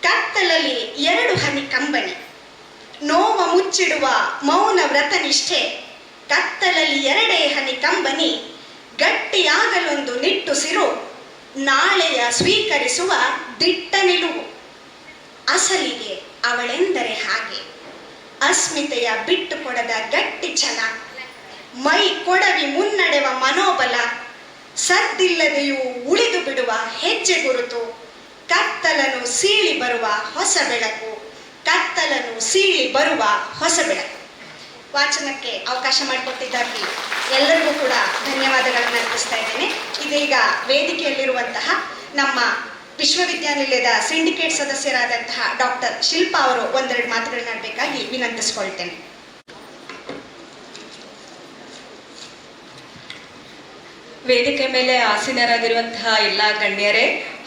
ಕತ್ತಲಲ್ಲಿ 2 ಹನಿ ಕಂಬನಿ. ನೋವ ಮುಚ್ಚಿಡುವ ಮೌನ ವ್ರತ ನಿಷ್ಠೆ, ಕತ್ತಲಲ್ಲಿ 2 ಹನಿ ಕಂಬನಿ. ಗಟ್ಟಿಯಾಗಲೊಂದು ನಿಟ್ಟುಸಿರು, ನಾಳೆಯ ಸ್ವೀಕರಿಸುವ ದಿಟ್ಟ ನಿಲುವು. ಅಸಲಿಗೆ ಅವಳೆಂದರೆ ಹಾಗೆ, ಅಸ್ಮಿತೆಯ ಬಿಟ್ಟು ಕೊಡದ ಗಟ್ಟಿ ಛಲ, ಮೈ ಕೊಡವಿ ಮುನ್ನಡೆವ ಮನೋಬಲ, ಸದ್ದಿಲ್ಲದೆಯೂ ಉಳಿದು ಬಿಡುವ ಹೆಜ್ಜೆ ಗುರುತು, ಕತ್ತಲನ್ನು ಸೀಳಿ ಬರುವ ಹೊಸ ಬೆಳಕು, ಕತ್ತಲನ್ನು ಸೀಳಿ ಬರುವ ಹೊಸ ಬೆಳಕು. ವಾಚನಕ್ಕೆ ಅವಕಾಶ ಮಾಡಿಕೊಟ್ಟಿದ್ದಾಗಿ ಎಲ್ಲರಿಗೂ ಕೂಡ ಧನ್ಯವಾದಗಳನ್ನು ಅರ್ಪಿಸ್ತಾ ಇದ್ದೇನೆ. ಇದೀಗ ವೇದಿಕೆಯಲ್ಲಿರುವಂತಹ ನಮ್ಮ ವಿಶ್ವವಿದ್ಯಾನಿಲಯದ ಸಿಂಡಿಕೇಟ್ ಸದಸ್ಯರಾದಂತಹ ಡಾಕ್ಟರ್ ಶಿಲ್ಪಾ ಅವರು ಒಂದೆರಡು ಮಾತುಗಳನ್ನಾಡಬೇಕಾಗಿ ವಿನಂತಿಸಿಕೊಳ್ತೇನೆ. ವೇದಿಕೆ ಮೇಲೆ ಆಸೀನರಾಗಿರುವಂತಹ ಎಲ್ಲ ಗಣ್ಯರೇ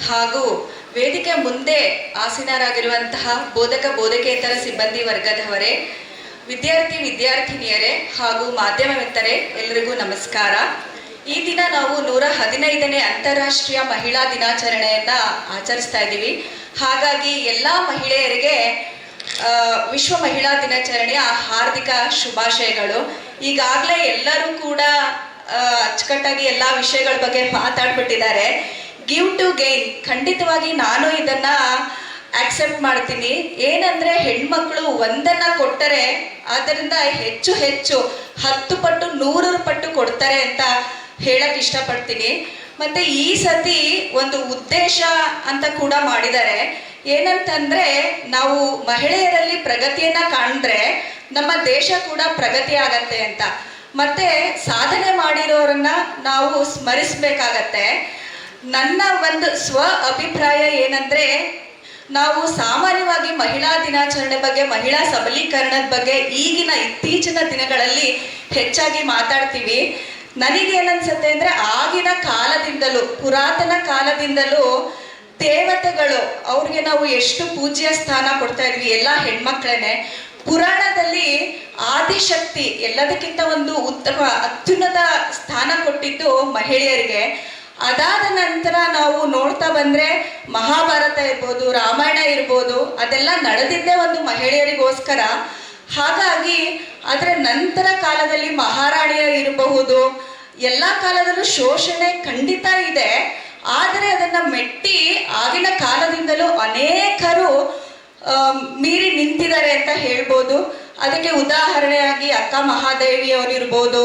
ಹಾಗೂ ವೇದಿಕೆ ಮುಂದೆ ಆಸೀನರಾಗಿರುವಂತಹ ಬೋಧಕ ಬೋಧಕೇತರ ಸಿಬ್ಬಂದಿ ವರ್ಗದವರೇ, ವಿದ್ಯಾರ್ಥಿನಿಯರೇ ಹಾಗೂ ಮಾಧ್ಯಮ ಮಿತ್ರರೇ, ಎಲ್ಲರಿಗೂ ನಮಸ್ಕಾರ. ಈ ದಿನ ನಾವು 115ನೇ ಅಂತಾರಾಷ್ಟ್ರೀಯ ಮಹಿಳಾ ದಿನಾಚರಣೆಯನ್ನ ಆಚರಿಸ್ತಾ ಇದ್ದೀವಿ. ಹಾಗಾಗಿ ಎಲ್ಲ ಮಹಿಳೆಯರಿಗೆ ವಿಶ್ವ ಮಹಿಳಾ ದಿನಾಚರಣೆಯ ಹಾರ್ದಿಕ ಶುಭಾಶಯಗಳು. ಈಗಾಗಲೇ ಎಲ್ಲರೂ ಕೂಡ ಅಚ್ಚುಕಟ್ಟಾಗಿ ಎಲ್ಲ ವಿಷಯಗಳ ಬಗ್ಗೆ ಮಾತಾಡ್ಬಿಟ್ಟಿದ್ದಾರೆ. ಗಿವ್ ಟು ಗೈನ್, ಖಂಡಿತವಾಗಿ ನಾನು ಇದನ್ನ ಆಕ್ಸೆಪ್ಟ್ ಮಾಡ್ತೀನಿ. ಏನಂದ್ರೆ ಹೆಣ್ಮಕ್ಳು ಒಂದನ್ನ ಕೊಟ್ಟರೆ ಅದರಿಂದ ಹೆಚ್ಚು 10 ಪಟ್ಟು 100 ಪಟ್ಟು ಕೊಡ್ತಾರೆ ಅಂತ ಹೇಳಕ್ ಇಷ್ಟಪಡ್ತೀನಿ. ಮತ್ತೆ ಈ ಸತಿ ಒಂದು ಉದ್ದೇಶ ಅಂತ ಕೂಡ ಮಾಡಿದ್ದಾರೆ. ಏನಂತಂದ್ರೆ ನಾವು ಮಹಿಳೆಯರಲ್ಲಿ ಪ್ರಗತಿಯನ್ನ ಕಾಣಿದ್ರೆ ನಮ್ಮ ದೇಶ ಕೂಡ ಪ್ರಗತಿ ಆಗತ್ತೆ ಅಂತ. ಮತ್ತೆ ಸಾಧನೆ ಮಾಡಿರೋರನ್ನ ನಾವು ಸ್ಮರಿಸ್ಬೇಕಾಗತ್ತೆ. ನನ್ನ ಒಂದು ಸ್ವ ಅಭಿಪ್ರಾಯ ಏನಂದ್ರೆ, ನಾವು ಸಾಮಾನ್ಯವಾಗಿ ಮಹಿಳಾ ದಿನಾಚರಣೆ ಬಗ್ಗೆ, ಮಹಿಳಾ ಸಬಲೀಕರಣದ ಬಗ್ಗೆ ಇತ್ತೀಚಿನ ದಿನಗಳಲ್ಲಿ ಹೆಚ್ಚಾಗಿ ಮಾತಾಡ್ತೀವಿ. ನನಗೇನನ್ಸುತ್ತೆ ಅಂದ್ರೆ, ಆಗಿನ ಕಾಲದಿಂದಲೂ, ಪುರಾತನ ಕಾಲದಿಂದಲೂ ದೇವತೆಗಳು ಅವ್ರಿಗೆ ನಾವು ಎಷ್ಟು ಪೂಜ್ಯ ಸ್ಥಾನ ಕೊಡ್ತಾ ಇದ್ವಿ, ಎಲ್ಲ ಹೆಣ್ಮಕ್ಳೇನೆ. ಪುರಾಣದಲ್ಲಿ ಆದಿಶಕ್ತಿ ಎಲ್ಲದಕ್ಕಿಂತ ಒಂದು ಉತ್ತಮ ಅತ್ಯುನ್ನತ ಸ್ಥಾನ ಕೊಟ್ಟಿದ್ದು ಮಹಿಳೆಯರಿಗೆ. ಅದಾದ ನಂತರ ನಾವು ನೋಡ್ತಾ ಬಂದ್ರೆ ಮಹಾಭಾರತ ಇರ್ಬೋದು, ರಾಮಾಯಣ ಇರ್ಬೋದು, ಅದೆಲ್ಲ ನಡೆದಿದ್ದೇ ಒಂದು ಮಹಿಳೆಯರಿಗೋಸ್ಕರ. ಹಾಗಾಗಿ ಅದರ ನಂತರ ಕಾಲದಲ್ಲಿ ಮಹಾರಾಣಿಯರು ಇರಬಹುದು, ಎಲ್ಲ ಕಾಲದಲ್ಲೂ ಶೋಷಣೆ ಖಂಡಿತ ಇದೆ. ಆದರೆ ಅದನ್ನ ಮೆಟ್ಟಿ ಆಗಿನ ಕಾಲದಿಂದಲೂ ಅನೇಕರು ಮೀರಿ ನಿಂತಿದ್ದಾರೆ ಅಂತ ಹೇಳ್ಬೋದು. ಅದಕ್ಕೆ ಉದಾಹರಣೆಯಾಗಿ ಅಕ್ಕ ಮಹಾದೇವಿ ಅವರಿರ್ಬೋದು,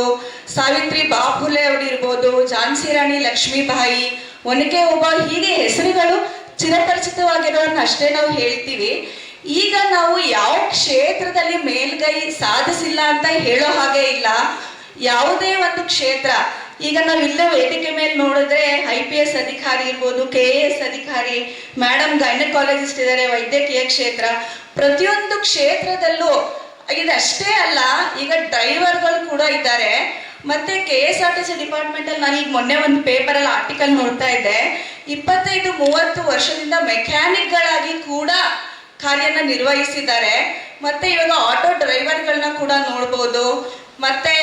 ಸಾವಿತ್ರಿ ಬಾಪುಲೆ ಅವರಿರ್ಬೋದು, ಝಾನ್ಸಿ ರಾಣಿ ಲಕ್ಷ್ಮೀಬಾಯಿ, ಒನಕೆ ಓಬವ್ವ, ಹೀಗೆ ಹೆಸರುಗಳು ಚಿರಪರಿಚಿತವಾಗಿರೋರನ್ನ ಅಷ್ಟೇ ನಾವು ಹೇಳ್ತೀವಿ. ಈಗ ನಾವು ಯಾವ ಕ್ಷೇತ್ರದಲ್ಲಿ ಮೇಲ್ಗೈ ಸಾಧಿಸಿಲ್ಲ ಅಂತ ಹೇಳೋ ಹಾಗೆ ಇಲ್ಲ. ಯಾವುದೇ ಒಂದು ಕ್ಷೇತ್ರ, ಈಗ ನಾವು ಇಲ್ಲೇ ವೇದಿಕೆ ಮೇಲೆ ನೋಡಿದ್ರೆ IPS ಅಧಿಕಾರಿ ಇರ್ಬೋದು, KAS ಅಧಿಕಾರಿ, ಮೇಡಮ್ ಗೈನಕಾಲಜಿಸ್ಟ್ ಇದ್ದಾರೆ, ವೈದ್ಯಕೀಯ ಕ್ಷೇತ್ರ, ಪ್ರತಿಯೊಂದು ಕ್ಷೇತ್ರದಲ್ಲೂ ಇದಷ್ಟೇ ಅಲ್ಲ, ಈಗ ಡ್ರೈವರ್ಗಳು ಕೂಡ ಇದ್ದಾರೆ. ಮತ್ತೆ KSRTC ಡಿಪಾರ್ಟ್ಮೆಂಟ್ ಅಲ್ಲಿ ನಾನು ಈಗ ಮೊನ್ನೆ ಒಂದು ಪೇಪರಲ್ಲಿ ಆರ್ಟಿಕಲ್ ನೋಡ್ತಾ ಇದ್ದೆ, 25-30 ವರ್ಷದಿಂದ ಮೆಕ್ಯಾನಿಕ್ಗಳಾಗಿ ಕೂಡ ಕಾರ್ಯನ ನಿರ್ವಹಿಸಿದ್ದಾರೆ. ಮತ್ತೆ ಇವಾಗ ಆಟೋ ಡ್ರೈವರ್ಗಳನ್ನ ಕೂಡ ನೋಡ್ಬೋದು. ಮತ್ತೆ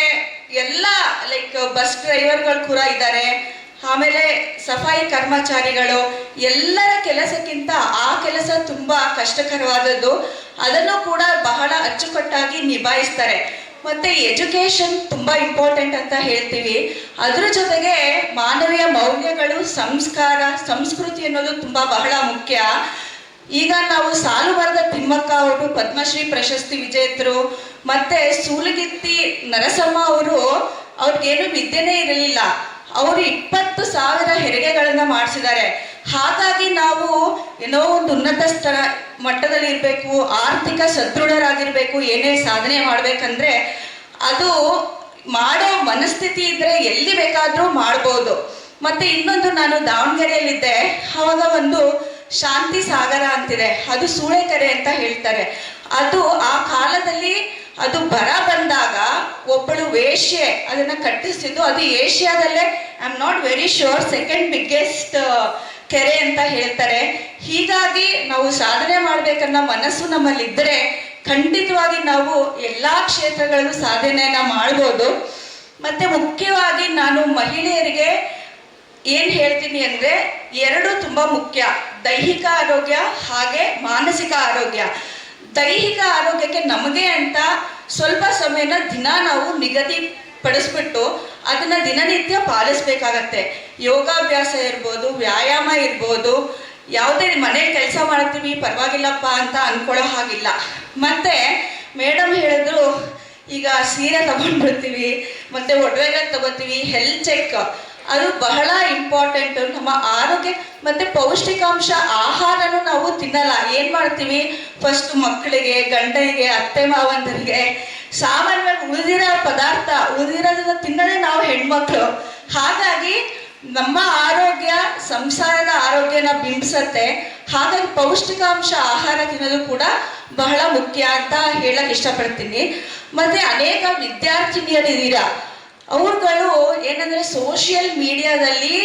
ಎಲ್ಲ ಲೈಕ್ ಬಸ್ ಡ್ರೈವರ್ಗಳು ಕೂಡ ಇದ್ದಾರೆ. ಆಮೇಲೆ ಸಫಾಯಿ ಕರ್ಮಚಾರಿಗಳು. ಎಲ್ಲರ ಕೆಲಸಕ್ಕಿಂತ ಆ ಕೆಲಸ ತುಂಬಾ ಕಷ್ಟಕರವಾದದ್ದು, ಅದನ್ನು ಕೂಡ ಬಹಳ ಅಚ್ಚುಕಟ್ಟಾಗಿ ನಿಭಾಯಿಸ್ತಾರೆ. ಮತ್ತೆ ಎಜುಕೇಶನ್ ತುಂಬಾ ಇಂಪಾರ್ಟೆಂಟ್ ಅಂತ ಹೇಳ್ತೀವಿ. ಅದ್ರ ಜೊತೆಗೆ ಮಾನವೀಯ ಮೌಲ್ಯಗಳು, ಸಂಸ್ಕಾರ, ಸಂಸ್ಕೃತಿ ಅನ್ನೋದು ತುಂಬಾ ಬಹಳ ಮುಖ್ಯ. ಈಗ ನಾವು ಸಾಲುಮರದ ತಿಮ್ಮಕ್ಕ ಅವರು ಪದ್ಮಶ್ರೀ ಪ್ರಶಸ್ತಿ ವಿಜೇತರು. ಮತ್ತೆ ಸೂಲಗಿತ್ತಿ ನರಸಮ್ಮ ಅವರು, ಅವ್ರಿಗೇನು ವಿದ್ಯೆನೇ ಇರಲಿಲ್ಲ, ಅವರು 20,000 ಹೆರಿಗೆಗಳನ್ನ ಮಾಡಿಸಿದ್ದಾರೆ. ಹಾಗಾಗಿ ನಾವು ಏನೋ ಒಂದು ಉನ್ನತ ಮಟ್ಟದಲ್ಲಿ ಇರಬೇಕು, ಆರ್ಥಿಕ ಸದೃಢರಾಗಿರ್ಬೇಕು, ಏನೇ ಸಾಧನೆ ಮಾಡ್ಬೇಕಂದ್ರೆ ಅದು ಮಾಡೋ ಮನಸ್ಥಿತಿ ಇದ್ರೆ ಎಲ್ಲಿ ಬೇಕಾದರೂ ಮಾಡ್ಬೋದು. ಮತ್ತೆ ಇನ್ನೊಂದು, ನಾನು ದಾವಣಗೆರೆಯಲ್ಲಿದ್ದೆ, ಆವಾಗ ಒಂದು ಶಾಂತಿ ಸಾಗರ ಅಂತಿದೆ, ಅದು ಸೂಳೆಕೆರೆ ಅಂತ ಹೇಳ್ತಾರೆ. ಅದು ಆ ಕಾಲದಲ್ಲಿ ಅದು ಬರ ಬಂದಾಗ ಒಬ್ಬಳು ವೇಶ್ಯೆ ಅದನ್ನ ಕಟ್ಟಿಸಿದ್ದು. ಅದು ಏಷ್ಯಾದಲ್ಲೇ, I am not very sure, second biggest ಕೆರೆ ಅಂತ ಹೇಳ್ತಾರೆ. ಹೀಗಾಗಿ ನಾವು ಸಾಧನೆ ಮಾಡ್ಬೇಕನ್ನೋ ಮನಸ್ಸು ನಮ್ಮಲ್ಲಿದ್ದರೆ ಖಂಡಿತವಾಗಿ ನಾವು ಎಲ್ಲಾ ಕ್ಷೇತ್ರಗಳಲ್ಲೂ ಸಾಧನೆಯನ್ನ ಮಾಡ್ಬೋದು. ಮತ್ತೆ ಮುಖ್ಯವಾಗಿ ನಾನು ಮಹಿಳೆಯರಿಗೆ ಏನ್ ಹೇಳ್ತೀನಿ ಅಂದ್ರೆ, ಎರಡು ತುಂಬಾ ಮುಖ್ಯ, ದೈಹಿಕ ಆರೋಗ್ಯ ಹಾಗೆ ಮಾನಸಿಕ ಆರೋಗ್ಯ. ದೈಹಿಕ ಆರೋಗ್ಯಕ್ಕೆ ನಮಗೆ ಅಂತ ಸ್ವಲ್ಪ ಸಮಯನ ದಿನ ನಾವು ನಿಗದಿ ಪಡಿಸ್ಬಿಟ್ಟು ಅದನ್ನ ದಿನನಿತ್ಯ ಪಾಲಿಸ್ಬೇಕಾಗತ್ತೆ. ಯೋಗಾಭ್ಯಾಸ ಇರ್ಬೋದು, ವ್ಯಾಯಾಮ ಇರ್ಬೋದು, ಯಾವುದೇ ಮನೇಲಿ ಕೆಲಸ ಮಾಡ್ತೀವಿ ಪರವಾಗಿಲ್ಲಪ್ಪ ಅಂತ ಅನ್ಕೊಳ್ಳೋ ಹಾಗಿಲ್ಲ. ಮತ್ತೆ ಮೇಡಮ್ ಹೇಳಿದ್ರು, ಈಗ ಸೀರೆ ತಗೊಂಡ್ಬಿಡ್ತೀವಿ, ಮತ್ತೆ ಒಡವೆಗಳು ತಗೋತೀವಿ, ಹೆಲ್ತ್ ಚೆಕ್ ಅದು ಬಹಳ ಇಂಪಾರ್ಟೆಂಟ್ ನಮ್ಮ ಆರೋಗ್ಯ. ಮತ್ತೆ ಪೌಷ್ಟಿಕಾಂಶ ಆಹಾರನೂ ನಾವು ತಿನ್ನಲ್ಲ. ಏನ್ ಮಾಡ್ತೀವಿ, ಫಸ್ಟ್ ಮಕ್ಕಳಿಗೆ, ಗಂಡನಿಗೆ, ಅತ್ತೆ ಮಾವಂದರಿಗೆ ಸಾಮಾನ್ಯವಾಗಿ ಉಳಿದಿರೋ ಪದಾರ್ಥ, ಉಳಿದಿರೋದನ್ನ ತಿನ್ನೋದೇ ನಾವು ಹೆಣ್ಮಕ್ಳು. ಹಾಗಾಗಿ ನಮ್ಮ ಆರೋಗ್ಯ ಸಂಸಾರದ ಆರೋಗ್ಯನ ಬಿಂಬಿಸತ್ತೆ. ಹಾಗಾಗಿ ಪೌಷ್ಟಿಕಾಂಶ ಆಹಾರ ತಿನ್ನೋದು ಕೂಡ ಬಹಳ ಮುಖ್ಯ ಅಂತ ಹೇಳಕ್ ಇಷ್ಟಪಡ್ತೀನಿ. ಮತ್ತೆ ಅನೇಕ ವಿದ್ಯಾರ್ಥಿನಿಯರಿದ್ದೀರಾ, ಅವ್ರುಗಳು ಏನಂದ್ರೆ ಸೋಷಿಯಲ್ ಮೀಡಿಯಾದಲ್ಲಿ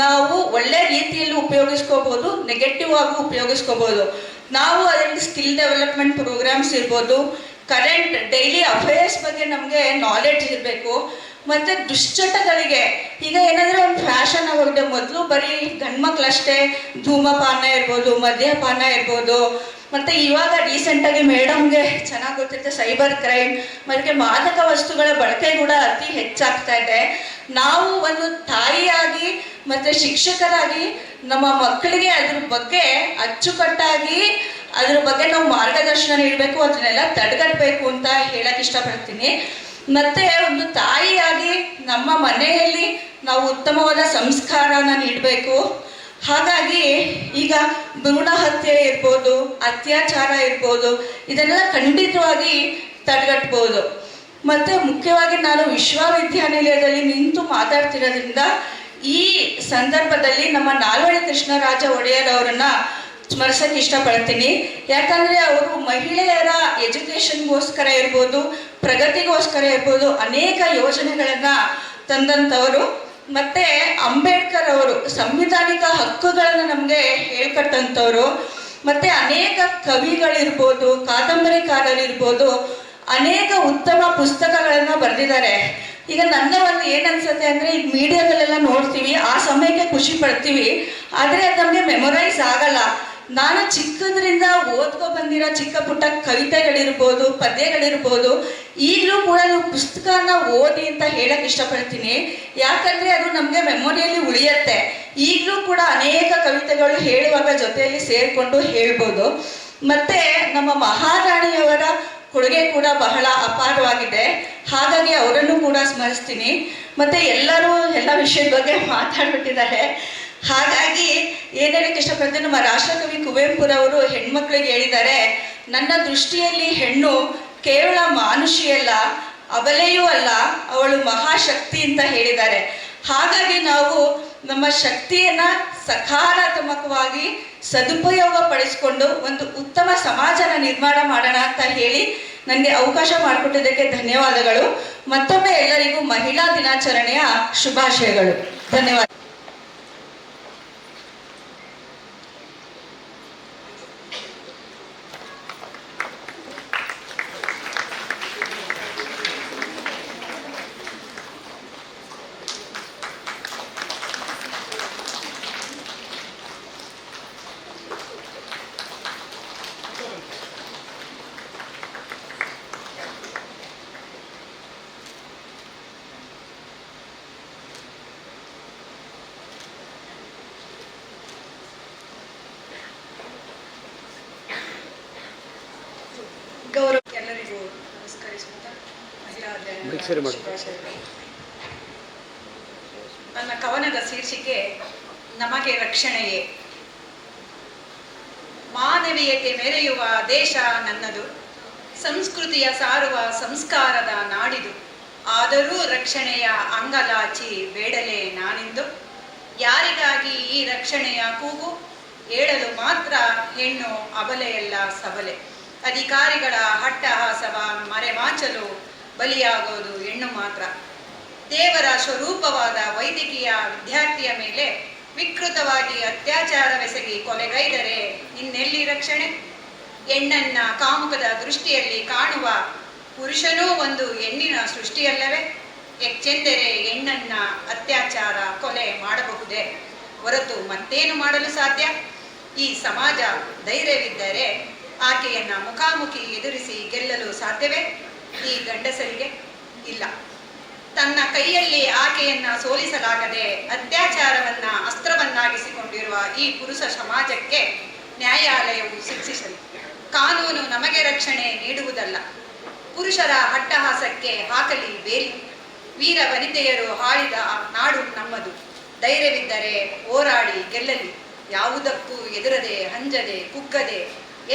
ನಾವು ಒಳ್ಳೆ ರೀತಿಯಲ್ಲಿ ಉಪಯೋಗಿಸ್ಕೋಬಹುದು, ನೆಗೆಟಿವ್ ಆಗಿ ಉಪಯೋಗಿಸ್ಕೋಬಹುದು. ನಾವು ಅದರಲ್ಲಿ ಸ್ಕಿಲ್ ಡೆವಲಪ್ಮೆಂಟ್ ಪ್ರೋಗ್ರಾಮ್ಸ್ ಇರ್ಬೋದು, ಕರೆಂಟ್ ಡೈಲಿ ಅಫೇರ್ಸ್ ಬಗ್ಗೆ ನಮಗೆ ನಾಲೆಡ್ಜ್ ಇರಬೇಕು. ಮತ್ತೆ ದುಶ್ಚಟಗಳಿಗೆ, ಈಗ ಏನಂದ್ರೆ ಒಂದು ಫ್ಯಾಷನ್ ಆಗೋಗಿದೆ, ಮೊದಲು ಬರೀ ಗಂಡ್ಮಕ್ಳಷ್ಟೇ ಧೂಮಪಾನ ಇರ್ಬೋದು, ಮದ್ಯಪಾನ ಇರ್ಬೋದು, ಮತ್ತೆ ಇವಾಗ ರೀಸೆಂಟಾಗಿ ಮೇಡಮ್ಗೆ ಚೆನ್ನಾಗಿ ಗೊತ್ತಿರುತ್ತೆ ಸೈಬರ್ ಕ್ರೈಮ್, ಮತ್ತೆ ಮಾದಕ ವಸ್ತುಗಳ ಬಳಕೆ ಕೂಡ ಅತಿ ಹೆಚ್ಚಾಗ್ತಾ ಇದೆ. ನಾವು ಒಂದು ತಾಯಿಯಾಗಿ ಮತ್ತೆ ಶಿಕ್ಷಕರಾಗಿ ನಮ್ಮ ಮಕ್ಕಳಿಗೆ ಅದ್ರ ಬಗ್ಗೆ ಅಚ್ಚುಕಟ್ಟಾಗಿ ಅದ್ರ ಬಗ್ಗೆ ನಾವು ಮಾರ್ಗದರ್ಶನ ನೀಡಬೇಕು, ಅದನ್ನೆಲ್ಲ ತಡೆಗಟ್ಟಬೇಕು ಅಂತ ಹೇಳಕ್ ಇಷ್ಟಪಡ್ತೀನಿ. ಮತ್ತೆ ಒಂದು ತಾಯಿಯಾಗಿ ನಮ್ಮ ಮನೆಯಲ್ಲಿ ನಾವು ಉತ್ತಮವಾದ ಸಂಸ್ಕಾರನ ನೀಡಬೇಕು. ಹಾಗಾಗಿ ಈಗ ಭ್ರೂಣ ಹತ್ಯೆ ಇರ್ಬೋದು, ಅತ್ಯಾಚಾರ ಇರ್ಬೋದು, ಇದನ್ನೆಲ್ಲ ಖಂಡಿತವಾಗಿ ತಡೆಗಟ್ಬೋದು. ಮತ್ತೆ ಮುಖ್ಯವಾಗಿ ನಾನು ವಿಶ್ವವಿದ್ಯಾನಿಲಯದಲ್ಲಿ ನಿಂತು ಮಾತಾಡ್ತಿರೋದ್ರಿಂದ ಈ ಸಂದರ್ಭದಲ್ಲಿ ನಮ್ಮ ನಾಲ್ವಡಿ ಕೃಷ್ಣರಾಜ ಒಡೆಯರ್ ಅವರನ್ನ ಸ್ಮರಿಸಕ್ಕೆ ಇಷ್ಟಪಡ್ತೀನಿ. ಯಾಕಂದ್ರೆ ಅವರು ಮಹಿಳೆಯರ ಎಜುಕೇಶನ್ಗೋಸ್ಕರ ಇರ್ಬೋದು, ಪ್ರಗತಿಗೋಸ್ಕರ ಇರ್ಬೋದು, ಅನೇಕ ಯೋಜನೆಗಳನ್ನ ತಂದಂಥವರು. ಮತ್ತೆ ಅಂಬೇಡ್ಕರ್ ಅವರು ಸಂವಿಧಾನಿಕ ಹಕ್ಕುಗಳನ್ನು ನಮಗೆ ಹೇಳ್ಕೊಟ್ಟಂಥವ್ರು. ಮತ್ತೆ ಅನೇಕ ಕವಿಗಳಿರ್ಬೋದು, ಕಾದಂಬರಿಕಾರರಿರ್ಬೋದು, ಅನೇಕ ಉತ್ತಮ ಪುಸ್ತಕಗಳನ್ನ ಬರೆದಿದ್ದಾರೆ. ಈಗ ನನ್ನ ಒಂದು ಏನನ್ಸುತ್ತೆ ಅಂದ್ರೆ, ಈಗ ಮೀಡಿಯಾದಲ್ಲೆಲ್ಲ ನೋಡ್ತೀವಿ, ಆ ಸಮಯಕ್ಕೆ ಖುಷಿ ಪಡ್ತೀವಿ, ಆದರೆ ಅದು ನಮಗೆ ಮೆಮೊರೈಸ್ ಆಗಲ್ಲ. ನಾನು ಚಿಕ್ಕದ್ರಿಂದ ಓದ್ಕೊ ಬಂದಿರೋ ಚಿಕ್ಕ ಪುಟ್ಟ ಕವಿತೆಗಳಿರ್ಬೋದು, ಪದ್ಯಗಳಿರ್ಬೋದು, ಈಗಲೂ ಕೂಡ ನೀವು ಪುಸ್ತಕನ ಓದಿ ಅಂತ ಹೇಳಕ್ ಇಷ್ಟಪಡ್ತೀನಿ. ಯಾಕಂದ್ರೆ ಅದು ನಮಗೆ ಮೆಮೊರಿಯಲ್ಲಿ ಉಳಿಯತ್ತೆ. ಈಗಲೂ ಕೂಡ ಅನೇಕ ಕವಿತೆಗಳು ಹೇಳುವಾಗ ಜೊತೆಯಲ್ಲಿ ಸೇರ್ಕೊಂಡು ಹೇಳ್ಬೋದು. ಮತ್ತೆ ನಮ್ಮ ಮಹಾರಾಣಿಯವರ ಕೊಡುಗೆ ಕೂಡ ಬಹಳ ಅಪಾರವಾಗಿದೆ. ಹಾಗಾಗಿ ಅವರನ್ನು ಕೂಡ ಸ್ಮರಿಸ್ತೀನಿ. ಮತ್ತೆ ಎಲ್ಲರೂ ಎಲ್ಲ ವಿಷಯದ ಬಗ್ಗೆ ಮಾತಾಡ್ಬಿಟ್ಟಿದ್ದಾರೆ. ಹಾಗಾಗಿ ಏನ್ ಹೇಳಕ್ಕೆ ಇಷ್ಟಪಡ್ತೀನಿ, ನಮ್ಮ ರಾಷ್ಟ್ರಕವಿ ಕುವೆಂಪುರವರು ಹೆಣ್ಮಕ್ಳಿಗೆ ಹೇಳಿದ್ದಾರೆ, ನನ್ನ ದೃಷ್ಟಿಯಲ್ಲಿ ಹೆಣ್ಣು ಕೇವಲ ಮಾನುಷಿಯಲ್ಲ, ಅಬಲೆಯೂ ಅಲ್ಲ, ಅವಳು ಮಹಾಶಕ್ತಿ ಅಂತ ಹೇಳಿದ್ದಾರೆ. ಹಾಗಾಗಿ ನಾವು ನಮ್ಮ ಶಕ್ತಿಯನ್ನ ಸಕಾರಾತ್ಮಕವಾಗಿ ಸದುಪಯೋಗ ಪಡಿಸ್ಕೊಂಡು ಒಂದು ಉತ್ತಮ ಸಮಾಜನ ನಿರ್ಮಾಣ ಮಾಡೋಣ ಅಂತ ಹೇಳಿ ನನಗೆ ಅವಕಾಶ ಮಾಡಿಕೊಟ್ಟಿದ್ದಕ್ಕೆ ಧನ್ಯವಾದಗಳು. ಮತ್ತೊಮ್ಮೆ ಎಲ್ಲರಿಗೂ ಮಹಿಳಾ ದಿನಾಚರಣೆಯ ಶುಭಾಶಯಗಳು. ಧನ್ಯವಾದ. ಗೌರವ ಎಲ್ಲರಿಗೂ ನಮಸ್ಕರಿಸುತ್ತಾ ನನ್ನ ಕವನದ ಶೀರ್ಷಿಕೆ ನಮಗೆ ರಕ್ಷಣೆಯೇ. ಮಾನವೀಯತೆ ಮೆರೆಯುವ ದೇಶ ನನ್ನದು, ಸಂಸ್ಕೃತಿಯ ಸಾರುವ ಸಂಸ್ಕಾರದ ನಾಡಿದು. ಆದರೂ ರಕ್ಷಣೆಯ ಅಂಗಲಾಚಿ ಬೇಡಲೇ ನಾನಿಂದು. ಯಾರಿಗಾಗಿ ಈ ರಕ್ಷಣೆಯ ಕೂಗು? ಹೇಳಲು ಮಾತ್ರ ಹೆಣ್ಣು ಅಬಲೆಯಲ್ಲ ಸಬಲೆ. ಅಧಿಕಾರಿಗಳ ಹಟ್ಟಹಾಸವ ಮರೆಮಾಚಲು ಬಲಿಯಾಗೋದು ಹೆಣ್ಣು ಮಾತ್ರ. ದೇವರ ಸ್ವರೂಪವಾದ ವೈದ್ಯಕೀಯ ವಿದ್ಯಾರ್ಥಿಯ ಮೇಲೆ ವಿಕೃತವಾಗಿ ಅತ್ಯಾಚಾರವೆಸಗಿ ಕೊಲೆಗೈದರೆ ಇನ್ನೆಲ್ಲಿ ರಕ್ಷಣೆ? ಹೆಣ್ಣನ್ನ ಕಾಮುಕದ ದೃಷ್ಟಿಯಲ್ಲಿ ಕಾಣುವ ಪುರುಷನೂ ಒಂದು ಹೆಣ್ಣಿನ ಸೃಷ್ಟಿಯಲ್ಲವೇ? ಹೆಚ್ಚೆಂದರೆ ಹೆಣ್ಣನ್ನ ಅತ್ಯಾಚಾರ ಕೊಲೆ ಮಾಡಬಹುದೇ ಹೊರತು ಮತ್ತೇನು ಮಾಡಲು ಸಾಧ್ಯ? ಈ ಸಮಾಜ ಧೈರ್ಯವಿದ್ದರೆ ಆಕೆಯನ್ನ ಮುಖಾಮುಖಿ ಎದುರಿಸಿ ಗೆಲ್ಲಲು ಸಾಧ್ಯವೇ? ಈ ಗಂಡಸರಿಗೆ ಇಲ್ಲ. ತನ್ನ ಕೈಯಲ್ಲಿ ಆಕೆಯನ್ನ ಸೋಲಿಸಲಾಗದೆ ಅತ್ಯಾಚಾರವನ್ನ ಅಸ್ತ್ರವನ್ನಾಗಿಸಿಕೊಂಡಿರುವ ಈ ಪುರುಷ ಸಮಾಜಕ್ಕೆ ನ್ಯಾಯಾಲಯವು ಶಿಕ್ಷಿಸಲಿ. ಕಾನೂನು ನಮಗೆ ರಕ್ಷಣೆ ನೀಡುವುದಲ್ಲ, ಪುರುಷರ ಹಟ್ಟಹಾಸಕ್ಕೆ ಹಾಕಲಿ ಬೇಲಿ. ವೀರ ವನಿತೆಯರು ಆಳಿದ ನಾಡು ನಮ್ಮದು. ಧೈರ್ಯವಿದ್ದರೆ ಹೋರಾಡಿ ಗೆಲ್ಲಲಿ. ಯಾವುದಕ್ಕೂ ಎದುರದೆ, ಹಂಜದೆ, ಕುಗ್ಗದೆ,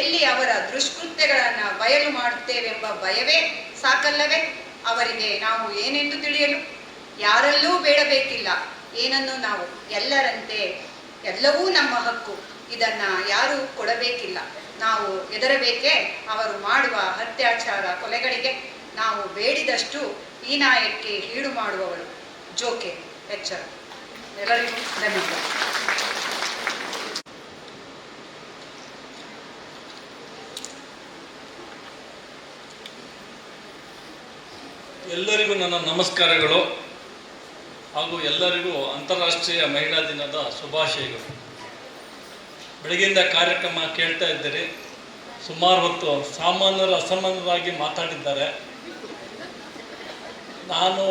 ಎಲ್ಲಿ ಅವರ ದುಷ್ಕೃತ್ಯಗಳನ್ನು ಬಯಲು ಮಾಡುತ್ತೇವೆಂಬ ಭಯವೇ ಸಾಕಲ್ಲವೇ? ಅವರಿಗೆ ನಾವು ಏನೆಂದು ತಿಳಿಯಲು? ಯಾರಲ್ಲೂ ಬೇಡಬೇಕಿಲ್ಲ ಏನನ್ನು ನಾವು. ಎಲ್ಲರಂತೆ ಎಲ್ಲವೂ ನಮ್ಮ ಹಕ್ಕು. ಇದನ್ನ ಯಾರೂ ಕೊಡಬೇಕಿಲ್ಲ. ನಾವು ಹೆದರಬೇಕೇ ಅವರು ಮಾಡುವ ಅತ್ಯಾಚಾರ ಕೊಲೆಗಳಿಗೆ? ನಾವು ಬೇಡಿದಷ್ಟು ಹೀನಾಯಕ್ಕೆ ಈಡು ಮಾಡುವವಳು ಜೋಕೆ. ಎಚ್ಚರ. ಎಲ್ಲರಿಗೂ ಧನ್ಯವಾದ. ಎಲ್ಲರಿಗೂ ನನ್ನ ನಮಸ್ಕಾರಗಳು ಹಾಗೂ ಎಲ್ಲರಿಗೂ ಅಂತಾರಾಷ್ಟ್ರೀಯ ಮಹಿಳಾ ದಿನದ ಶುಭಾಶಯಗಳು. ಬೆಳಗ್ಗೆಯಿಂದ ಕಾರ್ಯಕ್ರಮ ಕೇಳ್ತಾ ಇದ್ದೀರಿ. ಸುಮಾರು ಹೊತ್ತು ಸಾಮಾನ್ಯರು ಅಸಾಮಾನ್ಯರಾಗಿ ಮಾತಾಡಿದ್ದಾರೆ. ನಾನು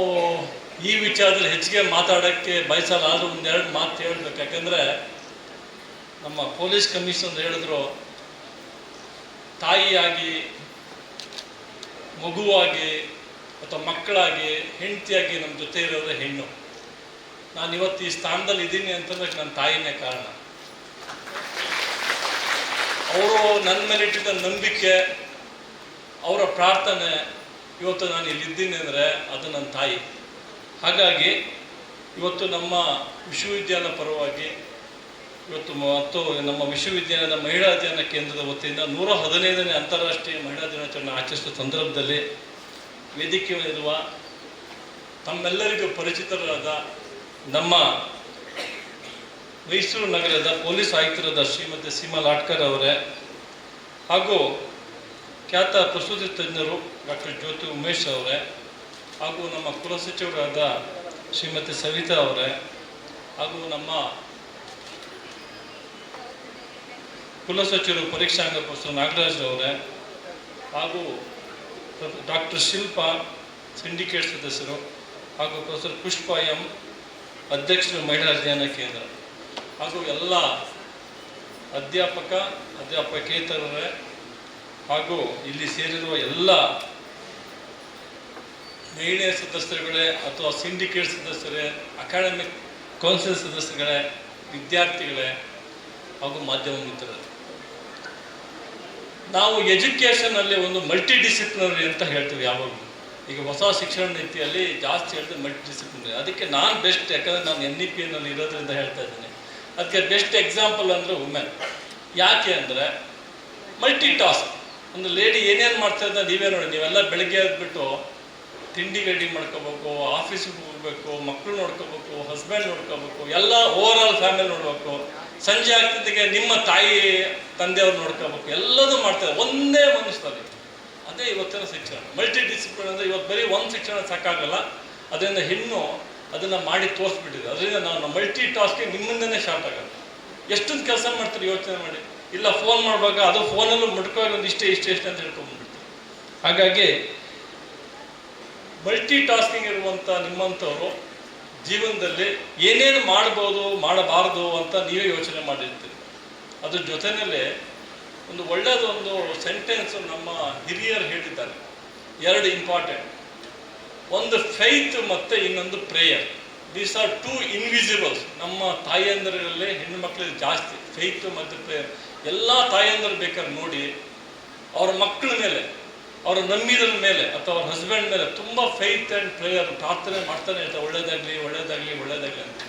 ಈ ವಿಚಾರದಲ್ಲಿ ಹೆಚ್ಚಿಗೆ ಮಾತಾಡೋಕ್ಕೆ ಬಯಸಲಾದರೂ ಒಂದೆರಡು ಮಾತು ಹೇಳಬೇಕು. ಯಾಕೆಂದರೆ ನಮ್ಮ ಪೊಲೀಸ್ ಕಮಿಷನರ್ ಹೇಳಿದ್ರು, ತಾಯಿಯಾಗಿ, ಮಗುವಾಗಿ ಅಥವಾ ಮಕ್ಕಳಾಗಿ, ಹೆಂಡತಿಯಾಗಿ ನಮ್ಮ ಜೊತೆ ಇರೋದೇ ಹೆಣ್ಣು. ನಾನು ಇವತ್ತು ಈ ಸ್ಥಾನದಲ್ಲಿ ಇದ್ದೀನಿ ಅಂತಂದ್ರೆ ನನ್ನ ತಾಯಿನೇ ಕಾರಣ. ಅವರು ನನ್ನ ಮೇಲೆ ಇಟ್ಟಿದ್ದ ನಂಬಿಕೆ, ಅವರ ಪ್ರಾರ್ಥನೆ, ಇವತ್ತು ನಾನು ಇಲ್ಲಿದ್ದೀನಿ ಅಂದರೆ ಅದು ನನ್ನ ತಾಯಿ. ಹಾಗಾಗಿ ಇವತ್ತು ನಮ್ಮ ವಿಶ್ವವಿದ್ಯಾಲಯ ಪರವಾಗಿ ಇವತ್ತು ಮತ್ತು ನಮ್ಮ ವಿಶ್ವವಿದ್ಯಾಲಯದ ಮಹಿಳಾ ಅಧ್ಯಯನ ಕೇಂದ್ರದ ವತಿಯಿಂದ 115ನೇ ಅಂತಾರಾಷ್ಟ್ರೀಯ ಮಹಿಳಾ ದಿನಾಚರಣೆ ಆಚರಿಸುವ ಸಂದರ್ಭದಲ್ಲಿ ವೇದಿಕೆ ಇರುವ ತಮ್ಮೆಲ್ಲರಿಗೂ ಪರಿಚಿತರಾದ ನಮ್ಮ ಮೈಸೂರು ನಗರದ ಪೊಲೀಸ್ ಆಯುಕ್ತರಾದ ಶ್ರೀಮತಿ ಸೀಮಾ ಲಾಟ್ಕರ್ ಅವರೇ, ಹಾಗೂ ಖ್ಯಾತ ಪ್ರಸೂತಿ ತಜ್ಞರು ಡಾಕ್ಟರ್ ಜ್ಯೋತಿ ಉಮೇಶ್ ಅವರೇ, ಹಾಗೂ ನಮ್ಮ ಕುಲಸಚಿವರಾದ ಶ್ರೀಮತಿ ಸವಿತಾ ಅವರೇ, ಹಾಗೂ ನಮ್ಮ ಕುಲಸಚಿವರು ಪರೀಕ್ಷಾಂಗ ಪ್ರೊಫೆಸರ್ ನಾಗರಾಜ್ ಅವರೇ, ಹಾಗೂ ಡಾಕ್ಟರ್ ಶಿಲ್ಪಾ ಸಿಂಡಿಕೇಟ್ ಸದಸ್ಯರು, ಹಾಗೂ ಪ್ರೊಫೆಸರ್ ಪುಷ್ಪ ಎಂ ಅಧ್ಯಕ್ಷರು ಮಹಿಳಾ ಅಧ್ಯಯನ ಕೇಂದ್ರ, ಹಾಗೂ ಎಲ್ಲ ಅಧ್ಯಾಪಕೇತರರೇ, ಹಾಗೂ ಇಲ್ಲಿ ಸೇರಿರುವ ಎಲ್ಲ ಮಹಿಳೆಯ ಸದಸ್ಯರುಗಳೇ ಅಥವಾ ಸಿಂಡಿಕೇಟ್ ಸದಸ್ಯರೇ, ಅಕಾಡೆಮಿಕ್ ಕೌನ್ಸಿಲ್ ಸದಸ್ಯರುಗಳೇ, ವಿದ್ಯಾರ್ಥಿಗಳೇ ಹಾಗೂ ಮಾಧ್ಯಮ ಮಿತ್ರರೇ, ನಾವು ಎಜುಕೇಷನಲ್ಲಿ ಒಂದು ಮಲ್ಟಿ ಡಿಸಿಪ್ಲಿನರಿ ಅಂತ ಹೇಳ್ತೀವಿ ಯಾವಾಗಲೂ. ಈಗ ಹೊಸ ಶಿಕ್ಷಣ ನೀತಿಯಲ್ಲಿ ಜಾಸ್ತಿ ಹೇಳ್ತೀವಿ ಮಲ್ಟಿ ಡಿಸಿಪ್ಲಿನರಿ. ಅದಕ್ಕೆ ನಾನು ಬೆಸ್ಟ್, ಯಾಕಂದರೆ ನಾನು NEP-ನಲ್ಲಿ ಇರೋದ್ರಿಂದ ಹೇಳ್ತಾ ಇದ್ದೀನಿ. ಅದಕ್ಕೆ ಬೆಸ್ಟ್ ಎಕ್ಸಾಂಪಲ್ ಅಂದರೆ ವುಮೆನ್. ಯಾಕೆ ಅಂದರೆ ಮಲ್ಟಿ ಟಾಸ್ಕ್. ಒಂದು ಲೇಡಿ ಏನೇನು ಮಾಡ್ತಾ ಇದ್ದ ನೀವೇ ನೋಡಿ. ನೀವೆಲ್ಲ ಬೆಳಗ್ಗೆ ಎದ್ಬಿಟ್ಟು ತಿಂಡಿ ರೆಡಿ ಮಾಡ್ಕೋಬೇಕು, ಆಫೀಸಿಗೆ ಹೋಗ್ಬೇಕು, ಮಕ್ಕಳು ನೋಡ್ಕೋಬೇಕು, ಹಸ್ಬೆಂಡ್ ನೋಡ್ಕೋಬೇಕು, ಎಲ್ಲ ಓವರ್ ಆಲ್ ಫ್ಯಾಮಿಲಿ ನೋಡಬೇಕು. ಸಂಜೆ ಆಗ್ತಿದ್ದಕ್ಕೆ ನಿಮ್ಮ ತಾಯಿ ತಂದೆಯವ್ರು ನೋಡ್ಕೋಬೇಕು, ಎಲ್ಲದೂ ಮಾಡ್ತಾರೆ ಒಂದೇ ಮನುಷ್ಯರಲ್ಲಿ. ಅದೇ ಇವತ್ತಿನ ಶಿಕ್ಷಣ. ಮಲ್ಟಿ ಡಿಸಿಪ್ಲಿನ್ ಅಂದರೆ ಇವತ್ತು ಬರೀ ಒಂದು ಶಿಕ್ಷಣ ಸಾಕಾಗಲ್ಲ, ಅದರಿಂದ ಹೆಣ್ಣು ಅದನ್ನು ಮಾಡಿ ತೋರಿಸ್ಬಿಟ್ಟಿದೆ. ಅದರಿಂದ ನಾವು ಮಲ್ಟಿ ಟಾಸ್ಕಿಂಗ್ ನಿಮ್ಮಿಂದನೇ ಸ್ಟಾರ್ಟ್ ಆಗಲ್ಲ. ಎಷ್ಟೊಂದು ಕೆಲಸ ಮಾಡ್ತೀರಿ ಯೋಚನೆ ಮಾಡಿ. ಇಲ್ಲ ಫೋನ್ ಮಾಡುವಾಗ ಅದು ಫೋನಲ್ಲೂ ಮುಟ್ಕೋಗಿ ಒಂದು ಇಷ್ಟೇ ಅಂತ ಹೇಳ್ಕೊಂಡ್ಬಿಡ್ತೀವಿ. ಹಾಗಾಗಿ ಮಲ್ಟಿ ಟಾಸ್ಕಿಂಗ್ ಇರುವಂಥ ನಿಮ್ಮಂಥವರು ಜೀವನದಲ್ಲಿ ಏನೇನು ಮಾಡ್ಬೋದು ಮಾಡಬಾರ್ದು ಅಂತ ನೀವೇ ಯೋಚನೆ ಮಾಡಿರ್ತೀರಿ. ಅದ್ರ ಜೊತೆಯಲ್ಲೇ ಒಂದು ಒಳ್ಳೆಯದೊಂದು ಸೆಂಟೆನ್ಸು ನಮ್ಮ ಹಿರಿಯರು ಹೇಳಿದ್ದಾರೆ, ಎರಡು ಇಂಪಾರ್ಟೆಂಟ್. ಒಂದು ಫೈತ್ ಮತ್ತು ಇನ್ನೊಂದು prayer. These are two invisibles. ನಮ್ಮ ತಾಯಿಯಂದರಲ್ಲಿ ಹೆಣ್ಣು ಮಕ್ಕಳಿಗೆ ಜಾಸ್ತಿ ಫೈತ್ ಮತ್ತು ಪ್ರೇಯರ್. ಎಲ್ಲ ತಾಯಿಯಂದರು ಬೇಕಾದ್ರೆ ನೋಡಿ, ಅವ್ರ ಮಕ್ಕಳ ಮೇಲೆ ಅವರ ನಂಬಿದ್ರ ಮೇಲೆ ಅಥವಾ ಅವ್ರ ಹಸ್ಬೆಂಡ್ ಮೇಲೆ ತುಂಬ ಫೈತ್ ಆ್ಯಂಡ್ ಪ್ರೇಯರ್ ಪ್ರಾರ್ಥನೆ ಮಾಡ್ತಾನೆ ಇರ್ತಾರೆ, ಒಳ್ಳೇದಾಗಲಿ ಒಳ್ಳೇದಾಗಲಿ ಒಳ್ಳೇದಾಗಲಿ ಅಂತ.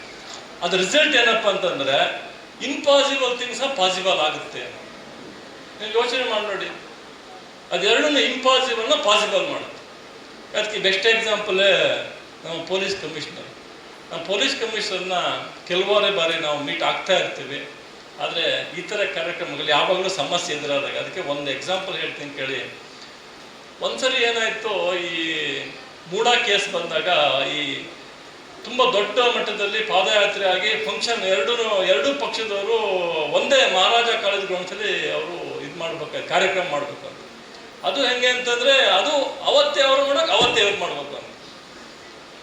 ಅದ್ರ ರಿಸಲ್ಟ್ ಏನಪ್ಪ ಅಂತಂದರೆ ಇಂಪಾಸಿಬಲ್ ಥಿಂಗ್ಸ್ ಪಾಸಿಬಲ್ ಆಗುತ್ತೆ. ನೀವು ಯೋಚನೆ ಮಾಡಿ ನೋಡಿ, ಅದೆರಡನ್ನ ಇಂಪಾಸಿಬಲ್ನ ಪಾಸಿಬಲ್ ಮಾಡುತ್ತೆ. ಅದಕ್ಕೆ ಬೆಸ್ಟ್ ಎಕ್ಸಾಂಪಲೇ ನಮ್ಮ ಪೊಲೀಸ್ ಕಮಿಷನರ್. ನಮ್ಮ ಪೊಲೀಸ್ ಕಮಿಷನರ್ನ ಕೆಲವಾರೇ ಬಾರಿ ನಾವು ಮೀಟ್ ಆಗ್ತಾ ಇರ್ತೀವಿ. ಆದರೆ ಈ ಥರ ಕಾರ್ಯಕ್ರಮಗಳು ಯಾವಾಗಲೂ ಸಮಸ್ಯೆ ಎದುರಾದಾಗ ಅದಕ್ಕೆ ಒಂದು ಎಕ್ಸಾಂಪಲ್ ಹೇಳ್ತೀನಿ ಕೇಳಿ. ಒಂದ್ಸರಿ ಏನಾಯಿತು, ಈ ಮೂಡಾ ಕೇಸ್ ಬಂದಾಗ ಈ ತುಂಬ ದೊಡ್ಡ ಮಟ್ಟದಲ್ಲಿ ಪಾದಯಾತ್ರೆ ಆಗಿ ಫಂಕ್ಷನ್ ಎರಡೂ ಪಕ್ಷದವರು ಒಂದೇ ಮಹಾರಾಜ ಕಾಲೇಜ್ ಗ್ರೌಂಡ್ಸಲ್ಲಿ ಅವರು ಇದು ಮಾಡ್ಬೇಕು, ಕಾರ್ಯಕ್ರಮ ಮಾಡಬೇಕು ಅಂತ. ಅದು ಹೆಂಗೆ ಅಂತಂದರೆ ಅದು ಅವತ್ತೇ ಅವರು ಮಾಡೋಕೆ ಅವತ್ತೇ ಅವ್ರು ಮಾಡ್ಬೇಕು ಅಂತ.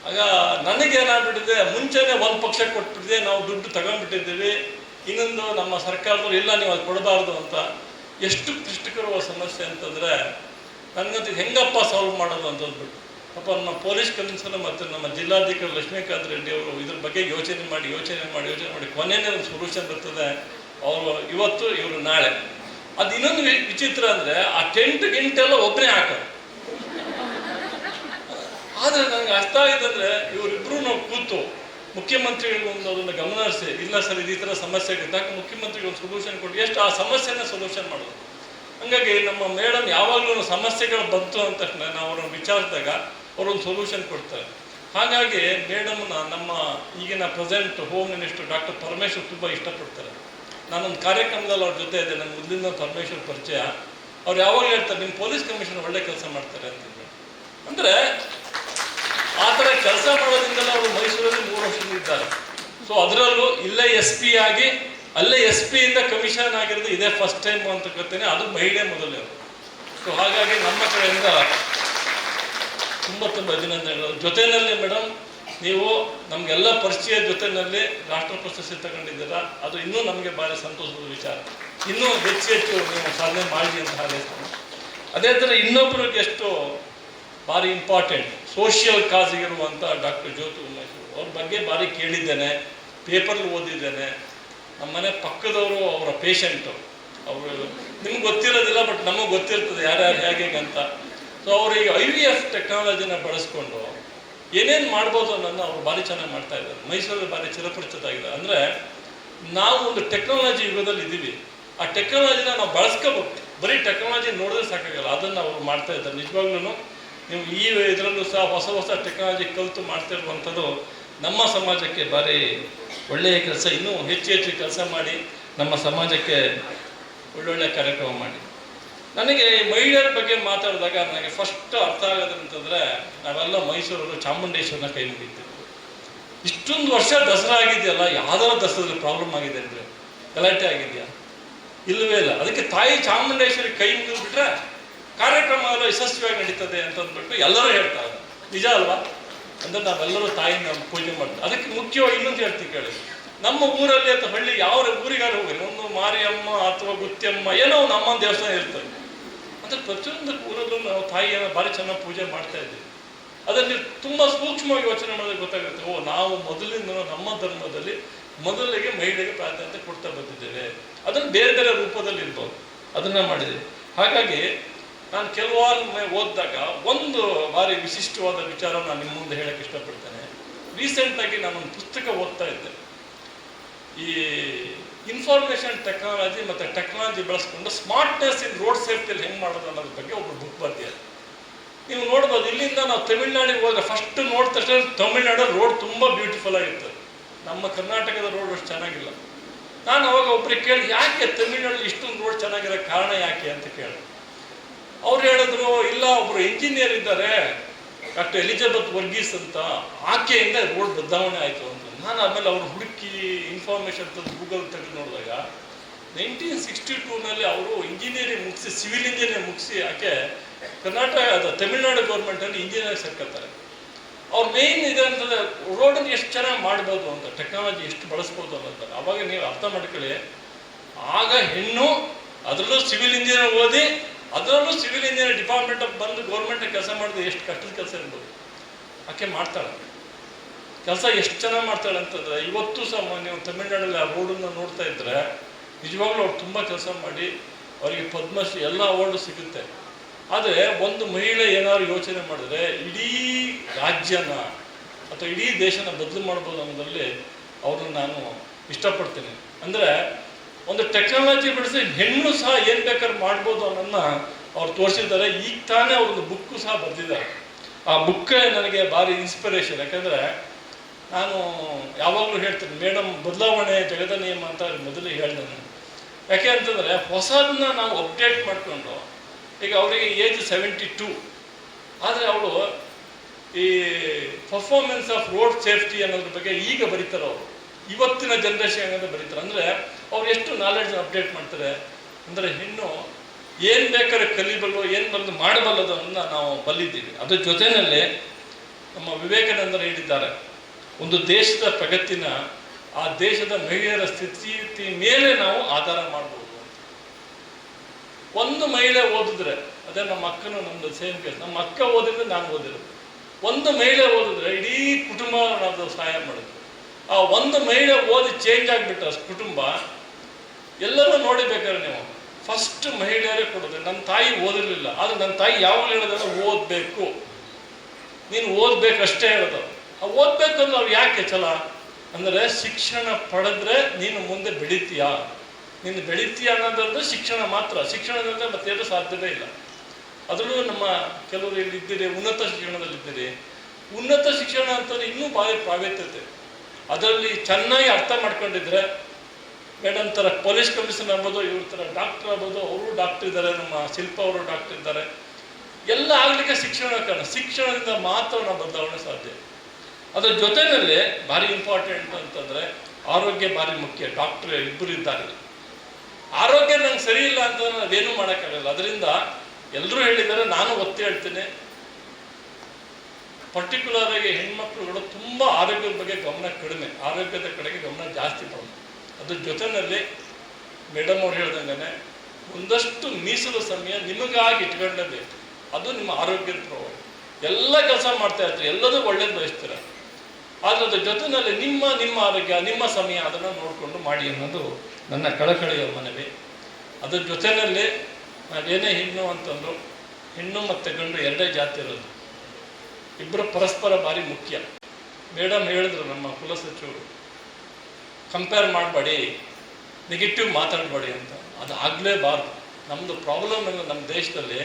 ಆಗ ನನಗೇನಾಗ್ಬಿಟ್ಟಿದೆ, ಮುಂಚೆನೇ ಒಂದು ಪಕ್ಷ ಕೊಟ್ಬಿಟ್ಟಿದೆ, ನಾವು ದುಡ್ಡು ತಗೊಂಡ್ಬಿಟ್ಟಿದ್ದೀವಿ, ಇನ್ನೊಂದು ನಮ್ಮ ಸರ್ಕಾರದವ್ರು ಇಲ್ಲ ನೀವು ಅದು ಕೊಡಬಾರ್ದು ಅಂತ. ಎಷ್ಟು ಕ್ಲಿಷ್ಟಕರುವ ಸಮಸ್ಯೆ ಅಂತಂದರೆ ನನಗಂತೂ ಹೆಂಗಪ್ಪ ಸಾಲ್ವ್ ಮಾಡೋದು ಅಂತ ಅಂದ್ಬಿಟ್ಟು ಪಾಪ ನಮ್ಮ ಪೊಲೀಸ್ ಕಮಿಷನರ್ ಮತ್ತು ನಮ್ಮ ಜಿಲ್ಲಾಧಿಕಾರಿ ಲಕ್ಷ್ಮೀಕಾಂತ್ ರೆಡ್ಡಿ ಅವರು ಇದ್ರ ಬಗ್ಗೆ ಯೋಚನೆ ಮಾಡಿ ಕೊನೆಯೇ ಒಂದು ಸೊಲ್ಯೂಷನ್ ಬರ್ತದೆ. ಅವರು ಇವತ್ತು ಇವರು ನಾಳೆ. ಅದು ಇನ್ನೊಂದು ವಿಚಿತ್ರ ಅಂದರೆ ಆ ಟೆಂಟ್ ಗಿಂಟೆಲ್ಲ ಒಬ್ಬರೇ ಹಾಕೋದು. ಆದರೆ ನನಗೆ ಅರ್ಥ ಆಗಿದ್ದಂದರೆ ಇವರಿಬ್ಬರು ನಾವು ಕೂತು ಮುಖ್ಯಮಂತ್ರಿಗಳು ಒಂದು ಅದನ್ನು ಗಮನ ಹರಿಸಿ, ಇಲ್ಲ ಸರ್ ಈ ಥರ ಸಮಸ್ಯೆ ಇದ್ದಾಗ ಮುಖ್ಯಮಂತ್ರಿಗಳು ಸೊಲ್ಯೂಷನ್ ಕೊಟ್ಟು ಎಷ್ಟು ಆ ಸಮಸ್ಯೆನ ಸೊಲ್ಯೂಷನ್ ಮಾಡೋದು. ಹಾಗಾಗಿ ನಮ್ಮ ಮೇಡಮ್ ಯಾವಾಗಲೂ ಸಮಸ್ಯೆಗಳು ಬಂತು ಅಂದ ತಕ್ಷಣ ನಾವು ಅವ್ರನ್ನ ವಿಚಾರಿಸಿದಾಗ ಅವರೊಂದು ಸೊಲ್ಯೂಷನ್ ಕೊಡ್ತಾರೆ. ಹಾಗಾಗಿ ಮೇಡಮ್ನ ನಮ್ಮ ಈಗಿನ present home minister doctor Parameshwar ತುಂಬ ಇಷ್ಟಪಡ್ತಾರೆ. ನಾನೊಂದು ಕಾರ್ಯಕ್ರಮದಲ್ಲಿ ಅವ್ರ ಜೊತೆ ಇದೆ, ನನ್ನ ಮೊದಲಿಂದ ಪರಮೇಶ್ವರ್ ಪರಿಚಯ. ಅವ್ರು ಯಾವಾಗ ಹೇಳ್ತಾರೆ ನಿಮ್ಮ ಪೊಲೀಸ್ ಕಮಿಷನರ್ ಒಳ್ಳೆ ಕೆಲಸ ಮಾಡ್ತಾರೆ ಅಂತಂದ್ರೆ. ಅಂದರೆ ಆ ಥರ ಕೆಲಸ ಮಾಡೋದ್ರಿಂದಲೇ ಅವರು ಮೈಸೂರಲ್ಲಿ 3 ವರ್ಷದಿಂದ ಇದ್ದಾರೆ. ಸೊ ಅದರಲ್ಲೂ ಇಲ್ಲೇ SP ಆಗಿ ಅಲ್ಲೇ SP ಇಂದ ಕಮಿಷನ್ ಆಗಿರೋದು ಇದೇ ಫಸ್ಟ್ ಟೈಮ್ ಅಂತ ಗೊತ್ತೇನೆ, ಅದು ಮಹಿಳೆ ಮೊದಲೇ. ಸೊ ಹಾಗಾಗಿ ನಮ್ಮ ಕಡೆಯಿಂದ ತುಂಬ ಅಭಿನಂದನೆಗಳು. ಜೊತೆಯಲ್ಲಿ ಮೇಡಮ್ ನೀವು ನಮಗೆಲ್ಲ ಪರಿಚಯ ಜೊತೆಯಲ್ಲಿ ರಾಷ್ಟ್ರ ಪ್ರಶಸ್ತಿ ತಗೊಂಡಿದ್ದೀರಾ, ಅದು ಇನ್ನೂ ನಮಗೆ ಭಾರಿ ಸಂತೋಷದ ವಿಚಾರ. ಇನ್ನೂ ಹೆಚ್ಚು ನೀವು ಸಾಧನೆ ಮಾಡಿ ಅಂತ ಹಾರೈಸ್ತೀನಿ. ಅದೇ ಥರ ಇನ್ನೊಬ್ಬರಿಗೆ ಎಷ್ಟು ಭಾರಿ ಇಂಪಾರ್ಟೆಂಟ್ ಸೋಷಿಯಲ್ ಕಾಸಿಗಿರುವಂಥ ಡಾಕ್ಟರ್ ಜ್ಯೋತಿ ಉಮೇಶ್ ಅವ್ರ ಬಗ್ಗೆ ಭಾರಿ ಕೇಳಿದ್ದೇನೆ, ಪೇಪರ್ಲಿ ಓದಿದ್ದೇನೆ. ನಮ್ಮನೆ ಪಕ್ಕದವರು ಅವರ ಪೇಷಂಟು, ಅವರು ನಿಮ್ಗೆ ಗೊತ್ತಿರೋದಿಲ್ಲ, ಬಟ್ ನಮಗೆ ಗೊತ್ತಿರ್ತದೆ ಯಾರ್ಯಾರು ಹೇಗೆ ಅಂತ. ಸೊ ಅವರು ಈಗ IVF ಟೆಕ್ನಾಲಜಿನ ಬಳಸ್ಕೊಂಡು ಏನೇನು ಮಾಡ್ಬೋದು ಅನ್ನೋದನ್ನ ಅವ್ರು ಭಾರಿ ಚೆನ್ನಾಗಿ ಮಾಡ್ತಾ ಇದ್ದಾರೆ. ಮೈಸೂರಲ್ಲಿ ಭಾರಿ ಚಿರಪರಿಚಿತ ಆಗಿದೆ. ಅಂದರೆ ನಾವು ಒಂದು ಟೆಕ್ನಾಲಜಿ ಯುಗದಲ್ಲಿ ಇದ್ದೀವಿ, ಆ ಟೆಕ್ನಾಲಜಿನ ನಾವು ಬಳಸ್ಕೋಬೇಕು. ಬರೀ ಟೆಕ್ನಾಲಜಿ ನೋಡಿದ್ರೆ ಸಾಕಾಗಲ್ಲ, ಅದನ್ನು ಅವರು ಮಾಡ್ತಾ ಇದ್ದಾರೆ. ನಿಜವಾಗ್ಲೂ ನೀವು ಈ ಇದರಲ್ಲೂ ಸಹ ಹೊಸ ಟೆಕ್ನಾಲಜಿ ಕಲಿತು ಮಾಡ್ತಾ ಇರುವಂಥದ್ದು ನಮ್ಮ ಸಮಾಜಕ್ಕೆ ಭಾರಿ ಒಳ್ಳೆಯ ಕೆಲಸ. ಇನ್ನೂ ಹೆಚ್ಚು ಕೆಲಸ ಮಾಡಿ ನಮ್ಮ ಸಮಾಜಕ್ಕೆ ಒಳ್ಳೊಳ್ಳೆ ಕಾರ್ಯಕ್ರಮ ಮಾಡಿ. ನನಗೆ ಮಹಿಳೆಯರ ಬಗ್ಗೆ ಮಾತಾಡಿದಾಗ ನನಗೆ ಫಸ್ಟ್ ಅರ್ಥ ಆಗೋದಂತಂದರೆ ನಾವೆಲ್ಲ ಮೈಸೂರವರು ಚಾಮುಂಡೇಶ್ವರನ ಕೈ ಮುಗಿತೀವಿ. ಇಷ್ಟೊಂದು ವರ್ಷ ದಸರಾ ಆಗಿದೆಯಲ್ಲ, ಯಾವ್ದಾರ ದಸರಾದಲ್ಲಿ ಪ್ರಾಬ್ಲಮ್ ಆಗಿದೆ ಅಂದರೆ ಗಲಾಟೆ ಆಗಿದೆಯಾ? ಇಲ್ಲವೇ ಇಲ್ಲ. ಅದಕ್ಕೆ ತಾಯಿ ಚಾಮುಂಡೇಶ್ವರಿ ಕೈ ಮುಗಿದ್ಬಿಟ್ರೆ ಕಾರ್ಯಕ್ರಮ ಎಲ್ಲ ಯಶಸ್ವಿಯಾಗಿ ನಡೀತದೆ ಅಂತಂದ್ಬಿಟ್ಟು ಎಲ್ಲರೂ ಹೇಳ್ತಾರೆ. ನಿಜ ಅಲ್ವಾ? ಅಂದರೆ ನಾವೆಲ್ಲರೂ ತಾಯಿನ ಪೂಜೆ ಮಾಡ್ತೀವಿ. ಅದಕ್ಕೆ ಮುಖ್ಯವಾಗಿ ಇನ್ನೊಂದು ಹೇಳ್ತೀವಿ ಕೇಳಿ, ನಮ್ಮ ಊರಲ್ಲಿ ಅಥವಾ ಹಳ್ಳಿ ಯಾವ ಊರಿಗಾರು ಹೋಗಿ ಒಂದು ಮಾರಿಯಮ್ಮ ಅಥವಾ ಗುತ್ತಿಯಮ್ಮ ಏನೋ ನಮ್ಮ ದೇವಸ್ಥಾನ ಇರ್ತದೆ. ಅಂದರೆ ಪ್ರತಿಯೊಂದು ಊರಲ್ಲೂ ನಾವು ತಾಯಿಯನ್ನು ಭಾರಿ ಚೆನ್ನಾಗಿ ಪೂಜೆ ಮಾಡ್ತಾ ಇದ್ದೀವಿ. ಅದನ್ನು ತುಂಬ ಸೂಕ್ಷ್ಮವಾಗಿ ಯೋಚನೆ ಮಾಡೋದಕ್ಕೆ ಗೊತ್ತಾಗುತ್ತೆ. ನಾವು ಮೊದಲಿಂದ ನಮ್ಮ ಧರ್ಮದಲ್ಲಿ ಮೊದಲಿಗೆ ಮಹಿಳೆಗೆ ಪ್ರಾಧಾನ್ಯತೆ ಕೊಡ್ತಾ ಬಂದಿದ್ದೇವೆ. ಅದನ್ನು ಬೇರೆ ಬೇರೆ ರೂಪದಲ್ಲಿ ಇರ್ಬೋದು, ಅದನ್ನು ಮಾಡಿದ್ದೀವಿ. ಹಾಗಾಗಿ ನಾನು ಕೆಲವಾರು ಓದಿದಾಗ ಒಂದು ಭಾರಿ ವಿಶಿಷ್ಟವಾದ ವಿಚಾರ ನಾನು ನಿಮ್ಮ ಮುಂದೆ ಹೇಳಕ್ಕೆ ಇಷ್ಟಪಡ್ತೇನೆ. ರೀಸೆಂಟಾಗಿ ನಾನೊಂದು ಪುಸ್ತಕ ಓದ್ತಾ ಇದ್ದೆ. ಈ ಇನ್ಫಾರ್ಮೇಷನ್ ಟೆಕ್ನಾಲಜಿ ಮತ್ತು ಟೆಕ್ನಾಲಜಿ ಬಳಸ್ಕೊಂಡು ಸ್ಮಾರ್ಟ್ನೆಸ್ ಇನ್ ರೋಡ್ ಸೇಫ್ಟಿಯಲ್ಲಿ ಹೆಂಗೆ ಮಾಡೋದು ಅನ್ನೋದ್ರ ಬಗ್ಗೆ ಒಬ್ಬರು ಬುಕ್ ಬರ್ತಿದ್ದಾರೆ. ನೀವು ನೋಡ್ಬೋದು, ಇಲ್ಲಿಂದ ನಾವು ತಮಿಳ್ನಾಡಿಗೆ ಹೋದ್ರೆ ಫಸ್ಟ್ ನೋಡಿದ ತಕ್ಷಣ ತಮಿಳ್ನಾಡು ರೋಡ್ ತುಂಬ ಬ್ಯೂಟಿಫುಲ್ ಆಗಿರ್ತದೆ. ನಮ್ಮ ಕರ್ನಾಟಕದ ರೋಡ್ ಅಷ್ಟು ಚೆನ್ನಾಗಿಲ್ಲ. ನಾನು ಅವಾಗ ಒಬ್ರಿಗೆ ಕೇಳಿ, ಯಾಕೆ ತಮಿಳ್ನಾಡಲ್ಲಿ ಇಷ್ಟೊಂದು ರೋಡ್ ಚೆನ್ನಾಗಿರೋ ಕಾರಣ ಯಾಕೆ ಅಂತ ಕೇಳಿ. ಅವ್ರು ಹೇಳಿದ್ರು, ಇಲ್ಲ ಒಬ್ರು ಇಂಜಿನಿಯರ್ ಇದ್ದಾರೆ ಡಾಕ್ಟರ್ ಎಲಿಜಬೆತ್ ವರ್ಗೀಸ್ ಅಂತ, ಆಕೆಯಿಂದ ರೋಡ್ ಬದಲಾವಣೆ ಆಯಿತು ಅಂತ. ನಾನು ಆಮೇಲೆ ಅವ್ರು ಹುಡುಕಿ ಇನ್ಫಾರ್ಮೇಷನ್ ತಂದು ಗೂಗಲ್ ತೆಗೆದು ನೋಡಿದಾಗ 1962ನಲ್ಲಿ ಅವರು ಇಂಜಿನಿಯರಿಂಗ್ ಮುಗಿಸಿ, ಸಿವಿಲ್ ಇಂಜಿನಿಯರ್ ಮುಗಿಸಿ ಆಕೆ ತಮಿಳ್ನಾಡು ಗೌರ್ಮೆಂಟಲ್ಲಿ ಇಂಜಿನಿಯರ್ ಸೇರ್ಕೊತಾರೆ. ಅವ್ರ ಮೇಯ್ನ್ ಇದೆ ಅಂತಂದರೆ ರೋಡನ್ನು ಎಷ್ಟು ಚೆನ್ನಾಗಿ ಮಾಡ್ಬೋದು ಅಂತ, ಟೆಕ್ನಾಲಜಿ ಎಷ್ಟು ಬಳಸ್ಬೋದು ಅನ್ನೋದು. ಅವಾಗ ನೀವು ಅರ್ಥ ಮಾಡ್ಕೊಳ್ಳಿ, ಆಗ ಹೆಣ್ಣು ಅದರಲ್ಲೂ ಸಿವಿಲ್ ಇಂಜಿನಿಯರ್ ಓದಿ ಅದರಲ್ಲೂ ಸಿವಿಲ್ ಇಂಜಿನಿಯರ್ ಡಿಪಾರ್ಟ್ಮೆಂಟ್ ಬಂದು ಗೌರ್ಮೆಂಟ್ ಕೆಲಸ ಮಾಡಿದ್ರೆ ಎಷ್ಟು ಕಷ್ಟದ ಕೆಲಸ ಇರ್ಬೋದು. ಆಕೆ ಮಾಡ್ತಾಳೆ ಕೆಲಸ, ಎಷ್ಟು ಚೆನ್ನಾಗಿ ಮಾಡ್ತಾಳೆ ಅಂತಂದರೆ ಇವತ್ತು ಸಹ ನೀವು ತಮಿಳ್ನಾಡಲ್ಲಿ ಆ ರೋಡನ್ನು ನೋಡ್ತಾ ಇದ್ದರೆ ನಿಜವಾಗ್ಲೂ ಅವ್ರು ತುಂಬ ಕೆಲಸ ಮಾಡಿ ಅವರಿಗೆ ಪದ್ಮಶ್ರೀ ಎಲ್ಲ ಅವಾರ್ಡು ಸಿಗುತ್ತೆ. ಆದರೆ ಒಂದು ಮಹಿಳೆ ಏನಾದ್ರು ಯೋಚನೆ ಮಾಡಿದ್ರೆ ಇಡೀ ರಾಜ್ಯನ ಅಥವಾ ಇಡೀ ದೇಶನ ಬದಲು ಮಾಡ್ಬೋದು ಅನ್ನೋದ್ರಲ್ಲಿ ಅವ್ರನ್ನ ನಾನು ಇಷ್ಟಪಡ್ತೀನಿ. ಅಂದರೆ ಒಂದು ಟೆಕ್ನಾಲಜಿ ಬಿಡಿಸಿ ಹೆಣ್ಣು ಸಹ ಏನು ಬೇಕಾದ್ರೂ ಮಾಡ್ಬೋದು ಅನ್ನೋದನ್ನ ಅವ್ರು ತೋರಿಸಿದ್ದಾರೆ. ಈಗ ತಾನೇ ಅವ್ರದ್ದು ಬುಕ್ಕು ಸಹ ಬರೆದಿದ್ದಾರೆ. ಆ ಬುಕ್ಕೇ ನನಗೆ ಭಾರಿ ಇನ್ಸ್ಪಿರೇಷನ್. ಯಾಕಂದರೆ ನಾನು ಯಾವಾಗಲೂ ಹೇಳ್ತೀನಿ, ಮೇಡಮ್ ಬದಲಾವಣೆ ಜಗದ ನಿಯಮ ಅಂತ ಮೊದಲು ಹೇಳಿದೆ ನಾನು. ಯಾಕೆ ಅಂತಂದರೆ ಹೊಸದನ್ನ ನಾವು ಅಪ್ಡೇಟ್ ಮಾಡಿಕೊಂಡು, ಈಗ ಅವರಿಗೆ ಏಜ್ 72, ಆದರೆ ಅವಳು ಈ ಪರ್ಫಾರ್ಮೆನ್ಸ್ ಆಫ್ ರೋಡ್ ಸೇಫ್ಟಿ ಅನ್ನೋದ್ರ ಬಗ್ಗೆ ಈಗ ಬರೀತಾರೆ. ಅವರು ಇವತ್ತಿನ ಜನ್ರೇಷನ್ ಅನ್ನೋದು ಬರೀತಾರೆ. ಅಂದರೆ ಅವ್ರು ಎಷ್ಟು ನಾಲೆಡ್ಜ್ ಅಪ್ಡೇಟ್ ಮಾಡ್ತಾರೆ ಅಂದರೆ ಹೆಣ್ಣು ಏನು ಬೇಕಾದ್ರೆ ಕಲಿಬಲ್ಲೋ ಏನು ಬಲ್ಲದು ಮಾಡಬಲ್ಲದು ಅನ್ನೋದನ್ನ ನಾವು ಬಲ್ಲಿದ್ದೀವಿ. ಅದ್ರ ಜೊತೆಯಲ್ಲಿ ನಮ್ಮ ವಿವೇಕಾನಂದರು ಹೇಳಿದ್ದಾರೆ, ಒಂದು ದೇಶದ ಪ್ರಗತಿನ ಆ ದೇಶದ ಮಹಿಳೆಯರ ಸ್ಥಿತಿ ಮೇಲೆ ನಾವು ಆಧಾರ ಮಾಡ್ಬೋದು. ಒಂದು ಮಹಿಳೆ ಓದಿದ್ರೆ, ಅದೇ ನಮ್ಮ ಅಕ್ಕನು ನಮ್ಮದು ಸೇಮ್ ಕೇಸ್, ನಮ್ಮ ಅಕ್ಕ ಓದಿದ್ರೆ ನಾನು ಓದಿರೋದು. ಒಂದು ಮಹಿಳೆ ಓದಿದ್ರೆ ಇಡೀ ಕುಟುಂಬ ನಾವು ಸಹಾಯ ಮಾಡೋದು. ಆ ಒಂದು ಮಹಿಳೆ ಓದಿ ಚೇಂಜ್ ಆಗಿಬಿಟ್ಟ ಕುಟುಂಬ ಎಲ್ಲರೂ ನೋಡಿಬೇಕಾದ್ರೆ ನೀವು ಫಸ್ಟ್ ಮಹಿಳೆಯರೇ ಕೊಡೋದು. ನನ್ನ ತಾಯಿ ಓದಿರಲಿಲ್ಲ, ಆದರೆ ನನ್ನ ತಾಯಿ ಯಾವಾಗ ಹೇಳೋದಂದ್ರೆ ಓದಬೇಕು, ನೀನು ಓದಬೇಕಷ್ಟೇ ಹೇಳೋದು. ಆ ಓದಬೇಕು ಅಂದ್ರೆ ಅವ್ರು ಯಾಕೆ ಛಲ ಅಂದರೆ ಶಿಕ್ಷಣ ಪಡೆದ್ರೆ ನೀನು ಮುಂದೆ ಬೆಳಿತೀಯಾ, ನೀನು ಬೆಳಿತೀಯ ಅನ್ನೋದಂದ್ರೆ ಶಿಕ್ಷಣ ಮಾತ್ರ. ಶಿಕ್ಷಣದಂದ್ರೆ ಮತ್ತೇನು ಸಾಧ್ಯವೇ ಇಲ್ಲ. ಅದರಲ್ಲೂ ನಮ್ಮ ಕೆಲವರು ಇಲ್ಲಿದ್ದೀರಿ ಉನ್ನತ ಶಿಕ್ಷಣದಲ್ಲಿದ್ದೀರಿ. ಉನ್ನತ ಶಿಕ್ಷಣ ಅಂತಂದರೆ ಇನ್ನೂ ಭಾರಿ ಪ್ರಾವೇತ್ಯತೆ. ಅದರಲ್ಲಿ ಚೆನ್ನಾಗಿ ಅರ್ಥ ಮಾಡ್ಕೊಂಡಿದ್ರೆ ಮೇಡಮ್ ಥರ ಪೊಲೀಸ್ ಕಮಿಷನರ್ ಆಗ್ಬೋದು, ಇವ್ರ ಥರ ಡಾಕ್ಟರ್ ಆಗ್ಬೋದು, ಅವರು ಡಾಕ್ಟರ್ ಇದ್ದಾರೆ, ನಮ್ಮ ಶಿಲ್ಪ ಅವರು ಡಾಕ್ಟರ್ ಇದ್ದಾರೆ. ಎಲ್ಲ ಆಗಲಿಕ್ಕೆ ಶಿಕ್ಷಣ ಕಾರಣ. ಶಿಕ್ಷಣದಿಂದ ಮಾತ್ರ ನಾವು ಬದಲಾವಣೆ ಸಾಧ್ಯ. ಅದರ ಜೊತೆಯಲ್ಲಿ ಭಾರಿ ಇಂಪಾರ್ಟೆಂಟ್ ಅಂತಂದರೆ ಆರೋಗ್ಯ ಭಾರಿ ಮುಖ್ಯ. ಡಾಕ್ಟ್ರ್ ಇಬ್ಬರು ಇದ್ದಾರೆ. ಆರೋಗ್ಯ ನಂಗೆ ಸರಿ ಇಲ್ಲ ಅಂತಂದ್ರೆ ನಾವೇನೂ ಮಾಡೋಕ್ಕಾಗಲ್ಲ. ಅದರಿಂದ ಎಲ್ಲರೂ ಹೇಳಿದ್ದಾರೆ, ನಾನು ಒತ್ತಿ ಹೇಳ್ತೀನಿ, ಪರ್ಟಿಕ್ಯುಲರ್ ಆಗಿ ಹೆಣ್ಮಕ್ಳುಗಳು ತುಂಬ ಆರೋಗ್ಯದ ಬಗ್ಗೆ ಗಮನ ಕಡಿಮೆ, ಆರೋಗ್ಯದ ಕಡೆಗೆ ಗಮನ ಜಾಸ್ತಿ ಕೊಡೋದು. ಅದ್ರ ಜೊತೆಯಲ್ಲಿ ಮೇಡಮ್ ಅವ್ರು ಹೇಳ್ದಂಗೆ ಒಂದಷ್ಟು ಮೀಸಲು ಸಮಯ ನಿಮಗಾಗಿ ಇಟ್ಕೊಳ್ಳೇಬೇಕು. ಅದು ನಿಮ್ಮ ಆರೋಗ್ಯದ ಪ್ರಭಾವ. ಎಲ್ಲ ಕೆಲಸ ಮಾಡ್ತಾ ಇರ್ತೀರಿ, ಎಲ್ಲದೂ ಒಳ್ಳೇದು ಬಯಸ್ತೀರ, ಆದರೆ ಅದ್ರ ಜೊತೆಯಲ್ಲಿ ನಿಮ್ಮ ಆರೋಗ್ಯ, ನಿಮ್ಮ ಸಮಯ ಅದನ್ನು ನೋಡಿಕೊಂಡು ಮಾಡಿ ಅನ್ನೋದು ನನ್ನ ಕಳಕಳಿಯ ಮನವಿ. ಅದ್ರ ಜೊತೆಯಲ್ಲಿ ನಾವೇನೇ ಹೆಣ್ಣು ಅಂತಂದ್ರು, ಹೆಣ್ಣು ಮತ್ತು ಗಂಡು ಎರಡೇ ಜಾತಿ ಇರೋದು, ಇಬ್ಬರು ಪರಸ್ಪರ ಭಾರಿ ಮುಖ್ಯ. ಮೇಡಮ್ ಹೇಳಿದ್ರು ನಮ್ಮ ಕುಲಸಚಿವರು, ಕಂಪೇರ್ ಮಾಡಬೇಡಿ, ನೆಗೆಟಿವ್ ಮಾತಾಡಬೇಡಿ ಅಂತ. ಅದು ಆಗಲೇಬಾರ್ದು. ನಮ್ಮದು ಪ್ರಾಬ್ಲಮ್ ಇಲ್ಲ, ನಮ್ಮ ದೇಶದಲ್ಲಿ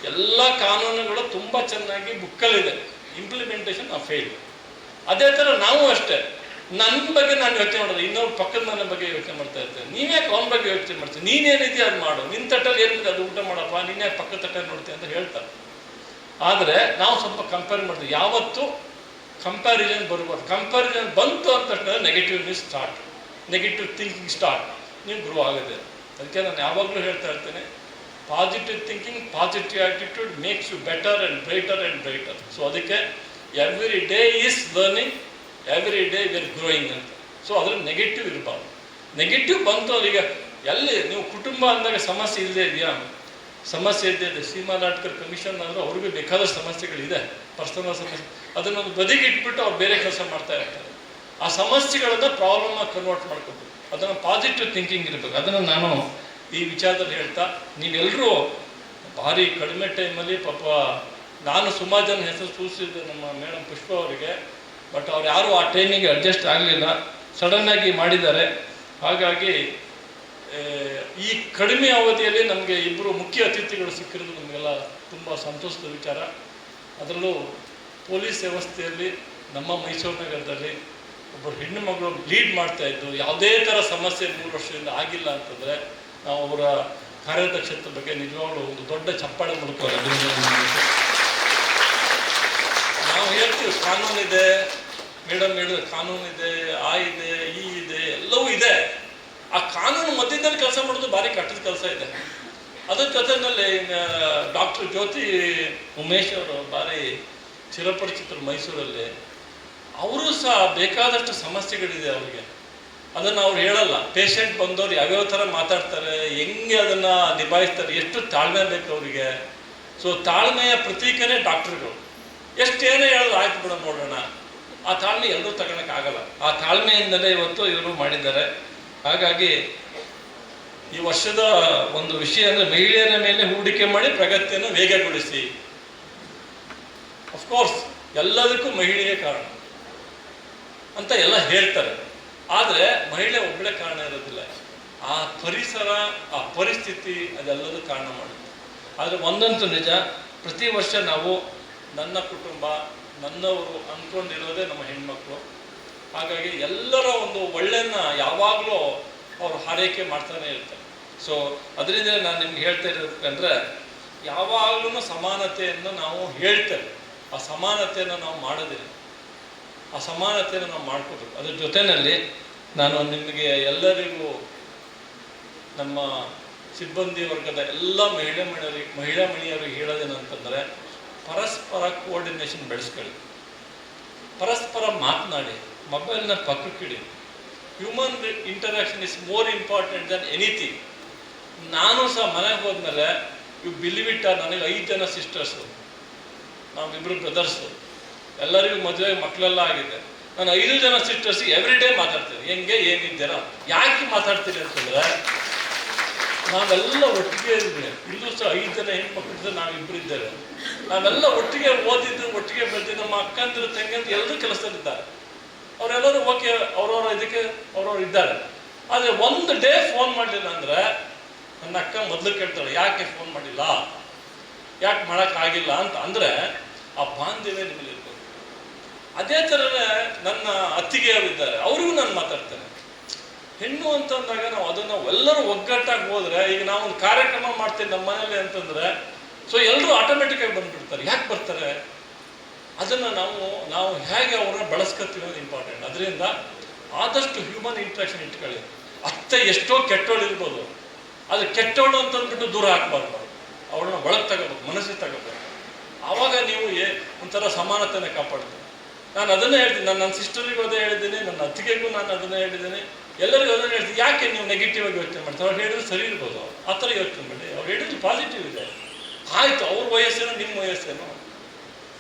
ಎಲ್ಲ ಕಾನೂನುಗಳು ತುಂಬ ಚೆನ್ನಾಗಿ ಬುಕ್ಕಲ್ಲಿದೆ, ಇಂಪ್ಲಿಮೆಂಟೇಷನ್ ಆ ಫೇಲ್. ಅದೇ ಥರ ನಾವು ಅಷ್ಟೇ, ನನ್ನ ಬಗ್ಗೆ ನಾನು ಯೋಚನೆ ಮಾಡೋದು, ಇನ್ನೊಬ್ಬ ಪಕ್ಕದ ಮನೆ ಬಗ್ಗೆ ಯೋಚನೆ ಮಾಡ್ತಾ ಇರ್ತೇನೆ. ನೀವ್ಯಾಕೆ ಅವನ ಬಗ್ಗೆ ಯೋಚನೆ ಮಾಡ್ತೀವಿ? ನೀನೇನಿದೆಯಾ ಅದು ಮಾಡು, ನಿನ್ನ ತಟ್ಟಲ್ಲಿ ಏನಿದೆ ಅದು ಊಟ ಮಾಡಪ್ಪ, ನೀನೇ ಪಕ್ಕದ ತಟ್ಟಲ್ಲಿ ನೋಡ್ತೀವಿ ಅಂತ ಹೇಳ್ತಾರೆ. ಆದರೆ ನಾವು ಸ್ವಲ್ಪ ಕಂಪೇರ್ ಮಾಡ್ತೀವಿ. ಯಾವತ್ತೂ ಕಂಪ್ಯಾರಿಸನ್ ಬರ್ಬಾರ್ದು. ಕಂಪ್ಯಾರಿಸನ್ ಬಂತು ಅಂತ ತಕ್ಷಣ negative news start, negative thinking start, ನೀವು ಗ್ರೋ ಆಗುತ್ತೆ. ಅದಕ್ಕೆ ನಾನು ಯಾವಾಗಲೂ ಹೇಳ್ತಾ ಇರ್ತೇನೆ, positive thinking, positive attitude makes you better and brighter and brighter. So ಅದಕ್ಕೆ every day is learning, every day we are growing ಅಂತ. ಸೊ ಅದ್ರಲ್ಲಿ ನೆಗೆಟಿವ್ ಇರಬಾರ್ದು. ನೆಗೆಟಿವ್ ಬಂತು ಈಗ ಎಲ್ಲಿ ನೀವು ಕುಟುಂಬ ಅಂದಾಗ ಸಮಸ್ಯೆ ಇಲ್ಲದೆ ಇದೆಯಾ? ಸಮಸ್ಯೆ ಇದ್ದೇ ಸೀಮಾ ನಾಟಕರ್ ಕಮಿಷನ್ ಅಂದರೆ ಅವ್ರಿಗೂ ಬೇಕಾದಷ್ಟು ಸಮಸ್ಯೆಗಳಿದೆ, ಪರ್ಸನಲ್ ಸಮಸ್ಯೆ. ಅದನ್ನೊಂದು ಬದಿಗೆ ಇಟ್ಬಿಟ್ಟು ಅವ್ರು ಬೇರೆ ಕೆಲಸ ಮಾಡ್ತಾ ಇರ್ತಾರೆ. ಆ ಸಮಸ್ಯೆಗಳನ್ನು ಪ್ರಾಬ್ಲಮ್ನ ಕನ್ವರ್ಟ್ ಮಾಡ್ಕೋಬೇಕು. ಅದನ್ನು ಪಾಸಿಟಿವ್ ಥಿಂಕಿಂಗ್ ಇರಬೇಕು. ಅದನ್ನು ನಾನು ಈ ವಿಚಾರದಲ್ಲಿ ಹೇಳ್ತಾ, ನೀವೆಲ್ಲರೂ ಭಾರಿ ಕಡಿಮೆ ಟೈಮಲ್ಲಿ ಪಾಪ ನಾನು ಸುಮಾರು ಜನ ಹೆಸರು ಸೂಚಿಸಿದ್ದೆ ನಮ್ಮ ಮೇಡಮ್ ಪುಷ್ಪ ಅವರಿಗೆ, ಬಟ್ ಅವ್ರು ಯಾರೂ ಆ ಟೈಮಿಗೆ ಅಡ್ಜಸ್ಟ್ ಆಗಲಿಲ್ಲ, ಸಡನ್ನಾಗಿ ಮಾಡಿದ್ದಾರೆ. ಹಾಗಾಗಿ ಈ ಕಡಿಮೆ ಅವಧಿಯಲ್ಲಿ ನಮಗೆ ಇಬ್ಬರು ಮುಖ್ಯ ಅತಿಥಿಗಳು ಸಿಕ್ಕಿರೋದು ನಮಗೆಲ್ಲ ತುಂಬ ಸಂತೋಷದ ವಿಚಾರ. ಅದರಲ್ಲೂ ಪೊಲೀಸ್ ವ್ಯವಸ್ಥೆಯಲ್ಲಿ ನಮ್ಮ ಮೈಸೂರು ನಗರದಲ್ಲಿ ಒಬ್ಬರು ಹೆಣ್ಣು ಮಗಳು ಲೀಡ್ ಮಾಡ್ತಾಯಿದ್ದು, ಯಾವುದೇ ಥರ ಸಮಸ್ಯೆ 3 ವರ್ಷದಿಂದ ಆಗಿಲ್ಲ ಅಂತಂದರೆ ನಾವು ಅವರ ಕಾರ್ಯದಕ್ಷತೆ ಬಗ್ಗೆ ನಿಜವಾಗ್ಲೂ ಒಂದು ದೊಡ್ಡ ಚಪ್ಪಾಳೆ ಮೂಲಕ ನಾವು ಹೇಳ್ತೀವಿ. ಕಾನೂನಿದೆ, ಮೇಡಮ್ ಹೇಳಿದ್ರೆ ಕಾನೂನಿದೆ, ಆ ಇದೆ, ಈ ಇದೆ, ಎಲ್ಲವೂ ಇದೆ. ಆ ಕಾನೂನು ಮಧ್ಯದಲ್ಲಿ ಕೆಲಸ ಮಾಡೋದು ಭಾರಿ ಕಟ್ಟದ ಕೆಲಸ ಇದೆ. ಅದ್ರ ಜೊತೆಯಲ್ಲಿ ಡಾಕ್ಟರ್ ಜ್ಯೋತಿ ಉಮೇಶ್ ಅವರು ಭಾರಿ ಚಿರಪರಿಚಿತರು ಮೈಸೂರಲ್ಲಿ. ಅವರು ಸಹ ಬೇಕಾದಷ್ಟು ಸಮಸ್ಯೆಗಳಿದೆ ಅವರಿಗೆ, ಅದನ್ನು ಅವ್ರು ಹೇಳಲ್ಲ. ಪೇಷಂಟ್ ಬಂದವರು ಯಾವ್ಯಾವ ಥರ ಮಾತಾಡ್ತಾರೆ, ಹೆಂಗೆ ಅದನ್ನು ನಿಭಾಯಿಸ್ತಾರೆ, ಎಷ್ಟು ತಾಳ್ಮೆ ಬೇಕು ಅವರಿಗೆ. ಸೊ ತಾಳ್ಮೆಯ ಪ್ರತೀಕನೇ ಡಾಕ್ಟ್ರುಗಳು. ಎಷ್ಟೇನೇ ಹೇಳಿದ್ರು ಆಯ್ತು ಬಿಡ ನೋಡೋಣ, ಆ ತಾಳ್ಮೆ ಎಲ್ಲರೂ ತಗೊಳಕ್ಕಾಗಲ್ಲ. ಆ ತಾಳ್ಮೆಯಿಂದಲೇ ಇವತ್ತು ಇವರು ಮಾಡಿದ್ದಾರೆ. ಹಾಗಾಗಿ ಈ ವರ್ಷದ ಒಂದು ವಿಷಯ ಅಂದರೆ ಮಹಿಳೆಯರ ಮೇಲೆ ಹೂಡಿಕೆ ಮಾಡಿ ಪ್ರಗತಿಯನ್ನು ವೇಗಗೊಳಿಸಿ. ಅಫ್ಕೋರ್ಸ್ ಎಲ್ಲದಕ್ಕೂ ಮಹಿಳೆಯೇ ಕಾರಣ ಅಂತ ಎಲ್ಲ ಹೇಳ್ತಾರೆ. ಆದರೆ ಮಹಿಳೆ ಒಬ್ಬಳೇ ಕಾರಣ ಇರೋದಿಲ್ಲ. ಆ ಪರಿಸರ, ಆ ಪರಿಸ್ಥಿತಿ ಅದೆಲ್ಲದೂ ಕಾರಣ ಮಾಡುತ್ತೆ. ಆದರೆ ಒಂದಂತೂ ನಿಜ, ಪ್ರತಿ ವರ್ಷ ನಾವು ನನ್ನ ಕುಟುಂಬ, ನನ್ನವರು ಅಂದ್ಕೊಂಡಿರೋದೇ ನಮ್ಮ ಹೆಣ್ಮಕ್ಳು. ಹಾಗಾಗಿ ಎಲ್ಲರ ಒಂದು ಒಳ್ಳೆಯನ್ನ ಯಾವಾಗಲೂ ಅವರು ಹಾರೈಕೆ ಮಾಡ್ತಾನೆ ಇರ್ತಾರೆ. ಸೊ ಅದರಿಂದ ನಾನು ನಿಮ್ಗೆ ಹೇಳ್ತಾ ಇರೋದಂದ್ರೆ, ಯಾವಾಗಲೂ ಸಮಾನತೆಯನ್ನು ನಾವು ಹೇಳ್ತೇವೆ, ಆ ಸಮಾನತೆಯನ್ನು ನಾವು ಮಾಡೋದಿಲ್ಲ. ಆ ಸಮಾನತೆಯನ್ನು ನಾವು ಮಾಡ್ಕೋಬೇಕು. ಅದ್ರ ಜೊತೆಯಲ್ಲಿ ನಾನು ನಿಮಗೆ ಎಲ್ಲರಿಗೂ, ನಮ್ಮ ಸಿಬ್ಬಂದಿ ವರ್ಗದ ಎಲ್ಲ ಮಹಿಳಾ ಮಣಿಯರಿಗೆ ಹೇಳೋದೇನಂತಂದರೆ, ಪರಸ್ಪರ ಕೋಆರ್ಡಿನೇಷನ್ ಬೆಳೆಸ್ಕೊಳ್ಳಿ, ಪರಸ್ಪರ ಮಾತನಾಡಿ, ಮೊಬೈಲ್ನ ಪಕ್ಕಕ್ಕಿಡಿ. Human interaction is more important than anything. ನಾನು ಸಹ ಮನೆಗೆ ಹೋದ್ಮೇಲೆ, ಇವು ಬಿಲಿವಿಟ್ಟ, ನನಗೆ 5 ಜನ ಸಿಸ್ಟರ್ಸು, ನಾವಿಬ್ಬರು ಬ್ರದರ್ಸು, ಎಲ್ಲರಿಗೂ ಮದುವೆ ಮಕ್ಕಳೆಲ್ಲ ಆಗಿದೆ. ನಾನು 5 ಜನ ಸಿಸ್ಟರ್ಸ್ ಎವ್ರಿ ಡೇ ಮಾತಾಡ್ತೀನಿ. ಹೆಂಗೆ, ಏನಿದ್ದೀರಾ, ಯಾಕೆ ಮಾತಾಡ್ತೀನಿ ಅಂತಂದರೆ, ನಾವೆಲ್ಲ ಒಟ್ಟಿಗೆ ಇದ್ವಿ. ಇಲ್ಲೂ ಸಹ 5 ಜನ ಹೆಣ್ಮಕ್ಳಿದ್ದರೆ ನಾವಿಬ್ಬರು ಇದ್ದೇವೆ. ನಾವೆಲ್ಲ ಒಟ್ಟಿಗೆ ಓದಿದ್ದು, ಒಟ್ಟಿಗೆ ಬೆಳೆದಿದ್ದು. ನಮ್ಮ ಅಕ್ಕಂದಿರು, ತಂಗಿಯಂದ್ರು ಎಲ್ಲರೂ ಕೆಲಸದಲ್ಲಿದ್ದಾರೆ. ಅವರೆಲ್ಲರೂ ಓಕೆ, ಅವ್ರವ್ರ ಇದಕ್ಕೆ ಅವ್ರವ್ರು ಇದ್ದಾರೆ. ಆದರೆ ಒಂದು ಡೇ ಫೋನ್ ಮಾಡಲಿಲ್ಲ ಅಂದರೆ ನನ್ನ ಅಕ್ಕ ಮೊದಲು ಕೇಳ್ತಾಳೆ, ಯಾಕೆ ಫೋನ್ ಮಾಡಿಲ್ಲ, ಯಾಕೆ ಮಾಡೋಕ್ಕಾಗಿಲ್ಲ ಅಂತ. ಅಂದರೆ ಆ ಬಾಂಧವ್ಯ ನಿಮ್ಮಲ್ಲಿ ಇರ್ಬೋದು. ಅದೇ ಥರನೇ ನನ್ನ ಅತ್ತಿಗೆಯವರಿದ್ದಾರೆ, ಅವ್ರಿಗೂ ನಾನು ಮಾತಾಡ್ತೇನೆ. ಹೆಣ್ಣು ಅಂತಂದಾಗ ನಾವು ಅದನ್ನು ಎಲ್ಲರೂ ಒಗ್ಗಟ್ಟಾಗಿ ಹೋದರೆ, ಈಗ ನಾವು ಒಂದು ಕಾರ್ಯಕ್ರಮ ಮಾಡ್ತೀವಿ ನಮ್ಮ ಮನೇಲಿ ಅಂತಂದರೆ, ಸೊ ಎಲ್ಲರೂ ಆಟೋಮೆಟಿಕ್ಕಾಗಿ ಬಂದುಬಿಡ್ತಾರೆ. ಯಾಕೆ ಬರ್ತಾರೆ? ಅದನ್ನು ನಾವು ಹೇಗೆ ಅವ್ರನ್ನ ಬಳಸ್ಕೊತೀವಿ ಅನ್ನೋದು ಇಂಪಾರ್ಟೆಂಟ್. ಅದರಿಂದ ಆದಷ್ಟು ಹ್ಯೂಮನ್ ಇಂಟ್ರಾಕ್ಷನ್ ಇಟ್ಕೊಳ್ಳಿ. ಅತ್ತೆ ಎಷ್ಟೋ ಕೆಟ್ಟೋಳು ಇರ್ಬೋದು, ಅದು ಕೆಟ್ಟೋಳು ಅಂತಂದ್ಬಿಟ್ಟು ದೂರ ಹಾಕ್ಬಾರ್ದು. ಅವಳನ್ನ ಒಳಗೆ ತಗೋಬೇಕು, ಮನಸ್ಸಿಗೆ ತಗೋಬೇಕು. ಆವಾಗ ನೀವು ಒಂಥರ ಸಮಾನತೆನ ಕಾಪಾಡ್ತೀವಿ. ನಾನು ಅದನ್ನೇ ಹೇಳ್ತೀನಿ, ನನ್ನ ಸಿಸ್ಟರಿಗೂ ಅದೇ ಹೇಳಿದ್ದೀನಿ, ನನ್ನ ಅತ್ತಿಗೆಗೂ ನಾನು ಅದನ್ನೇ ಹೇಳಿದ್ದೀನಿ, ಎಲ್ಲರಿಗೂ ಅದನ್ನೇ ಹೇಳ್ತೀನಿ. ಯಾಕೆ ನೀವು ನೆಗೆಟಿವ್ ಆಗಿ ಯೋಚನೆ ಮಾಡ್ತಾರೆ? ಅವ್ರು ಹೇಳಿದ್ರು ಸರಿ ಇರ್ಬೋದು, ಆ ಥರ ಯೋಚನೆ ಮಾಡಿ. ಅವ್ರು ಹೇಳಿದ್ರು ಪಾಸಿಟಿವ್ ಇದೆ, ಆಯಿತು. ಅವ್ರ ವಯಸ್ಸೇನೋ ನಿಮ್ಮ ವಯಸ್ಸೇನೋ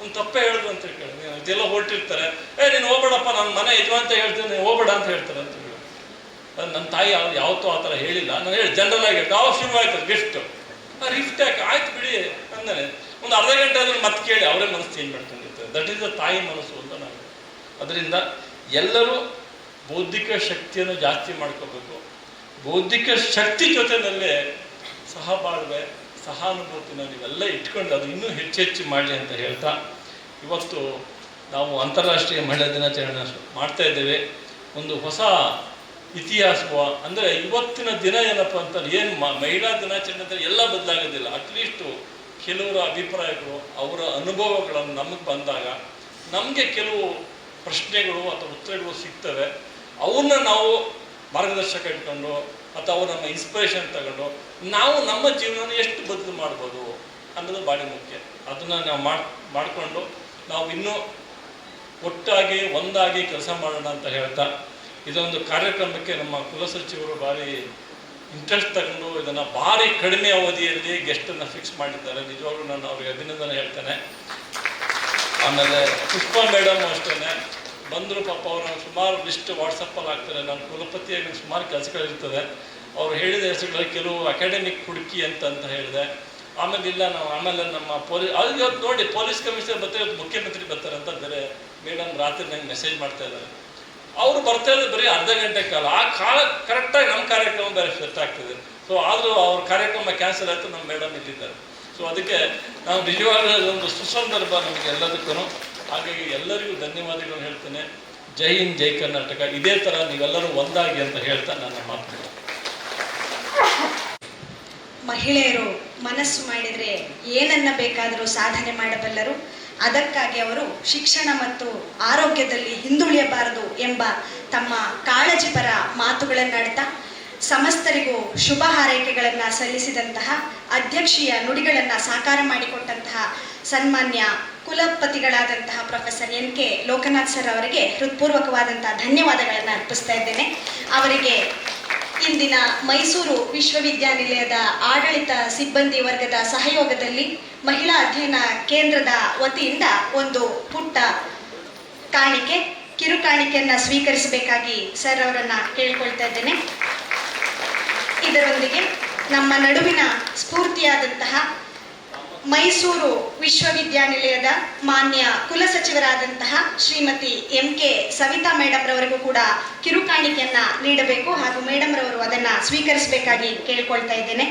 ಒಂದು ತಪ್ಪೇ ಹೇಳಿದ್ರು ಅಂತ ಕೇಳಿ ಇದೆಲ್ಲ ಹೊರಟಿರ್ತಾರೆ. ನೀನು ಹೋಗ್ಬೇಡಪ್ಪ, ನನ್ನ ಮನೆ ಯಜಮಾಂತ ಹೇಳ್ತೀನಿ, ನೀನು ಹೋಗ್ಬೇಡ ಅಂತ ಹೇಳ್ತಾರೆ ಅಂತ ಹೇಳಿ. ನನ್ನ ತಾಯಿ ಯಾವತ್ತೂ ಆ ಥರ ಹೇಳಿಲ್ಲ. ನಾನು ಹೇಳಿ ಜನರಲ್ ಆಗಿ ಆವಾಗ ಶುರು ಆಯ್ತು ಗಿಫ್ಟು. ಗಿಫ್ಟ್ ಯಾಕೆ ಆಯ್ತು ಬಿಡಿ ಅಂದಾನೆ. ಒಂದು ಅರ್ಧ ಗಂಟೆ ಆದ್ರೂ ಮತ್ತೆ ಕೇಳಿ ಅವರೇ ಮನಸ್ಸು ಚೇಂಜ್ ಮಾಡ್ಕೊಂಡಿರ್ತಾರೆ. ದಟ್ ಈಸ್ ದ ತಾಯಿ ಮನಸ್ಸು ಅಂತ ನಾನು. ಅದರಿಂದ ಎಲ್ಲರೂ ಬೌದ್ಧಿಕ ಶಕ್ತಿಯನ್ನು ಜಾಸ್ತಿ ಮಾಡ್ಕೋಬೇಕು. ಬೌದ್ಧಿಕ ಶಕ್ತಿ ಜೊತೆಯಲ್ಲೇ ಸಹಬಾಳ್ವೆ, ಸಹಾನುಭೂತಿನ ನೀವೆಲ್ಲ ಇಟ್ಕೊಂಡು ಅದು ಇನ್ನೂ ಹೆಚ್ಚೆಚ್ಚು ಮಾಡಲಿ ಅಂತ ಹೇಳ್ತಾ, ಇವತ್ತು ನಾವು ಅಂತಾರಾಷ್ಟ್ರೀಯ ಮಹಿಳಾ ದಿನಾಚರಣೆ ಮಾಡ್ತಾ ಇದ್ದೇವೆ. ಒಂದು ಹೊಸ ಇತಿಹಾಸವ ಅಂದರೆ ಇವತ್ತಿನ ದಿನ ಏನಪ್ಪ ಅಂತ ಏನು ಮಹಿಳಾ ದಿನಾಚರಣೆ ಅಂದರೆ ಎಲ್ಲ ಬದಲಾಗೋದಿಲ್ಲ. ಅಟ್ಲೀಸ್ಟು ಕೆಲವರ ಅಭಿಪ್ರಾಯಗಳು, ಅವರ ಅನುಭವಗಳನ್ನು ನಮಗೆ ಬಂದಾಗ ನಮಗೆ ಕೆಲವು ಪ್ರಶ್ನೆಗಳು ಅಥವಾ ಉತ್ತರಗಳು ಸಿಗ್ತವೆ. ಅವ್ರನ್ನ ನಾವು ಮಾರ್ಗದರ್ಶಕ ಇಟ್ಕೊಂಡು ಅಥವಾ ಅವ್ರು ನಮ್ಮ ಇನ್ಸ್ಪಿರೇಷನ್ ತಗೊಂಡು ನಾವು ನಮ್ಮ ಜೀವನ ಎಷ್ಟು ಬದಲು ಮಾಡ್ಬೋದು ಅನ್ನೋದು ಭಾಳ ಮುಖ್ಯ. ಅದನ್ನು ನಾವು ಮಾಡಿಕೊಂಡು ನಾವು ಇನ್ನೂ ಒಟ್ಟಾಗಿ ಒಂದಾಗಿ ಕೆಲಸ ಮಾಡೋಣ ಅಂತ ಹೇಳ್ತಾ, ಇದೊಂದು ಕಾರ್ಯಕ್ರಮಕ್ಕೆ ನಮ್ಮ ಕುಲಸಚಿವರು ಭಾರಿ ಇಂಟ್ರೆಸ್ಟ್ ತಗೊಂಡು ಇದನ್ನು ಭಾರಿ ಕಡಿಮೆ ಅವಧಿಯಲ್ಲಿ ಗೆಸ್ಟನ್ನು ಫಿಕ್ಸ್ ಮಾಡಿದ್ದಾರೆ. ನಿಜವಾಗ್ಲೂ ನಾನು ಅವ್ರಿಗೆ ಅಭಿನಂದನೆ ಹೇಳ್ತೇನೆ. ಆಮೇಲೆ ಪುಷ್ಪಾ ಮೇಡಮ್ ಅಷ್ಟೇ ಬಂದರು. ಪಾಪ ಅವರು ಸುಮಾರು ಲಿಸ್ಟ್ ವಾಟ್ಸಪ್ಪಲ್ಲಿ ಹಾಕ್ತಾರೆ. ನಾನು ಕುಲಪತಿಯಾಗಿ ಸುಮಾರು ಕೆಲಸಗಳಿರ್ತದೆ. ಅವರು ಹೇಳಿದ ಹೆಸರುಗಳಲ್ಲಿ ಕೆಲವು ಅಕಾಡೆಮಿಕ್ ಹುಡುಕಿ ಅಂತ ಹೇಳಿದೆ. ಆಮೇಲೆ ಇಲ್ಲ ಆಮೇಲೆ ನಮ್ಮ ಅದು ಇವತ್ತು ನೋಡಿ ಪೊಲೀಸ್ ಕಮಿಷನರ್ ಬರ್ತಾರೆ, ಇವತ್ತು ಮುಖ್ಯಮಂತ್ರಿ ಬರ್ತಾರೆ ಅಂತ ಬೇರೆ ಮೇಡಮ್ ರಾತ್ರಿ ನಂಗೆ ಮೆಸೇಜ್ ಮಾಡ್ತಾ ಇದ್ದಾರೆ. ಅವರು ಬರ್ತಾ ಇದ್ದಾರೆ ಬರೀ ಅರ್ಧ ಗಂಟೆ ಕಾಲ. ಆ ಕಾಲ ಕರೆಕ್ಟಾಗಿ ನಮ್ಮ ಕಾರ್ಯಕ್ರಮ ಬೇರೆ ಸೆಟ್ ಆಗ್ತದೆ. ಸೊ ಆದರೂ ಅವ್ರ ಕಾರ್ಯಕ್ರಮ ಕ್ಯಾನ್ಸಲ್ ಆಯಿತು, ನಮ್ಮ ಮೇಡಮ್ ಇಲ್ಲಿದ್ದಾರೆ. ಸೊ ಅದಕ್ಕೆ ನಾವು ನಿಜವಾಗ್ಲೂ ಒಂದು ಸುಸಂದರ್ಭ ನಮಗೆ ಎಲ್ಲದಕ್ಕೂ. ಹಾಗಾಗಿ ಎಲ್ಲರಿಗೂ ಧನ್ಯವಾದಗಳನ್ನು ಹೇಳ್ತೇನೆ. ಜೈ ಹಿಂದ್, ಜೈ ಕರ್ನಾಟಕ. ಇದೇ ಥರ ನೀವೆಲ್ಲರೂ ಒಂದಾಗಿ ಅಂತ ಹೇಳ್ತಾ ನನ್ನ ಮಾತು. ಮಹಿಳೆಯರು ಮನಸ್ಸು ಮಾಡಿದರೆ ಏನನ್ನ ಬೇಕಾದರೂ ಸಾಧನೆ ಮಾಡಬಲ್ಲರು. ಅದಕ್ಕಾಗಿ ಅವರು ಶಿಕ್ಷಣ ಮತ್ತು ಆರೋಗ್ಯದಲ್ಲಿ ಹಿಂದುಳಿಯಬಾರದು ಎಂಬ ತಮ್ಮ ಕಾಳಜಿಪರ ಮಾತುಗಳನ್ನಾಡ್ತಾ ಸಮಸ್ತರಿಗೂ ಶುಭ ಹಾರೈಕೆಗಳನ್ನು ಸಲ್ಲಿಸಿದಂತಹ, ಅಧ್ಯಕ್ಷೀಯ ನುಡಿಗಳನ್ನು ಸಾಕಾರ ಮಾಡಿಕೊಟ್ಟಂತಹ ಸನ್ಮಾನ್ಯ ಕುಲಪತಿಗಳಾದಂತಹ ಪ್ರೊಫೆಸರ್ NK ಲೋಕನಾಥ್ ಸರ್ ಅವರಿಗೆ ಹೃತ್ಪೂರ್ವಕವಾದಂತಹ ಧನ್ಯವಾದಗಳನ್ನು ಅರ್ಪಿಸ್ತಾ ಇದ್ದೇನೆ. ಅವರಿಗೆ ಇಂದಿನ ಮೈಸೂರು ವಿಶ್ವವಿದ್ಯಾನಿಲಯದ ಆಡಳಿತ ಸಿಬ್ಬಂದಿ ವರ್ಗದ ಸಹಯೋಗದಲ್ಲಿ ಮಹಿಳಾ ಅಧ್ಯಯನ ಕೇಂದ್ರದ ವತಿಯಿಂದ ಒಂದು ಪುಟ್ಟ ಕಿರು ಕಾಣಿಕೆಯನ್ನು ಸ್ವೀಕರಿಸಬೇಕಾಗಿ ಸರ್ ಅವರನ್ನು ಕೇಳಿಕೊಳ್ತಾ ಇದ್ದೇನೆ. ಇದರೊಂದಿಗೆ ನಮ್ಮ ನಡುವಿನ ಸ್ಫೂರ್ತಿಯಾದಂತಹ ಮೈಸೂರು ವಿಶ್ವವಿದ್ಯಾನಿಲಯದ ಮಾನ್ಯ ಕುಲಸಚಿವರಾದಂತಹ ಶ್ರೀಮತಿ MK ಸವಿತಾ ಮೇಡಮ್ ರವರಿಗೂ ಕೂಡ ಕಿರುಕಾಣಿಕೆಯನ್ನ ನೀಡಬೇಕು ಹಾಗೂ ಮೇಡಮ್ ರವರು ಅದನ್ನ ಸ್ವೀಕರಿಸಬೇಕಾಗಿ ಕೇಳಿಕೊಳ್ತಾ ಇದ್ದೇನೆ.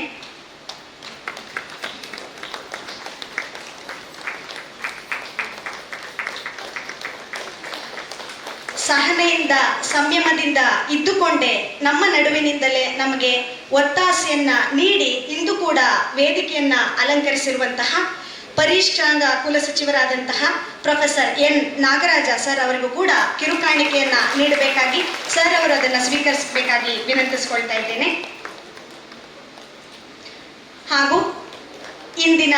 ಸಹನೆಯಿಂದ ಸಂಯಮದಿಂದ ಇದ್ದುಕೊಂಡೇ ನಮ್ಮ ನಡುವಿನಿಂದಲೇ ನಮಗೆ ಒತ್ತಾಸೆಯನ್ನ ನೀಡಿ ಇಂದು ಕೂಡ ವೇದಿಕೆಯನ್ನ ಅಲಂಕರಿಸಿರುವಂತಹ ಪರಿಷ್ಠಾಂಗ ಕುಲಸಚಿವರಾದಂತಹ ಪ್ರೊಫೆಸರ್ N ನಾಗರಾಜ ಸರ್ ಅವರಿಗೂ ಕೂಡ ಕಿರುಕಾಣಿಕೆಯನ್ನ ನೀಡಬೇಕಾಗಿ ಸರ್ ಅವರು ಅದನ್ನು ಸ್ವೀಕರಿಸಬೇಕಾಗಿ ವಿನಂತಿಸಿಕೊಳ್ತಾ ಇದ್ದೇನೆ. ಹಾಗೂ ಇಂದಿನ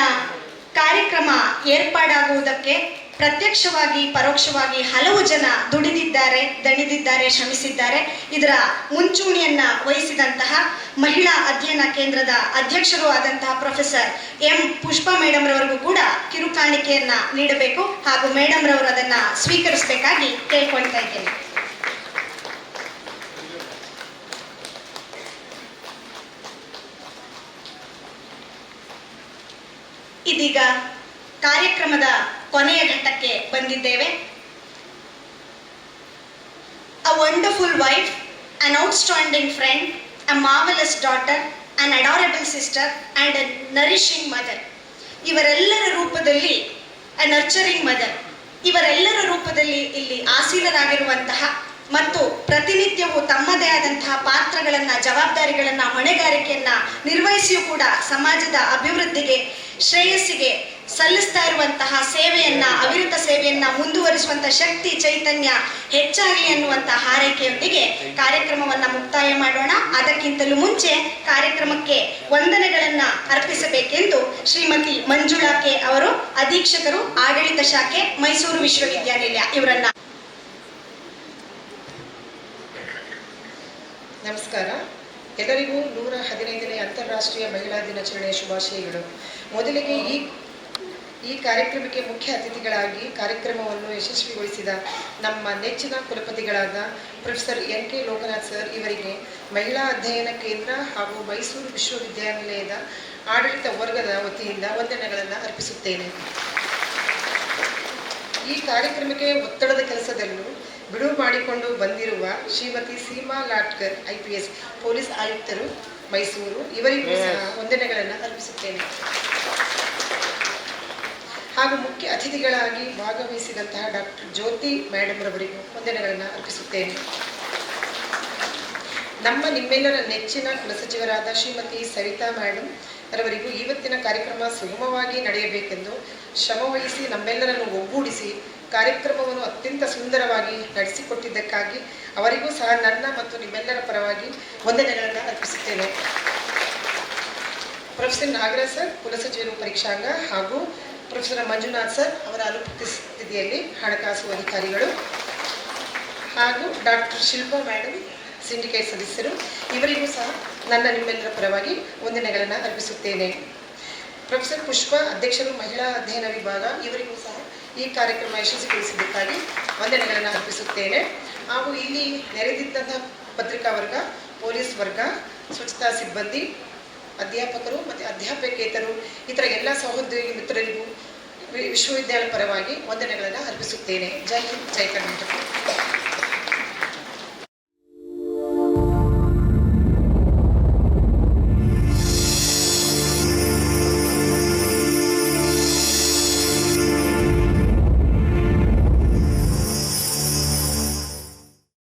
ಕಾರ್ಯಕ್ರಮ ಏರ್ಪಾಡಾಗುವುದಕ್ಕೆ ಪ್ರತ್ಯಕ್ಷವಾಗಿ ಪರೋಕ್ಷವಾಗಿ ಹಲವು ಜನ ದುಡಿದಿದ್ದಾರೆ, ದಣಿದಿದ್ದಾರೆ, ಶ್ರಮಿಸಿದ್ದಾರೆ. ಇದರ ಮುಂಚೂಣಿಯನ್ನ ವಹಿಸಿದಂತಹ ಮಹಿಳಾ ಅಧ್ಯಯನ ಕೇಂದ್ರದ ಅಧ್ಯಕ್ಷರು ಆದಂತಹ ಪ್ರೊಫೆಸರ್ M ಪುಷ್ಪಾ ಮೇಡಮ್ ರವರಿಗೂ ಕೂಡ ಕಿರುಕಾಣಿಕೆಯನ್ನ ನೀಡಬೇಕು ಹಾಗೂ ಮೇಡಮ್ ರವರು ಅದನ್ನ ಸ್ವೀಕರಿಸಬೇಕಾಗಿ ಕೇಳ್ಕೊಳ್ತಾ ಇದ್ದೇನೆ. ಇದೀಗ ಕಾರ್ಯಕ್ರಮದ ಕೊನೆಯ ಘಟ್ಟಕ್ಕೆ ಬಂದಿದ್ದೇವೆ. A wonderful wife, an outstanding friend, a marvelous daughter, an adorable sister and a nourishing mother. ಇವರೆಲ್ಲರ ರೂಪದಲ್ಲಿ a nurturing mother. ಇವರೆಲ್ಲರ ರೂಪದಲ್ಲಿ ಇಲ್ಲಿ ಆಸೀನರಾಗಿರುವಂತಹ ಮತ್ತು ಪ್ರತಿನಿತ್ಯವೂ ತಮ್ಮದೇ ಆದಂತಹ ಪಾತ್ರಗಳನ್ನ, ಜವಾಬ್ದಾರಿಗಳನ್ನ, ಹೊಣೆಗಾರಿಕೆಯನ್ನ ನಿರ್ವಹಿಸಿಯೂ ಕೂಡ ಸಮಾಜದ ಅಭಿವೃದ್ಧಿಗೆ, ಶ್ರೇಯಸ್ಸಿಗೆ ಸಲ್ಲಿಸ್ತಾ ಇರುವಂತಹ ಸೇವೆಯನ್ನ, ಅವಿರತ ಸೇವೆಯನ್ನ ಮುಂದುವರಿಸುವಂತಹ ಶಕ್ತಿ, ಚೈತನ್ಯ ಹೆಚ್ಚಾಗಲಿ ಅನ್ನುವಂತಹ ಹಾರೈಕೆಯೊಂದಿಗೆ ಕಾರ್ಯಕ್ರಮವನ್ನ ಮುಕ್ತಾಯ ಮಾಡೋಣ. ಅದಕ್ಕಿಂತಲೂ ಮುಂಚೆ ಕಾರ್ಯಕ್ರಮಕ್ಕೆ ವಂದನೆಗಳನ್ನ ಅರ್ಪಿಸಬೇಕೆಂದು ಶ್ರೀಮತಿ ಮಂಜುಳಾ ಕೆ ಅವರು, ಅಧೀಕ್ಷಕರು, ಆಡಳಿತ ಶಾಖೆ, ಮೈಸೂರು ವಿಶ್ವವಿದ್ಯಾನಿಲಯ ಇವರನ್ನ. ನಮಸ್ಕಾರ. ಎಲ್ಲರಿಗೂ 115ನೇ ಅಂತಾರಾಷ್ಟ್ರೀಯ ಮಹಿಳಾ ದಿನಾಚರಣೆಯ ಶುಭಾಶಯಗಳು. ಮೊದಲಿಗೆ ಈ ಕಾರ್ಯಕ್ರಮಕ್ಕೆ ಮುಖ್ಯ ಅತಿಥಿಗಳಾಗಿ ಕಾರ್ಯಕ್ರಮವನ್ನು ಯಶಸ್ವಿಗೊಳಿಸಿದ ನಮ್ಮ ನೆಚ್ಚಿನ ಕುಲಪತಿಗಳಾದ ಪ್ರೊಫೆಸರ್ NK ಲೋಕನಾಥ್ ಸರ್ ಇವರಿಗೆ ಮಹಿಳಾ ಅಧ್ಯಯನ ಕೇಂದ್ರ ಹಾಗೂ ಮೈಸೂರು ವಿಶ್ವವಿದ್ಯಾನಿಲಯದ ಆಡಳಿತ ವರ್ಗದ ವತಿಯಿಂದ ವಂದನೆಗಳನ್ನು ಅರ್ಪಿಸುತ್ತೇನೆ. ಈ ಕಾರ್ಯಕ್ರಮಕ್ಕೆ ಒತ್ತಡದ ಕೆಲಸದಲ್ಲೂ ಬಿಡುವು ಮಾಡಿಕೊಂಡು ಬಂದಿರುವ ಶ್ರೀಮತಿ ಸೀಮಾ ಲಾಟ್ಕರ್ IPS ಪೊಲೀಸ್ ಆಯುಕ್ತರು ಮೈಸೂರು ಇವರಿಗೂ ಸಹ ವಂದನೆಗಳನ್ನು ಅರ್ಪಿಸುತ್ತೇನೆ. ಹಾಗೂ ಮುಖ್ಯ ಅತಿಥಿಗಳಾಗಿ ಭಾಗವಹಿಸಿದಂತಹ ಡಾಕ್ಟರ್ ಜ್ಯೋತಿ ಮೇಡಮ್ ರವರಿಗೂ ವಂದನೆಗಳನ್ನು ಅರ್ಪಿಸುತ್ತೇನೆ. ನಿಮ್ಮೆಲ್ಲರ ನೆಚ್ಚಿನ ಕುಲಸಚಿವರಾದ ಶ್ರೀಮತಿ ಸವಿತಾ ಮೇಡಮ್ ರವರಿಗೂ ಇವತ್ತಿನ ಕಾರ್ಯಕ್ರಮ ಸುಗಮವಾಗಿ ನಡೆಯಬೇಕೆಂದು ಶ್ರಮವಹಿಸಿ ನಮ್ಮೆಲ್ಲರನ್ನು ಒಗ್ಗೂಡಿಸಿ ಕಾರ್ಯಕ್ರಮವನ್ನು ಅತ್ಯಂತ ಸುಂದರವಾಗಿ ನಡೆಸಿಕೊಟ್ಟಿದ್ದಕ್ಕಾಗಿ ಅವರಿಗೂ ಸಹ ನನ್ನ ಮತ್ತು ನಿಮ್ಮೆಲ್ಲರ ಪರವಾಗಿ ವಂದನೆಗಳನ್ನು ಅರ್ಪಿಸುತ್ತೇನೆ. ಪ್ರೊಫೆಸರ್ ನಾಗರಾಜ್ ಸರ್ ಕುಲಸಚಿವರು ಪರೀಕ್ಷಾಂಗ ಹಾಗೂ ಪ್ರೊಫೆಸರ್ ಮಂಜುನಾಥ್ ಸರ್ ಅವರ ಅನುಪಸ್ಥಿತಿಯಲ್ಲಿ ಹಣಕಾಸು ಅಧಿಕಾರಿಗಳು ಹಾಗೂ ಡಾಕ್ಟರ್ ಶಿಲ್ಪಾ ಮೇಡಮ್ ಸಿಂಡಿಕೇಟ್ ಸದಸ್ಯರು ಇವರಿಗೂ ಸಹ ನಿಮ್ಮೆಲ್ಲರ ಪರವಾಗಿ ವಂದನೆಗಳನ್ನು ಅರ್ಪಿಸುತ್ತೇನೆ. ಪ್ರೊಫೆಸರ್ ಪುಷ್ಪಾ ಅಧ್ಯಕ್ಷರು ಮಹಿಳಾ ಅಧ್ಯಯನ ವಿಭಾಗ ಇವರಿಗೂ ಸಹ ಈ ಕಾರ್ಯಕ್ರಮ ಯಶಸ್ವಿಗೊಳಿಸಿದ್ದಕ್ಕಾಗಿ ವಂದನೆಗಳನ್ನು ಅರ್ಪಿಸುತ್ತೇನೆ. ಹಾಗೂ ಇಲ್ಲಿ ನೆರೆದಿದ್ದಂತಹ ಪತ್ರಿಕಾ ವರ್ಗ, ಪೊಲೀಸ್ ವರ್ಗ, ಸ್ವಚ್ಛತಾ ಸಿಬ್ಬಂದಿ, ಅಧ್ಯಾಪಕರು ಮತ್ತು ಅಧ್ಯಾಪಕೇತರು ಇತರ ಎಲ್ಲ ಸಹೋದ್ಯೋಗಿ ಮಿತ್ರರಿಗೂ ವಿಶ್ವವಿದ್ಯಾಲಯ ಪರವಾಗಿ ವಂದನೆಗಳನ್ನು ಅರ್ಪಿಸುತ್ತೇನೆ. ಜೈ ಹಿಂದ್, ಜೈ ಕರ್ನಾಟಕ.